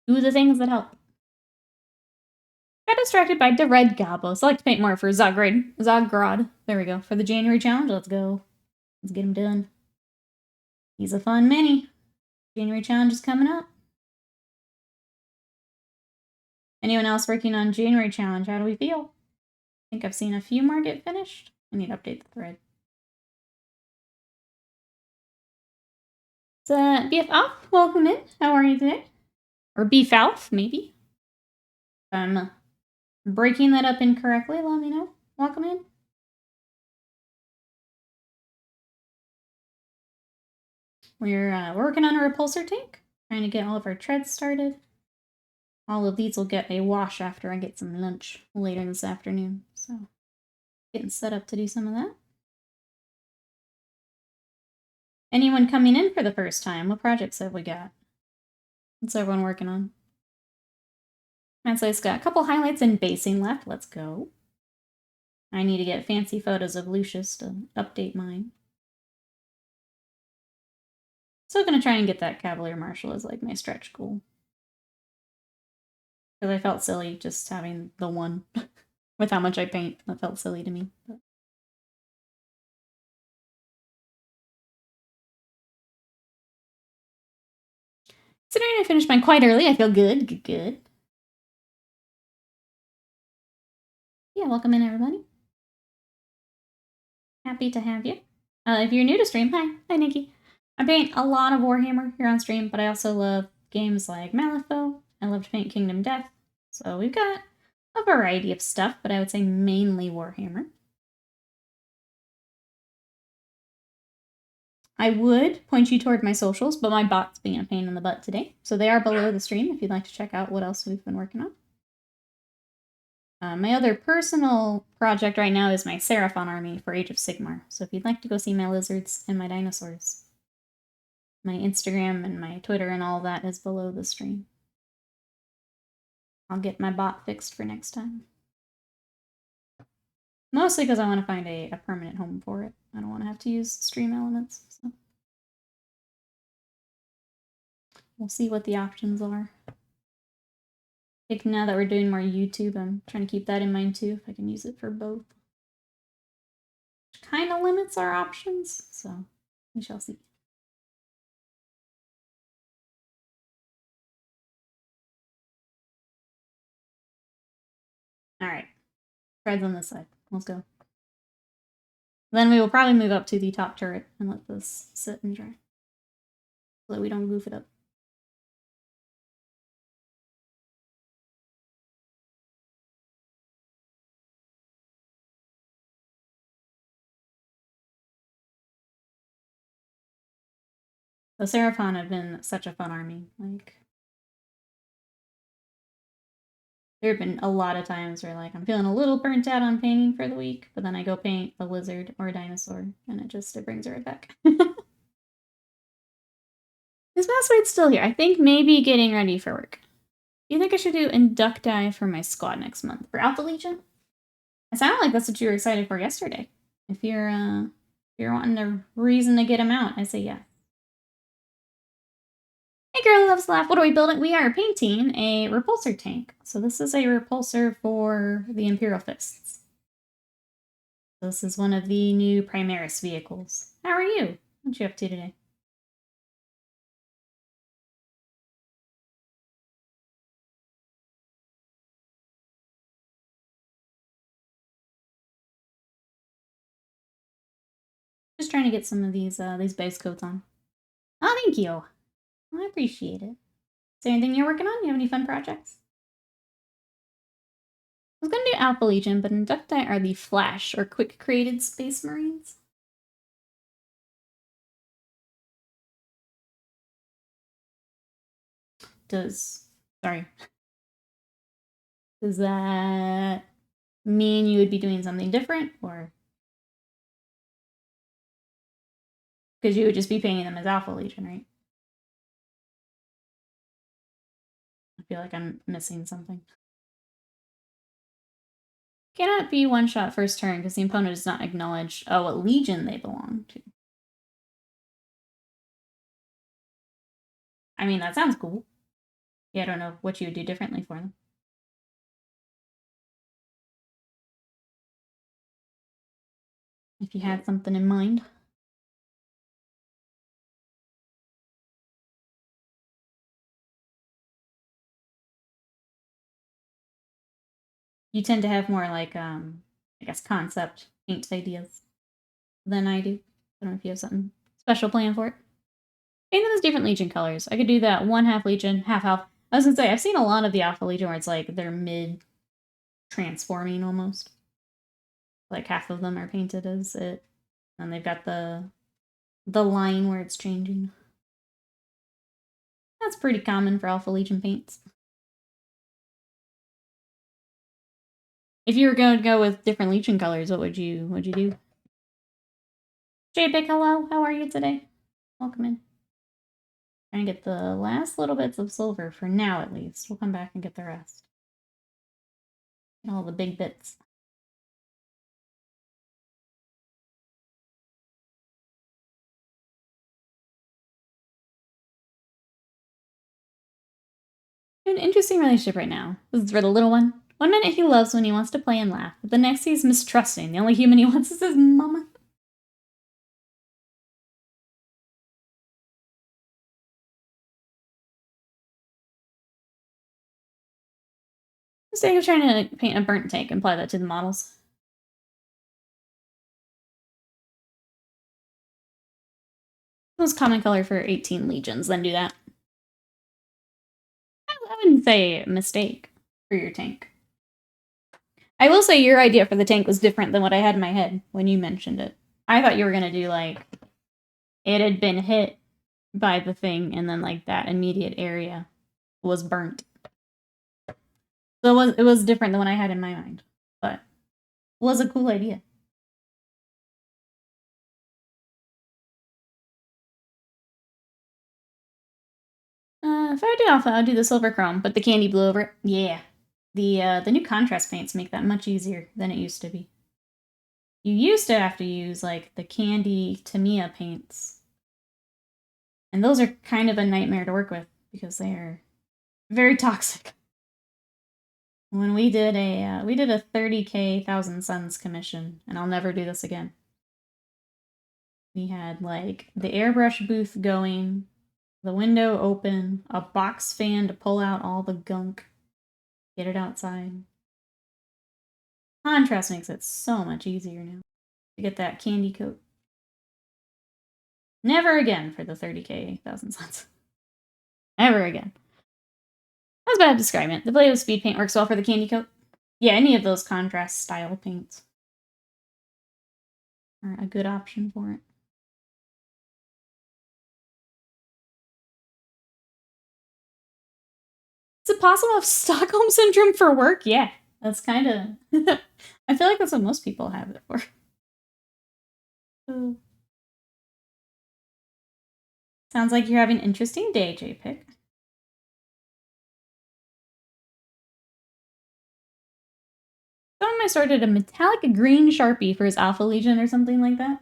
do the things that help. Got distracted by the red gobos. I like to paint more for Zogrod. There we go. For the January challenge, let's go. Let's get him done. He's a fun mini. January challenge is coming up. Anyone else working on January challenge? How do we feel? I think I've seen a few more get finished. I need to update the thread. So, BF Alf, welcome in. How are you today? Or Beef Alf, maybe. Breaking that up incorrectly, let me know. Welcome in. We're working on a repulsor tank, trying to get all of our treads started. All of these will get a wash after I get some lunch later this afternoon, so getting set up to do some of that. Anyone coming in for the first time? What projects have we got? What's everyone working on? Manslay's got a couple highlights and basing left. Let's go. I need to get fancy photos of Lucius to update mine. Still gonna try and get that Cavalier Marshal as like my stretch goal. Because I felt silly just having the one with how much I paint. That felt silly to me. But. Considering I finished mine quite early, I feel good. Good. Yeah, welcome in, everybody. Happy to have you. If you're new to stream, hi. Hi, Nikki. I paint a lot of Warhammer here on stream, but I also love games like Malifaux. I love to paint Kingdom Death. So we've got a variety of stuff, but I would say mainly Warhammer. I would point you toward my socials, but my bot's being a pain in the butt today. So they are below the stream if you'd like to check out what else we've been working on. My other personal project right now is my Seraphon army for Age of Sigmar. So if you'd like to go see my lizards and my dinosaurs, my Instagram and my Twitter and all that is below the stream. I'll get my bot fixed for next time. Mostly because I want to find a permanent home for it. I don't want to have to use stream elements. So. We'll see what the options are. I think now that we're doing more YouTube, I'm trying to keep that in mind too, if I can use it for both. Which kind of limits our options, so we shall see. Alright. Threads on this side. Let's go. Then we will probably move up to the top turret and let this sit and dry. So that we don't goof it up. The Seraphon have been such a fun army. Like, there have been a lot of times where, like, I'm feeling a little burnt out on painting for the week, but then I go paint a lizard or a dinosaur, and it brings it right back. This password's still here. I think maybe getting ready for work. Do you think I should do Inducti for my squad next month? For Alpha Legion? It sounded like that's what you were excited for yesterday. If you're wanting a reason to get him out, I say yeah. Hey girl loves laugh. What are we building? We are painting a repulsor tank. So this is a repulsor for the Imperial Fists. This is one of the new Primaris vehicles. How are you? What you up to today? Just trying to get some of these base coats on. Oh, thank you. I appreciate it. Is there anything you're working on? You have any fun projects? I was going to do Alpha Legion, but Inducti are the Flash, or quick created Space Marines. Does that mean you would be doing something different, or? Because you would just be painting them as Alpha Legion, right? I feel like I'm missing something. Cannot be one-shot first turn because the opponent does not acknowledge what Legion they belong to. I mean, that sounds cool. Yeah, I don't know what you would do differently for them. If you had something in mind. You tend to have more like, I guess, concept paint ideas than I do. I don't know if you have something special planned for it. Paint them as different Legion colors. I could do that 1/2 Legion, half Alpha. I was gonna say, I've seen a lot of the Alpha Legion where it's like they're mid-transforming almost. Like half of them are painted as it. And they've got the line where it's changing. That's pretty common for Alpha Legion paints. If you were going to go with different Legion colors, what would you do? JBig, hello. How are you today? Welcome in. Trying to get the last little bits of silver for now, at least. We'll come back and get the rest. Get all the big bits. An interesting relationship right now. This is for the little one. One minute he loves when he wants to play and laugh, but the next he's mistrusting. The only human he wants is his mama. Instead of trying to paint a burnt tank and apply that to the models. Most common color for 18 legions, then do that. I wouldn't say mistake for your tank. I will say your idea for the tank was different than what I had in my head when you mentioned it. I thought you were going to do, like, it had been hit by the thing, and then, like, that immediate area was burnt. So it was different than what I had in my mind, but it was a cool idea. If I do alpha, I'll do the silver chrome, but the candy blue over it. Yeah. The new contrast paints make that much easier than it used to be. You used to have to use, like, the candy Tamiya paints. And those are kind of a nightmare to work with because they are very toxic. When we did a 30K 1,000 Suns commission, and I'll never do this again. We had, like, the airbrush booth going, the window open, a box fan to pull out all the gunk, get it outside. Contrast makes it so much easier now to get that candy coat. Never again for the 30K 1,000 Suns. Never again. That's bad describing it. The Vallejo speed paint works well for the candy coat. Yeah, any of those contrast style paints are a good option for it. Is it possible to have Stockholm Syndrome for work? Yeah, that's kind of... I feel like that's what most people have it for. Sounds like you're having an interesting day, JPIC. Someone might started a metallic green Sharpie for his Alpha Legion or something like that.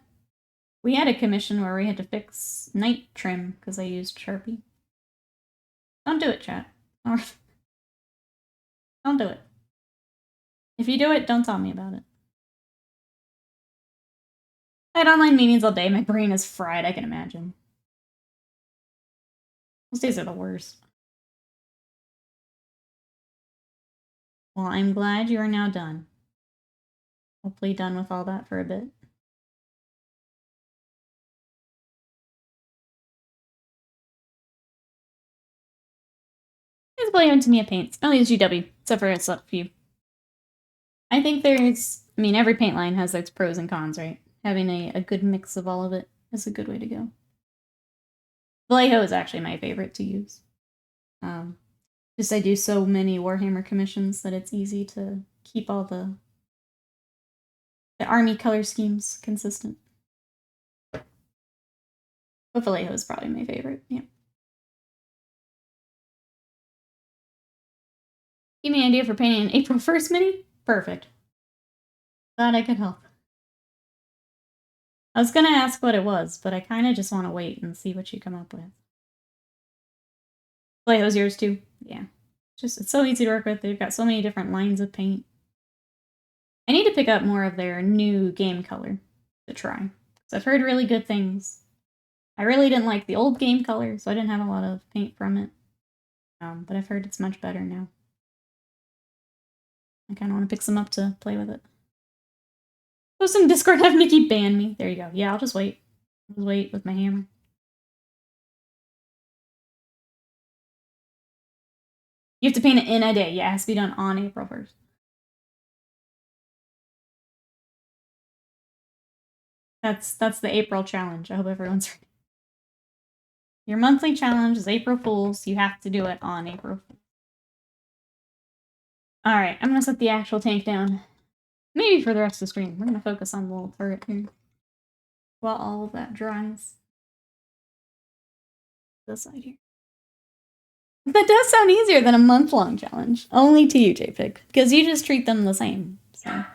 We had a commission where we had to fix night trim because I used Sharpie. Don't do it, chat. Don't do it. If you do it, don't tell me about it. I had online meetings all day. My brain is fried, I can imagine. Those days are the worst. Well, I'm glad you are now done. Hopefully done with all that for a bit. It's playing to me a paints. I only use GW, except for a few. I think there's... I mean, every paint line has its pros and cons, right? Having a good mix of all of it is a good way to go. Vallejo is actually my favorite to use. Just I do so many Warhammer commissions that it's easy to keep all the army color schemes consistent. But Vallejo is probably my favorite, yeah. Give me an idea for painting an April 1st mini? Perfect. Glad I could help. I was gonna ask what it was, but I kind of just want to wait and see what you come up with. Vallejo's yours too? Yeah. It's so easy to work with. They've got so many different lines of paint. I need to pick up more of their new game color to try. So I've heard really good things. I really didn't like the old game color, so I didn't have a lot of paint from it. But I've heard it's much better now. I kind of want to pick some up to play with it. Post in Discord, have Nikki ban me. There you go. Yeah, I'll just wait. I'll just wait with my hammer. You have to paint it in a day. Yeah, it has to be done on April 1st. That's the April challenge. I hope everyone's ready. Your monthly challenge is April Fool's. You have to do it on April Fool's. Alright, I'm gonna set the actual tank down. Maybe for the rest of the stream. We're gonna focus on the little turret here. While all of that dries. This side here. That does sound easier than a month-long challenge. Only to you, JPIG. Because you just treat them the same. So. Alright.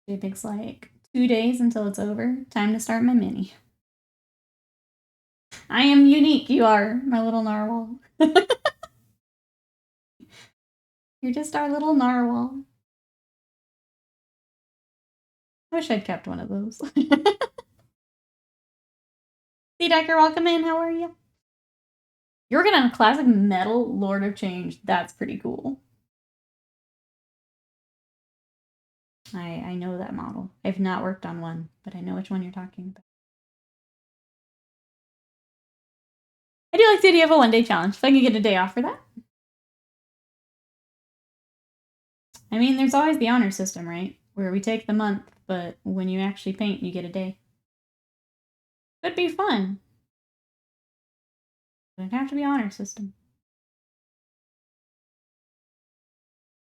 JPIG's like, 2 days until it's over. Time to start my mini. I am unique, you are, my little narwhal. You're just our little narwhal. I wish I'd kept one of those. Hey, Decker, welcome in. How are you? You're working on a classic metal Lord of Change. That's pretty cool. I know that model. I've not worked on one, but I know which one you're talking about. I do like the idea of a one-day challenge. If I can get a day off for that. I mean, there's always the honor system, right? Where we take the month, but when you actually paint, you get a day. Could be fun. It'd have to be honor system.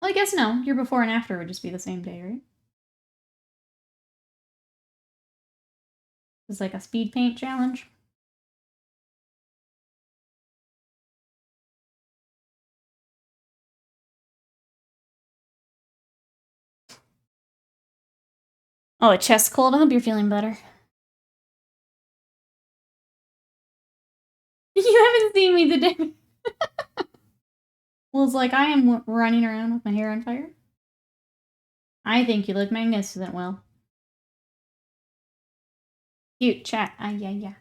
Well, I guess no. Your before and after would just be the same day, right? It's like a speed paint challenge. Oh, a chest cold? I hope you're feeling better. You haven't seen me today. Well, it's like I am running around with my hair on fire. I think you look magnificent, Will. Cute chat. Ah, yeah.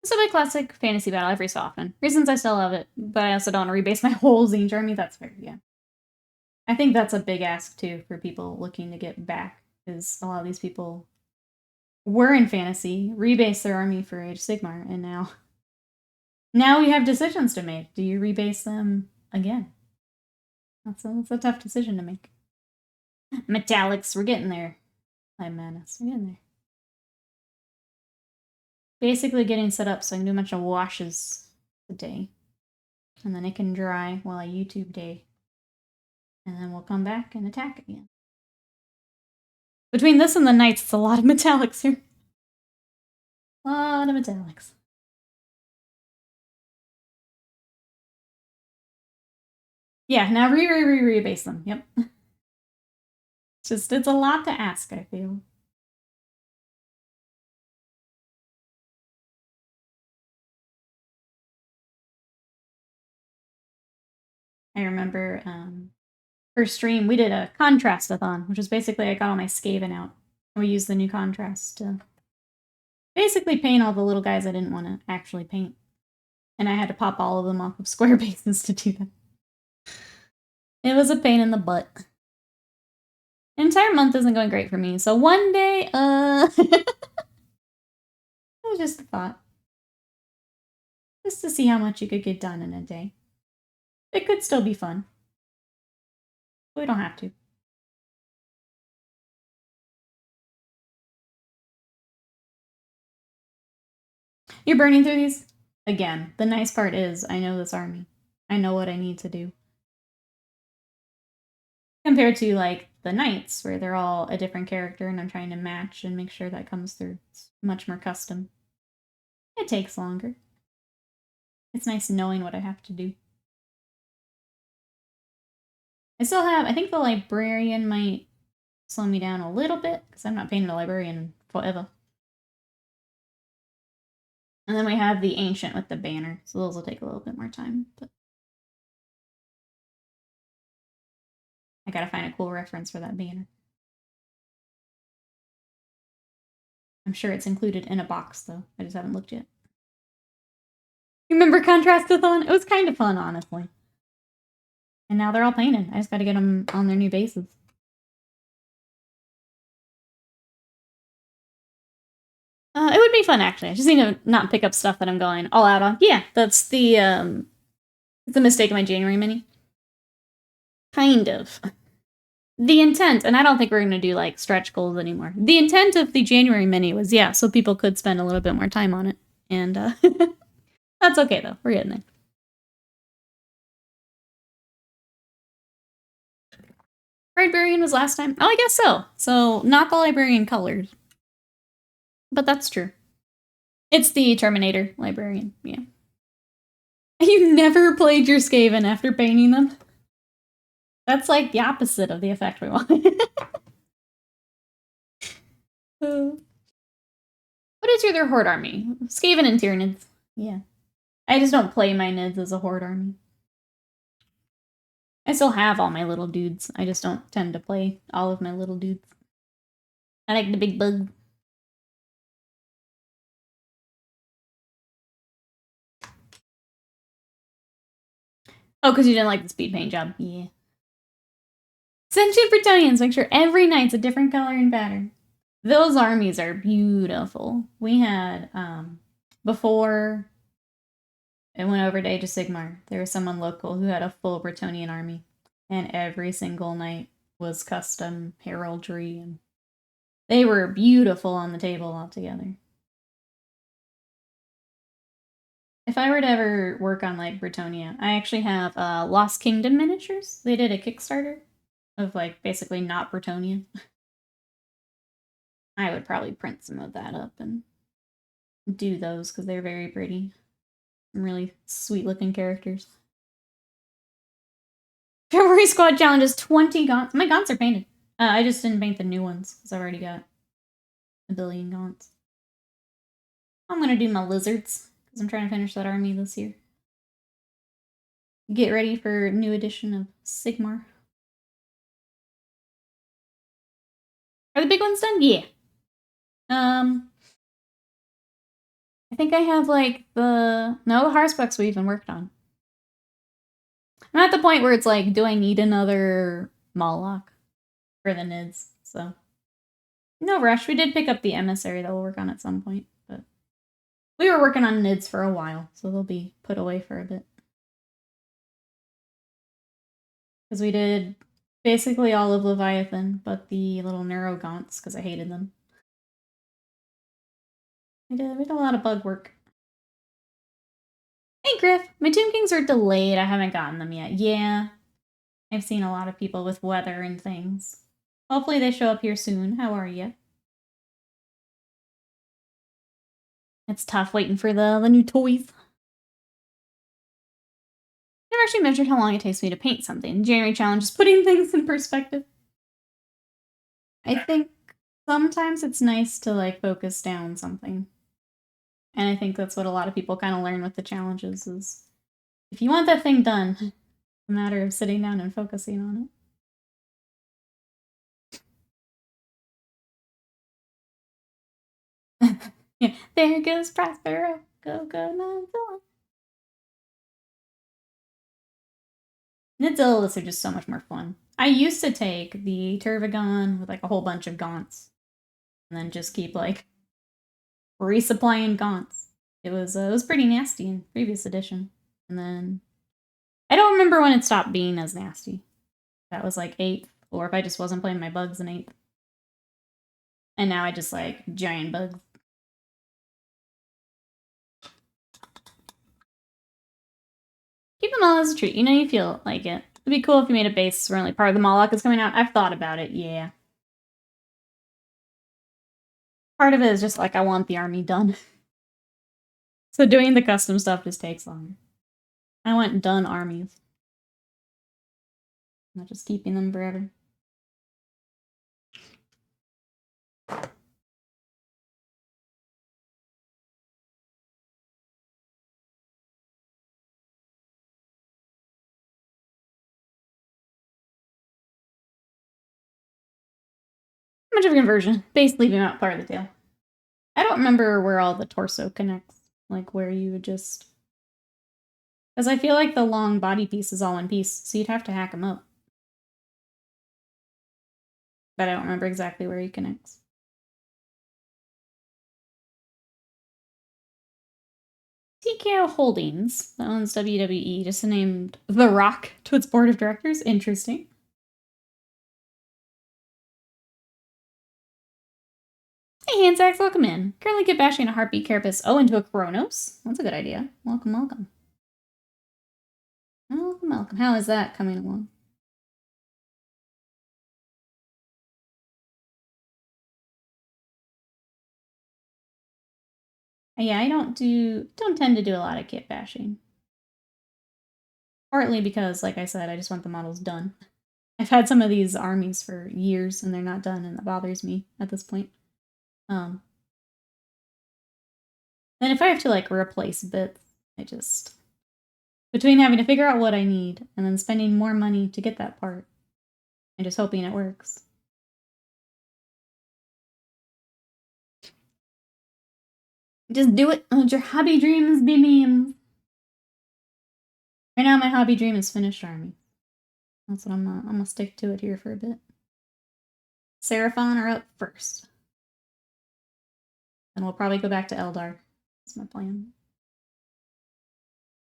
It's a big classic fantasy battle every so often. Reasons I still love it, but I also don't want to rebase my whole Zinj army. That's fair, yeah. I think that's a big ask, too, for people looking to get back, because a lot of these people were in fantasy, rebase their army for Age of Sigmar, and now we have decisions to make. Do you rebase them again? That's a tough decision to make. Metallics, we're getting there. Light Madness, we're getting there. Basically getting set up so I can do a bunch of washes today. And then it can dry while I YouTube day. And then we'll come back and attack again. Between this and the Knights, it's a lot of metallics here. A lot of metallics. Yeah, now rebase them. Yep. It's a lot to ask, I feel. I remember first stream, we did a contrast-a-thon, which is basically I got all my Skaven out. And we used the new contrast to basically paint all the little guys I didn't want to actually paint. And I had to pop all of them off of square bases to do that. It was a pain in the butt. An entire month isn't going great for me, so one day, it was just a thought. Just to see how much you could get done in a day. It could still be fun. But we don't have to. You're burning through these? Again, the nice part is I know this army. I know what I need to do. Compared to, like, the Knights, where they're all a different character and I'm trying to match and make sure that comes through. It's much more custom. It takes longer. It's nice knowing what I have to do. I still have, I think the Librarian might slow me down a little bit, because I'm not painting a Librarian forever. And then we have the Ancient with the banner, so those will take a little bit more time. But I gotta find a cool reference for that banner. I'm sure it's included in a box, though. I just haven't looked yet. You remember Contrast-a-thon? It was kind of fun, honestly. And now they're all painted. I just gotta get them on their new bases. It would be fun, actually. I just need to not pick up stuff that I'm going all out on. Yeah, that's the, it's a mistake in my January mini. Kind of. The intent, and I don't think we're going to do, like, stretch goals anymore. The intent of the January mini was, yeah, so people could spend a little bit more time on it. And, that's okay, though. We're getting there. Librarian was last time? Oh, I guess so. So, not the Librarian colored. But that's true. It's the Terminator Librarian, yeah. You never played your Skaven after painting them? That's like the opposite of the effect we want. What is your other Horde army? Skaven and Tyranids. Yeah. I just don't play my Nids as a Horde army. I still have all my little dudes. I just don't tend to play all of my little dudes. I like the big bug. Oh, because you didn't like the speed paint job. Yeah. Sentient Bretonians. Make sure every knight's a different color and pattern. Those armies are beautiful. We had, before I went over to Age of Sigmar. There was someone local who had a full Bretonnian army, and every single night was custom heraldry, and they were beautiful on the table altogether. If I were to ever work on, like, Bretonnia, I actually have Lost Kingdom miniatures. They did a Kickstarter of, like, basically not Bretonnia. I would probably print some of that up and do those because they're very pretty. Some really sweet-looking characters. Cavalry Squad challenges 20 gaunts. My gaunts are painted. I just didn't paint the new ones because I've already got a billion gaunts. I'm gonna do my lizards because I'm trying to finish that army this year. Get ready for a new edition of Sigmar. Are the big ones done? Yeah. I think I have, like, the Harspecks we even worked on. I'm at the point where it's like, do I need another Moloch for the NIDS? So, no rush. We did pick up the Emissary that we'll work on at some point, but we were working on NIDS for a while, so they'll be put away for a bit. Because we did basically all of Leviathan, but the little Neurogaunts, because I hated them. We did a lot of bug work. Hey, Griff! My Tomb Kings are delayed. I haven't gotten them yet. Yeah. I've seen a lot of people with weather and things. Hopefully they show up here soon. How are you? It's tough waiting for the new toys. I've never actually measured how long it takes me to paint something. January challenge is putting things in perspective. I think sometimes it's nice to, like, focus down something. And I think that's what a lot of people kind of learn with the challenges is if you want that thing done, it's a matter of sitting down and focusing on it. Yeah, there goes Prospero. Go, go, Nigel. Nidzillas are just so much more fun. I used to take the Turvagon with, like, a whole bunch of gaunts and then just keep, like, resupplying gaunts. It was pretty nasty in previous edition. And then I don't remember when it stopped being as nasty. That was like 8th, or if I just wasn't playing my bugs in 8th. And now I just like giant bugs. Keep them all as a treat. You know you feel like it. It'd be cool if you made a base where only part of the Moloch is coming out. I've thought about it, yeah. Part of it is just like I want the army done. So doing the custom stuff just takes longer. I want done armies. Not just keeping them forever. Much of a conversion. Base leaving out part of the tail. I don't remember where all the torso connects. Like where you would just... Because I feel like the long body piece is all one piece, so you'd have to hack them up. But I don't remember exactly where he connects. TKO Holdings, that owns WWE, just named The Rock to its board of directors. Interesting. Hey, Handsax, welcome in. Currently get bashing a Heartbeat Carapace into a Kronos. That's a good idea. Welcome, welcome. Welcome, welcome. How is that coming along? Yeah, I don't tend to do a lot of kit bashing. Partly because, like I said, I just want the models done. I've had some of these armies for years and they're not done, and that bothers me at this point. Then if I have to, like, replace bits, I just... Between having to figure out what I need and then spending more money to get that part and just hoping it works. Just do it. Let your hobby dreams be memes. Right now, my hobby dream is finished army. That's what I'm gonna stick to it here for a bit. Seraphon are up first. Then we'll probably go back to Eldar. That's my plan.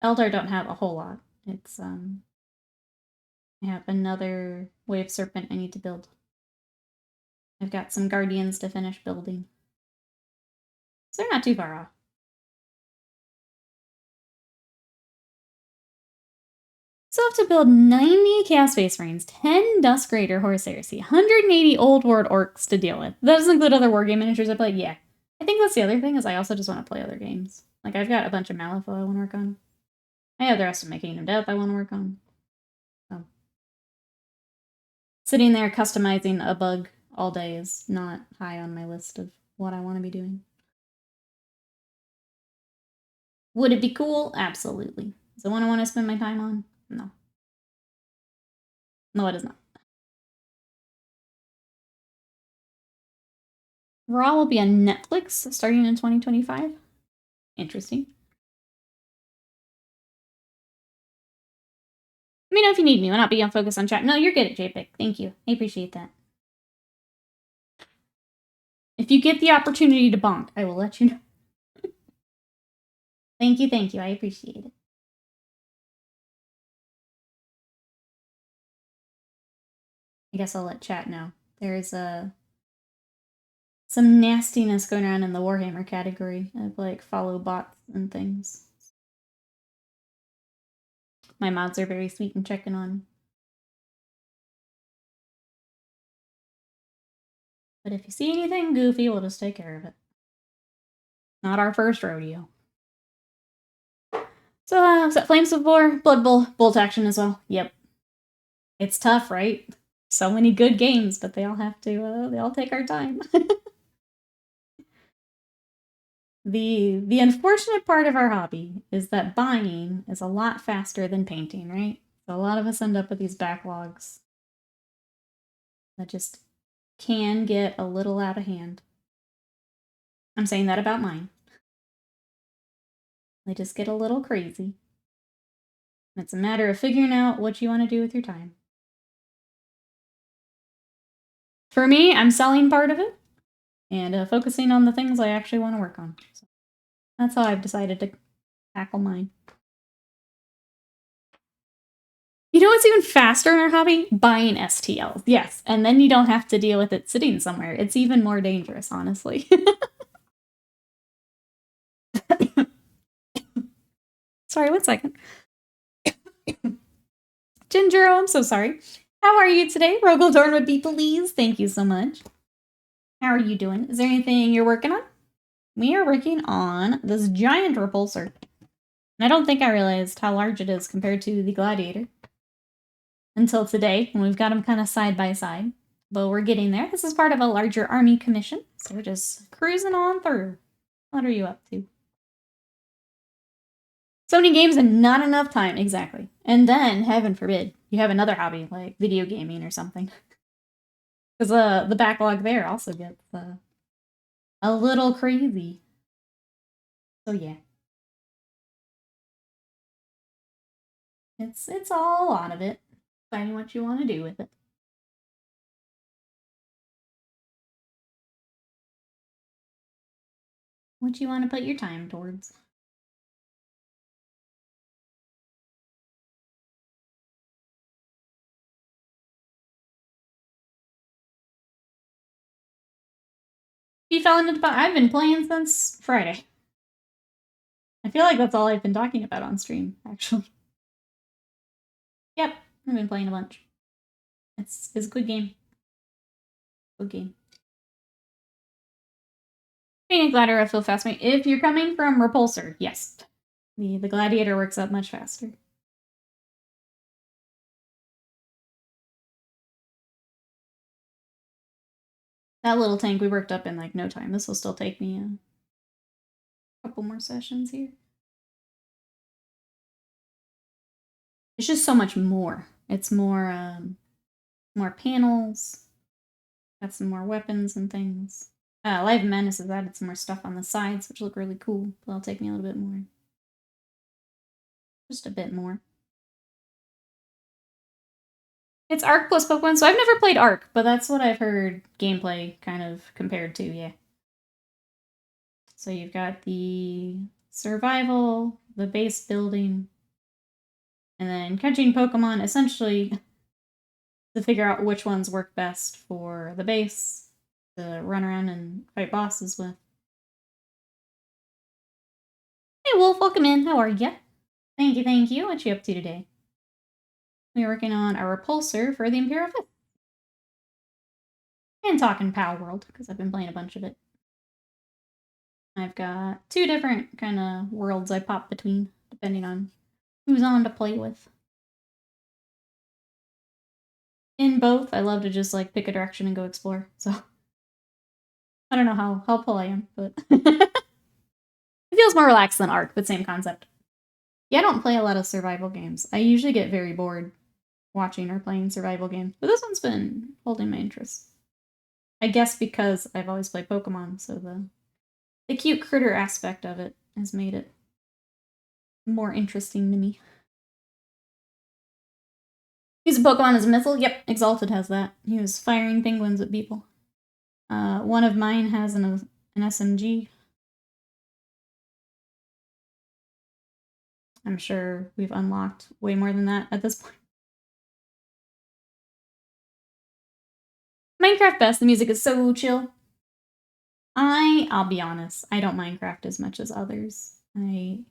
Eldar don't have a whole lot. It's, I have another Wave Serpent I need to build. I've got some Guardians to finish building. So they're not too far off. So I have to build 90 Chaos Space Marines, 10 Dusk Raider Horse Heresy, 180 Old World Orcs to deal with. That doesn't include other wargame miniatures I play? Yeah. I think that's the other thing, is I also just want to play other games. Like, I've got a bunch of Malifaux I want to work on. I have the rest of my Kingdom Death I want to work on. So. Sitting there customizing a bug all day is not high on my list of what I want to be doing. Would it be cool? Absolutely. Is it one I want to spend my time on? No. No, it is not. Raw will be on Netflix starting in 2025. Interesting. Let me know if you need me. I'll not be on focus on chat. No, you're good at JPEG. Thank you. I appreciate that. If you get the opportunity to bonk, I will let you know. Thank you, thank you. I appreciate it. I guess I'll let chat know. There's some nastiness going around in the Warhammer category of like follow bots and things. My mods are very sweet and checking on. But if you see anything goofy, we'll just take care of it. Not our first rodeo. So, Flames of War, Blood Bowl, Bolt Action as well. Yep. It's tough, right? So many good games, but they all have to, they all take our time. The unfortunate part of our hobby is that buying is a lot faster than painting, right? So a lot of us end up with these backlogs that just can get a little out of hand. I'm saying that about mine. They just get a little crazy. It's a matter of figuring out what you want to do with your time. For me, I'm selling part of it and focusing on the things I actually want to work on. So that's how I've decided to tackle mine. You know what's even faster in our hobby? Buying STLs. Yes, and then you don't have to deal with it sitting somewhere. It's even more dangerous, honestly. Sorry, 1 second. Ginger, I'm so sorry. How are you today? Rogaldorn would be pleased. Thank you so much. How are you doing? Is there anything you're working on? We are working on this giant repulsor. And I don't think I realized how large it is compared to the Gladiator until today, when we've got them kind of side by side. But we're getting there. This is part of a larger army commission, so we're just cruising on through. What are you up to? So many games and not enough time, exactly. And then, heaven forbid, you have another hobby, like video gaming or something. Because the backlog there also gets a little crazy. So yeah. It's all a lot of it. Finding what you want to do with it. What you want to put your time towards. You fell into I've been playing since Friday. I feel like that's all I've been talking about on stream, actually. Yep, I've been playing a bunch. It's a good game. Good game. Being a Gladiator, I feel fascinating. If you're coming from Repulsor, yes. The Gladiator works up much faster. That little tank we worked up in like no time. This will still take me a couple more sessions here. It's just so much more. It's more panels. Got some more weapons and things. Live Menace has added some more stuff on the sides, which look really cool. But it'll take me a little bit more. Just a bit more. It's Arc plus Pokemon, so I've never played Arc, but that's what I've heard gameplay kind of compared to, yeah. So you've got the survival, the base building, and then catching Pokemon essentially to figure out which ones work best for the base to run around and fight bosses with. Hey Wolf, welcome in. How are ya? Thank you, thank you. What you up to today? We're working on a Repulsor for the Imperial Fists. And talking Power World, because I've been playing a bunch of it. I've got 2 different kind of worlds I pop between, depending on who's on to play with. In both, I love to just like pick a direction and go explore, so I don't know how helpful I am, but it feels more relaxed than Ark, but same concept. Yeah, I don't play a lot of survival games. I usually get very bored watching or playing survival games, but this one's been holding my interest. I guess because I've always played Pokemon, so the cute critter aspect of it has made it more interesting to me. Use a Pokemon as a missile? Yep, Exalted has that. He was firing penguins at people. One of mine has an SMG. I'm sure we've unlocked way more than that at this point. Minecraft best, the music is so chill. I'll be honest, I don't Minecraft as much as others. I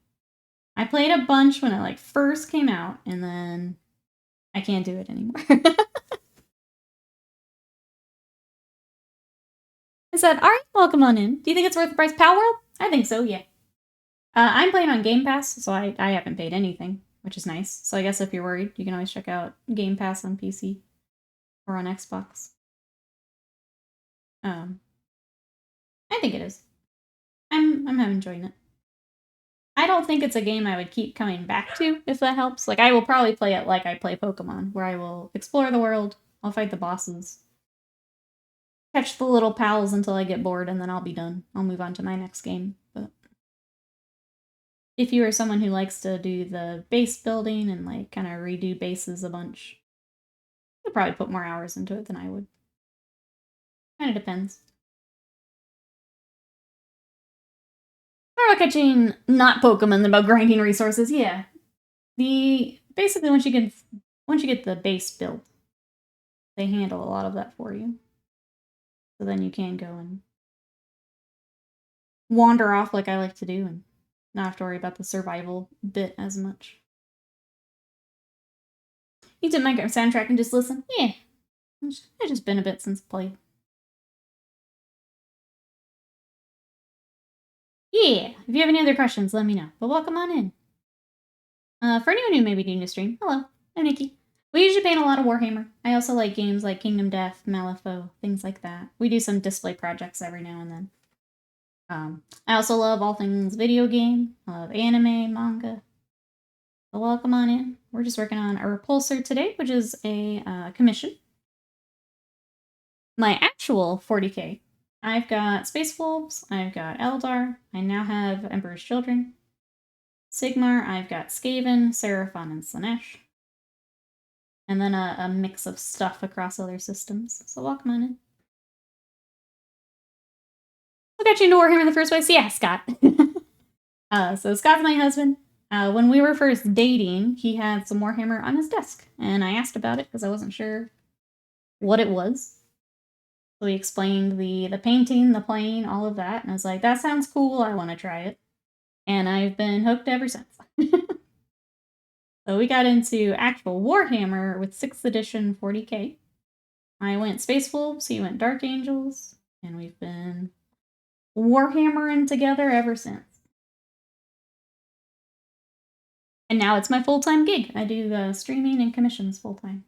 played a bunch when it like first came out, and then I can't do it anymore. I said, alright, welcome on in. Do you think it's worth the price? Power World? I think so, yeah. I'm playing on Game Pass, so I haven't paid anything, which is nice. So I guess if you're worried, you can always check out Game Pass on PC or on Xbox. I think it is. I'm enjoying it. I don't think it's a game I would keep coming back to, if that helps. Like, I will probably play it like I play Pokemon, where I will explore the world, I'll fight the bosses, catch the little pals until I get bored, and then I'll be done. I'll move on to my next game. But if you are someone who likes to do the base building and, like, kind of redo bases a bunch, you'll probably put more hours into it than I would. Kind of depends. More about catching not Pokemon than about grinding resources, yeah. Basically once you get the base built, they handle a lot of that for you. So then you can go and wander off like I like to do and not have to worry about the survival bit as much. You did Minecraft soundtrack and just listen? Yeah. It's just been a bit since played. Yeah, if you have any other questions, let me know. But welcome on in. For anyone who may be new to stream, hello, I'm Nikki. We usually paint a lot of Warhammer. I also like games like Kingdom Death, Malifaux, things like that. We do some display projects every now and then. I also love all things video game. I love anime, manga. So welcome on in. We're just working on a Repulsor today, which is a commission. My actual 40k. I've got Space Wolves, I've got Eldar, I now have Emperor's Children. Sigmar, I've got Skaven, Seraphon, and Slanesh. And then a mix of stuff across other systems. So welcome on in. What got you into Warhammer in the first place? Yeah, Scott. So Scott's my husband. When we were first dating, he had some Warhammer on his desk. And I asked about it because I wasn't sure what it was. So he explained the painting, the playing, all of that. And I was like, that sounds cool. I want to try it. And I've been hooked ever since. So we got into actual Warhammer with 6th edition 40k. I went Space Wolves, he went Dark Angels, and we've been Warhammering together ever since. And now it's my full-time gig. I do the streaming and commissions full-time.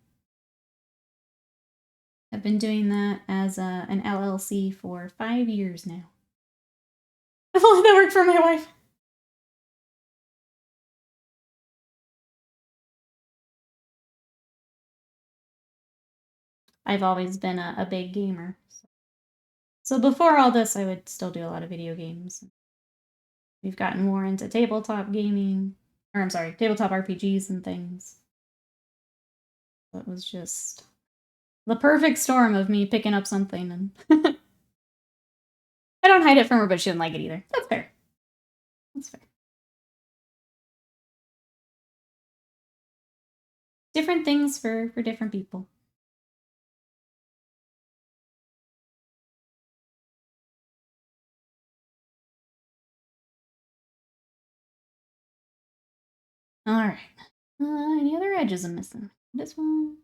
I've been doing that as an LLC for 5 years now. I've only that worked for my wife. I've always been a big gamer. So before all this, I would still do a lot of video games. We've gotten more into tabletop gaming, or I'm sorry, tabletop RPGs and things. So it was just the perfect storm of me picking up something, and I don't hide it from her, but she didn't like it either. That's fair. That's fair. different things for different people. Alright. Any other edges I'm missing? This one.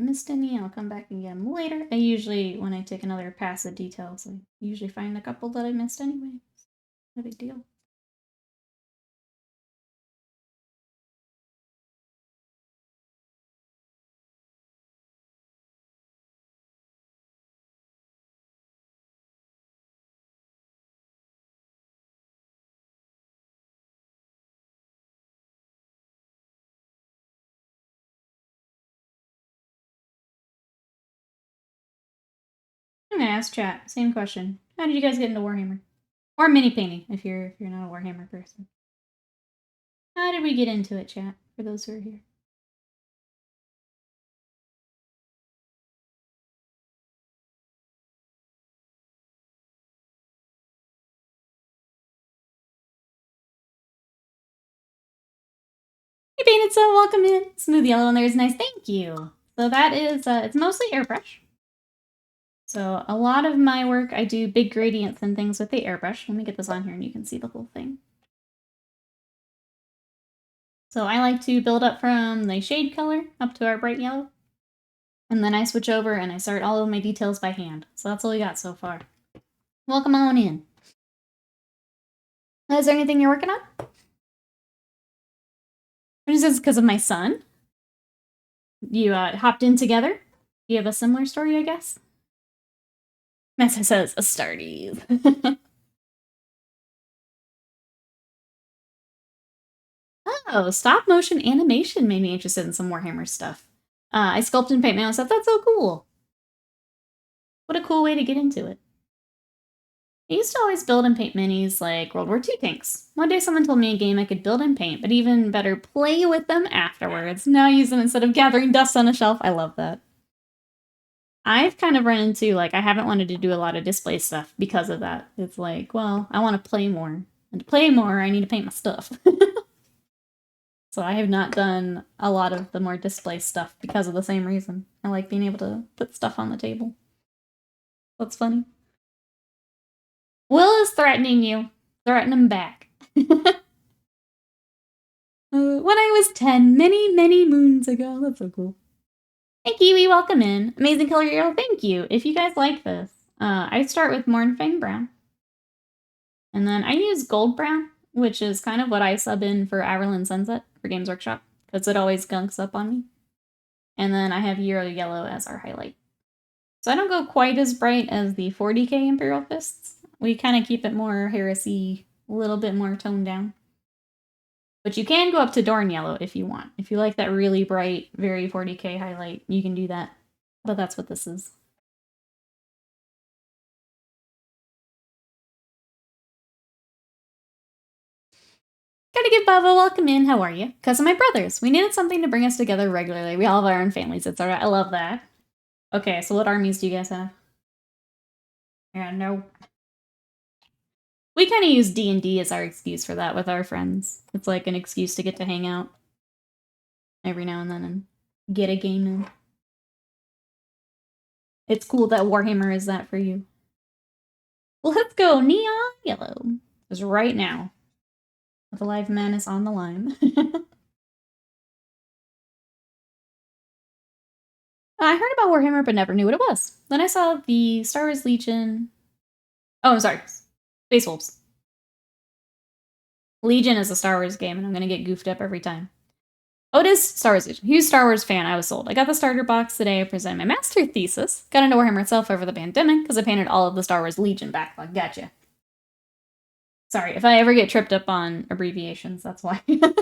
Missed any, I'll come back and get them later. I usually, when I take another pass of details, I usually find a couple that I missed anyway. No big deal. I'm gonna ask chat, same question. How did you guys get into Warhammer? Or mini painting, if you're not a Warhammer person. How did we get into it, chat, for those who are here? Hey, Painted So, welcome in. Smooth yellow in there is nice, thank you. So that is, it's mostly airbrush. So a lot of my work, I do big gradients and things with the airbrush. Let me get this on here and you can see the whole thing. So I like to build up from the shade color up to our bright yellow. And then I switch over and I start all of my details by hand. So that's all we got so far. Welcome on in. Is there anything you're working on? Is this because of my son? You hopped in together? Do you have a similar story, I guess? Messa says, Astartes. Oh, stop motion animation made me interested in some Warhammer stuff. I sculpt and paint my own stuff. That's so cool. What a cool way to get into it. I used to always build and paint minis like World War II tanks. One day someone told me a game I could build and paint, but even better, play with them afterwards. Now I use them instead of gathering dust on a shelf. I love that. I've kind of run into, like, I haven't wanted to do a lot of display stuff because of that. It's like, well, I want to play more. And to play more, I need to paint my stuff. So I have not done a lot of the more display stuff because of the same reason. I like being able to put stuff on the table. That's funny. Will is threatening you. Threaten him back. When I was 10, many moons ago. That's so cool. Hey Kiwi, welcome in. Amazing color hero, thank you. If you guys like this, I start with Mornfang Brown. And then I use Gold Brown, which is kind of what I sub in for Averland Sunset for Games Workshop, because it always gunks up on me. And then I have Euro Yellow as our highlight. So I don't go quite as bright as the 40K Imperial Fists. We kind of keep it more heresy, a little bit more toned down. But you can go up to Dorn Yellow if you want. If you like that really bright, very 40K highlight, you can do that. But that's what this is. Gotta give Bava a welcome in. How are you? Because of my brothers. We needed something to bring us together regularly. We all have our own families. It's alright. I love that. Okay, so what armies do you guys have? Yeah, no. We kind of use D&D as our excuse for that with our friends. It's like an excuse to get to hang out every now and then and get a game in. It's cool that Warhammer is that for you. Let's go Neon Yellow. Just right now. With a live madness on the line. I heard about Warhammer but never knew what it was. Then I saw the Star Wars Legion. Oh, I'm sorry. Space Wolves. Legion is a Star Wars game, and I'm gonna get goofed up every time. Oh, it is Star Wars Legion. Huge Star Wars fan. I was sold. I got the starter box today. I presented my master thesis. Got into Warhammer itself over the pandemic because I painted all of the Star Wars Legion backlog. Gotcha. Sorry, if I ever get tripped up on abbreviations, that's why. No,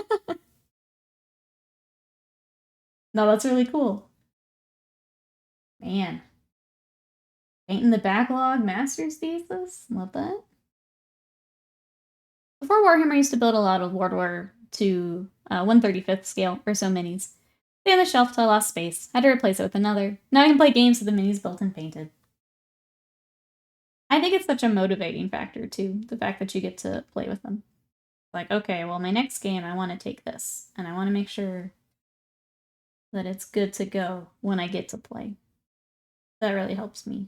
that's really cool. Man. Painting the backlog master's thesis? Love that. Before Warhammer, I used to build a lot of World War II 1/35th scale or so minis. Stay on the shelf till I lost space. Had to replace it with another. Now I can play games with the minis built and painted. I think it's such a motivating factor too, the fact that you get to play with them. Like, okay, well, my next game, I want to take this, and I want to make sure that it's good to go when I get to play. That really helps me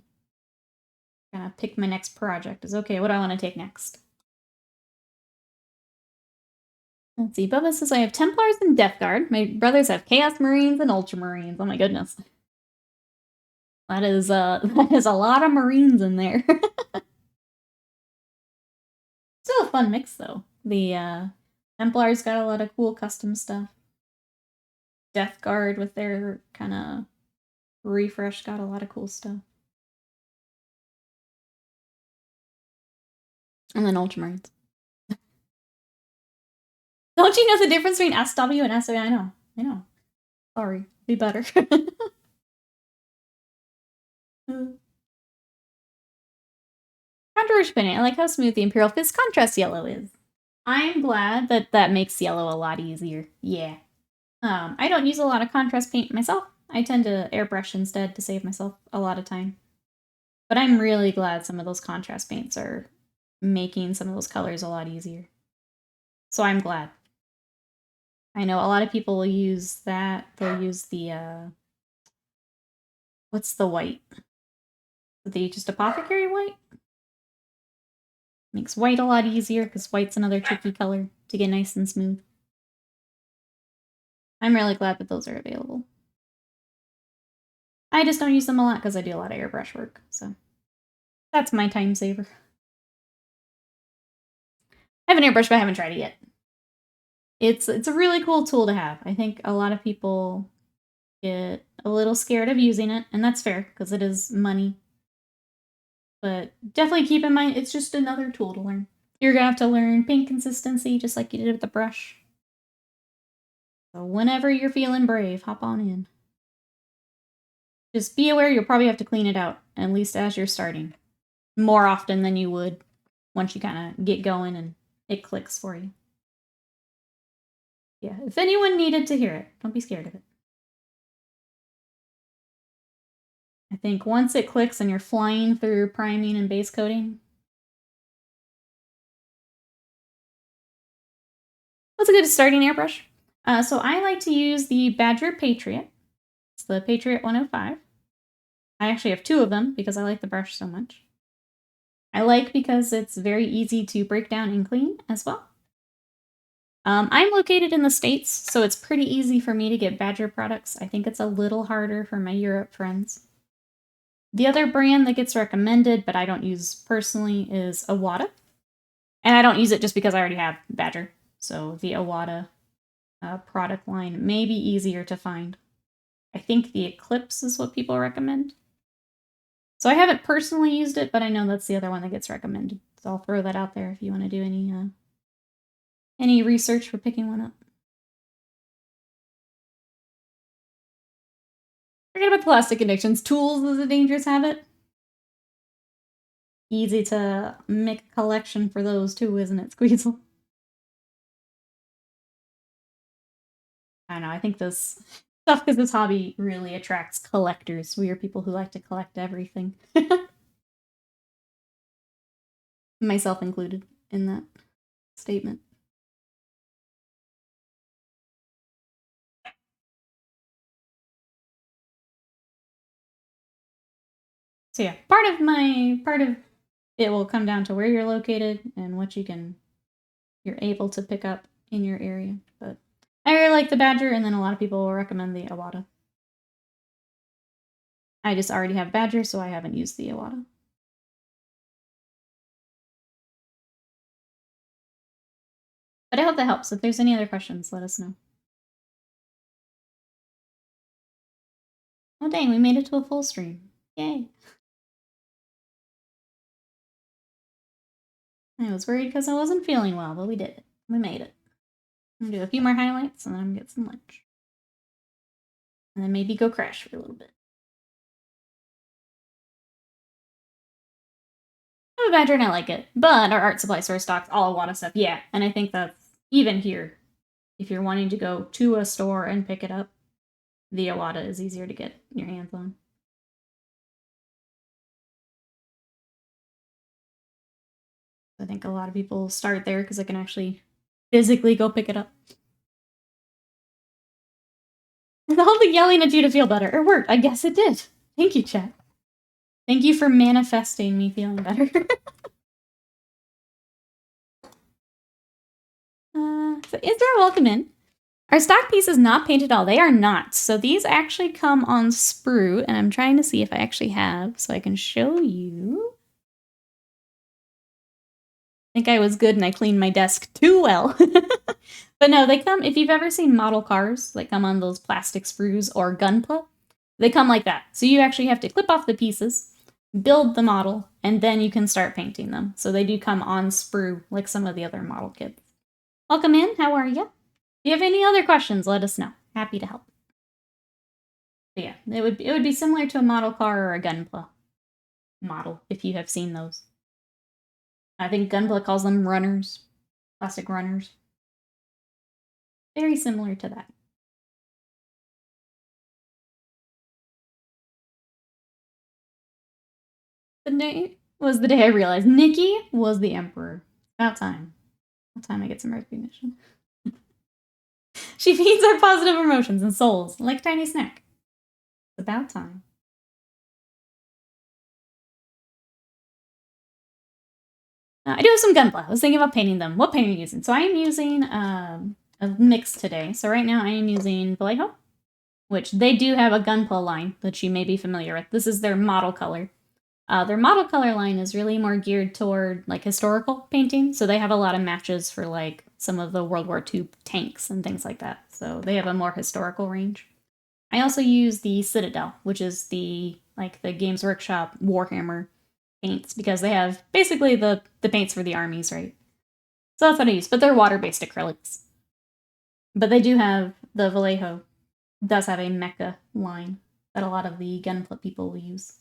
kind of pick my next project. Is okay, what do I want to take next? Let's see. Bubba says I have Templars and Death Guard. My brothers have Chaos Marines and Ultramarines. Oh my goodness. That is a lot of Marines in there. Still a fun mix though. The Templars got a lot of cool custom stuff. Death Guard with their kind of refresh got a lot of cool stuff. And then Ultramarines. Don't you know the difference between SW and SW? I know. Sorry. Be better. Controversial opinion. I like how smooth the Imperial Fists contrast yellow is. I'm glad that that makes yellow a lot easier. Yeah. I don't use a lot of contrast paint myself. I tend to airbrush instead to save myself a lot of time. But I'm really glad some of those contrast paints are making some of those colors a lot easier. So I'm glad. I know a lot of people will use that. They'll use the, what's the white? The just apothecary white? Makes white a lot easier because white's another tricky color to get nice and smooth. I'm really glad that those are available. I just don't use them a lot because I do a lot of airbrush work, so that's my time saver. I have an airbrush, but I haven't tried it yet. It's a really cool tool to have. I think a lot of people get a little scared of using it, and that's fair because it is money. But definitely keep in mind, it's just another tool to learn. You're gonna have to learn paint consistency just like you did with the brush. So whenever you're feeling brave, hop on in. Just be aware you'll probably have to clean it out, at least as you're starting. More often than you would once you kind of get going and it clicks for you. Yeah, if anyone needed to hear it, don't be scared of it. I think once it clicks and you're flying through priming and base coating, what's a good starting airbrush? So I like to use the Badger Patriot. It's the Patriot 105. I actually have two of them because I like the brush so much. I like because it's very easy to break down and clean as well. I'm located in the States, so it's pretty easy for me to get Badger products. I think it's a little harder for my Europe friends. The other brand that gets recommended, but I don't use personally, is Iwata. And I don't use it just because I already have Badger. So the Iwata product line may be easier to find. I think the Eclipse is what people recommend. So I haven't personally used it, but I know that's the other one that gets recommended. So I'll throw that out there if you want to do any research for picking one up. Forget about the plastic addictions. Tools is a dangerous habit. Easy to make a collection for those too, isn't it, Squeezel? I don't know, I think this stuff, because this hobby really attracts collectors. We are people who like to collect everything. Myself included in that statement. So yeah, part of it will come down to where you're located and what you're able to pick up in your area. But I really like the Badger, and then a lot of people will recommend the Iwata. I just already have Badger, so I haven't used the Iwata. But I hope that helps. If there's any other questions, let us know. Oh dang, we made it to a full stream. Yay. I was worried because I wasn't feeling well, but we did it. We made it. I'm gonna do a few more highlights and then I'm gonna get some lunch. And then maybe go crash for a little bit. I'm a Badger and I like it, but our art supply store stocks all a lot of stuff. Yeah, and I think that's even here. If you're wanting to go to a store and pick it up, the Iwata is easier to get your hands on. I think a lot of people start there because I can actually physically go pick it up. All the yelling at you to feel better. It worked. I guess it did. Thank you, chat. Thank you for manifesting me feeling better. So Israel, welcome in. Our stock piece is not painted at all. They are not. So these actually come on sprue, and I'm trying to see if I actually have, so I can show you. I think I was good and I cleaned my desk too well. But no, they come, if you've ever seen model cars, they come on those plastic sprues or gunpla, they come like that. So you actually have to clip off the pieces, build the model, and then you can start painting them. So they do come on sprue like some of the other model kits. Welcome in, how are you? If you have any other questions, let us know. Happy to help. But yeah, it would be similar to a model car or a gunpla model, if you have seen those. I think Gunpla calls them runners, plastic runners. Very similar to that. The day was the day I realized Nikki was the emperor. About time. About time I get some recognition. She feeds our positive emotions and souls like a tiny snack. It's about time. I do have some gunpla. I was thinking about painting them. What paint are you using? So I am using a mix today. So right now I am using Vallejo, which they do have a gunpla line that you may be familiar with. This is their model color. Their model color line is really more geared toward like historical painting. So they have a lot of matches for like some of the World War II tanks and things like that. So they have a more historical range. I also use the Citadel, which is the Games Workshop Warhammer paints, because they have basically the paints for the armies, right? So that's what I use, but they're water-based acrylics. But they do have, the Vallejo does have a mecha line that a lot of the gunpla people will use.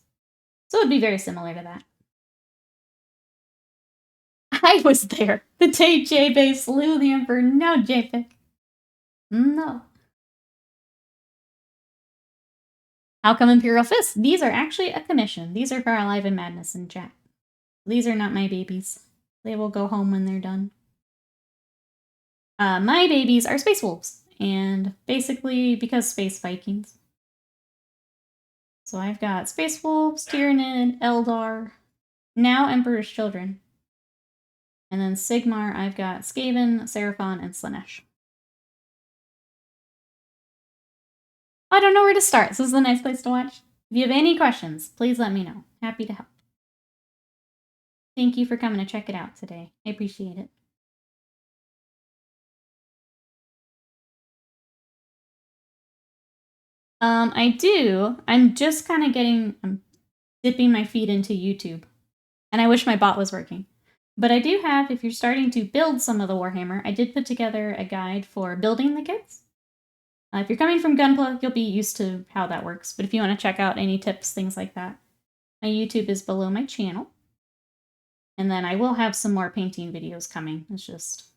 So it would be very similar to that. I was there the day J-Bay slew the Emperor. No, JPEG. No. How come Imperial Fists? These are actually a commission. These are for our Live in Madness in chat. These are not my babies. They will go home when they're done. My babies are Space Wolves, and basically because Space Vikings. So I've got Space Wolves, Tyranid, Eldar, now Emperor's Children. And then Sigmar, I've got Skaven, Seraphon, and Slanesh. I don't know where to start. This is a nice place to watch. If you have any questions, please let me know. Happy to help. Thank you for coming to check it out today. I appreciate it. I do. I'm just kind of I'm dipping my feet into YouTube. And I wish my bot was working. But I do have, if you're starting to build some of the Warhammer, I did put together a guide for building the kits. If you're coming from Gunpla, you'll be used to how that works. But if you want to check out any tips, things like that, my YouTube is below my channel. And then I will have some more painting videos coming. It's just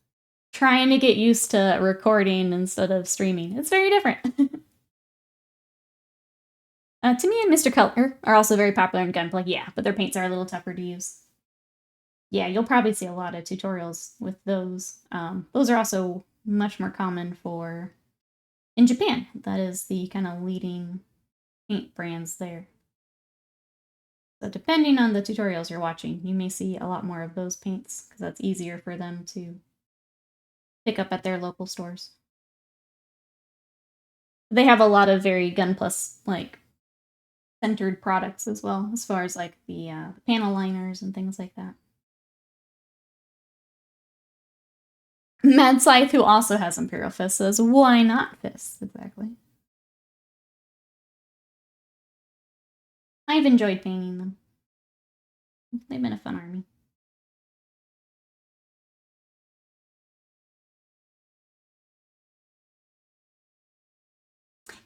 trying to get used to recording instead of streaming. It's very different. To me and Mr. Cutler are also very popular in Gunpla, yeah, but their paints are a little tougher to use. Yeah, you'll probably see a lot of tutorials with those. Those are also much more common in Japan. That is the kind of leading paint brands there. So depending on the tutorials you're watching, you may see a lot more of those paints, because that's easier for them to pick up at their local stores. They have a lot of very Gunpla centered products as well, as far as like the panel liners and things like that. Mad Scythe, who also has Imperial Fists, says, why not Fists? Exactly. I've enjoyed painting them. They've been a fun army.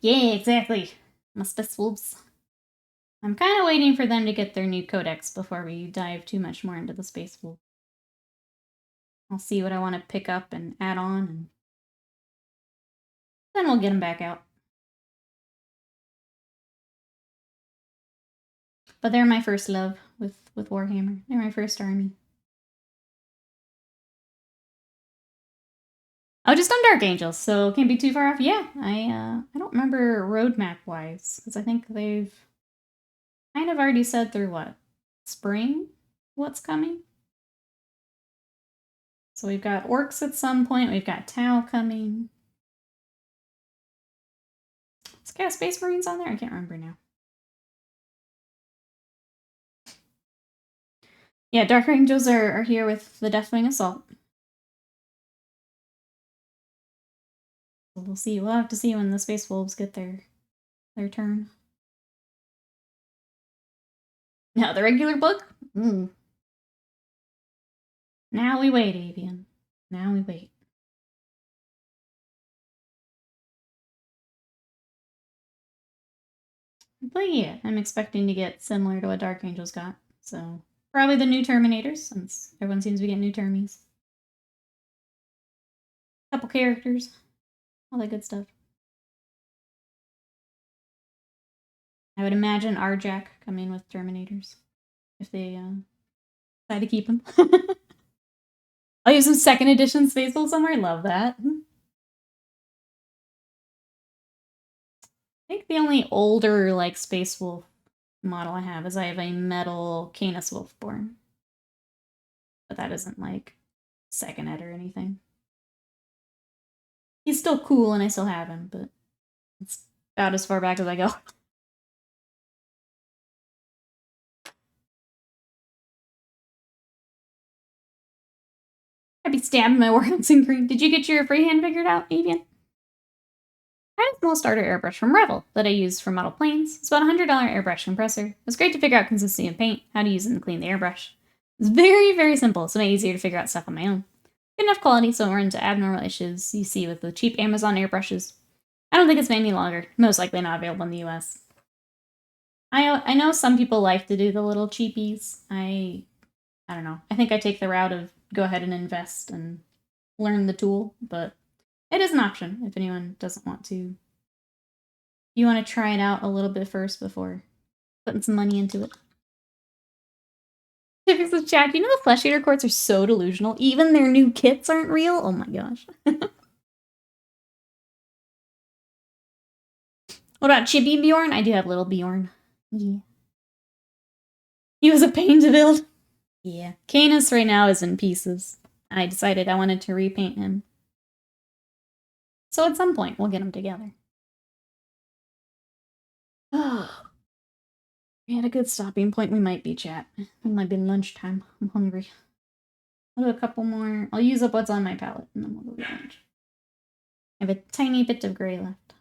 Yeah, exactly. My Space Wolves. I'm kind of waiting for them to get their new codex before we dive too much more into the Space Wolf. I'll see what I want to pick up and add on, and then we'll get them back out. But they're my first love with Warhammer. They're my first army. Oh, just on Dark Angels, so can't be too far off. Yeah, I don't remember roadmap-wise, because I think they've kind of already said through what? Spring? What's coming? So we've got orcs at some point, we've got Tau coming. Is Chaos Space Marines on there? I can't remember now. Yeah, Dark Angels are here with the Deathwing Assault. So we'll see. We'll have to see when the Space Wolves get their turn. Now, the regular book? Ooh. Now we wait, Avian. Now we wait. But yeah, I'm expecting to get similar to what Dark Angels got. So, probably the new Terminators, since everyone seems to be getting new Termies. Couple characters. All that good stuff. I would imagine Arjack coming with Terminators. If they decide to keep him. I'll use some 2nd edition Space Wolf somewhere. Love that. I think the only older, like, Space Wolf model I have is I have a metal Canis Wolfborn. But that isn't, like, 2nd ed or anything. He's still cool and I still have him, but it's about as far back as I go. I'd be stabbing my Warhammer green. Did you get your freehand figured out, Avian? I have a small starter airbrush from Revel that I use for model planes. It's about a $100 airbrush compressor. It was great to figure out consistency of paint, how to use it and clean the airbrush. It's very, very simple, so it made it easier to figure out stuff on my own. Good enough quality so it we're into abnormal issues you see with the cheap Amazon airbrushes. I don't think it's made any longer. Most likely not available in the US. I know some people like to do the little cheapies. I don't know. I think I take the route of go ahead and invest and learn the tool, but it is an option if anyone doesn't want to. You want to try it out a little bit first before putting some money into it. Typics of chat, you know the Flesh Eater Courts are so delusional? Even their new kits aren't real? Oh my gosh. What about Chibi Bjorn? I do have little Bjorn. Yeah. He was a pain to build. Yeah. Canis right now is in pieces. I decided I wanted to repaint him. So at some point, we'll get them together. Oh. We had a good stopping point. We might be, chat. It might be lunchtime. I'm hungry. I'll do a couple more. I'll use up what's on my palette, and then we'll go get lunch. I have a tiny bit of gray left.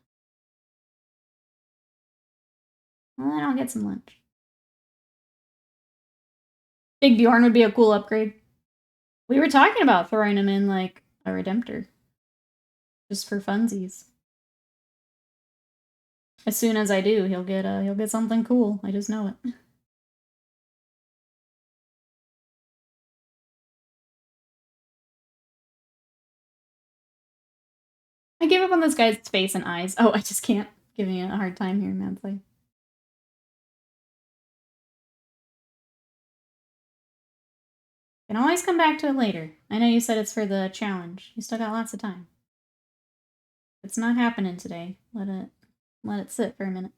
Well, then I'll get some lunch. Big Bjorn would be a cool upgrade. We were talking about throwing him in, like, a Redemptor. Just for funsies. As soon as I do, he'll get something cool. I just know it. I gave up on this guy's face and eyes. Oh, I just can't. Giving you a hard time here, Mansley. Can always come back to it later. I know you said it's for the challenge. You still got lots of time. It's not happening today. Let it sit for a minute.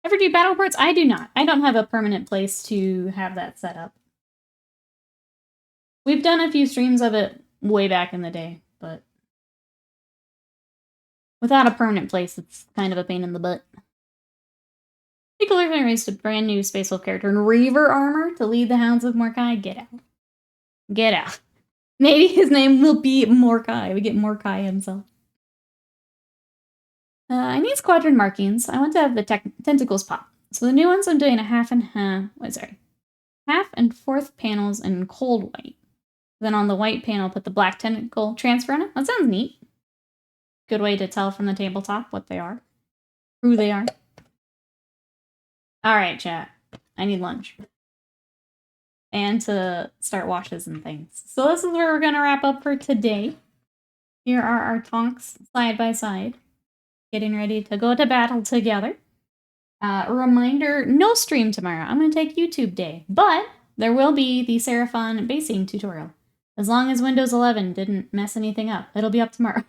Ever do battle reports? I do not. I don't have a permanent place to have that set up. We've done a few streams of it way back in the day, but without a permanent place, it's kind of a pain in the butt. People are going to release a brand new Space Wolf character in Reaver armor to lead the Hounds of Morkai. Get out. Get out. Maybe his name will be Morkai. We get Morkai himself. I need squadron markings. I want to have the tentacles pop. So the new ones I'm doing a half and fourth panels in cold white. Then on the white panel, put the black tentacle transfer on it. That sounds neat. Good way to tell from the tabletop what they are. Who they are. Alright, chat. I need lunch. And to start washes and things. So this is where we're going to wrap up for today. Here are our tonks side by side. Getting ready to go to battle together. A reminder, no stream tomorrow. I'm going to take YouTube day, but there will be the Seraphon basing tutorial. As long as Windows 11 didn't mess anything up, it'll be up tomorrow.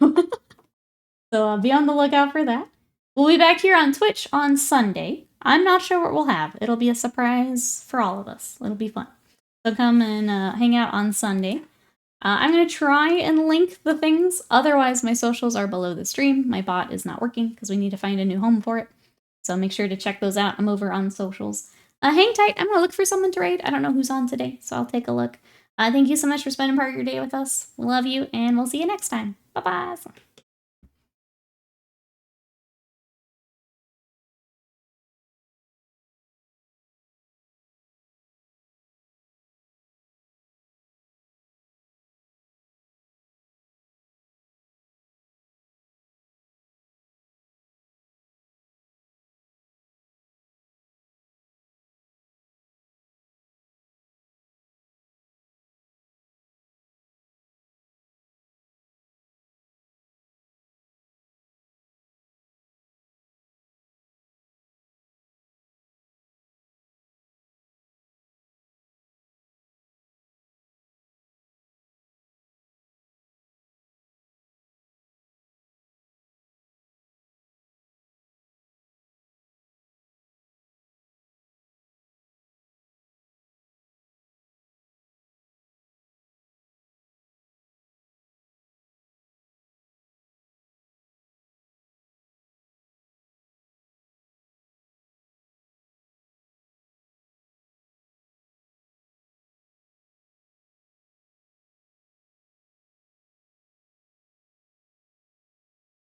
So I'll be on the lookout for that. We'll be back here on Twitch on Sunday. I'm not sure what we'll have. It'll be a surprise for all of us. It'll be fun. So come and hang out on Sunday. I'm going to try and link the things. Otherwise, my socials are below the stream. My bot is not working because we need to find a new home for it. So make sure to check those out. I'm over on socials. Hang tight. I'm going to look for someone to raid. I don't know who's on today, so I'll take a look. Thank you so much for spending part of your day with us. We love you, and we'll see you next time. Bye-bye.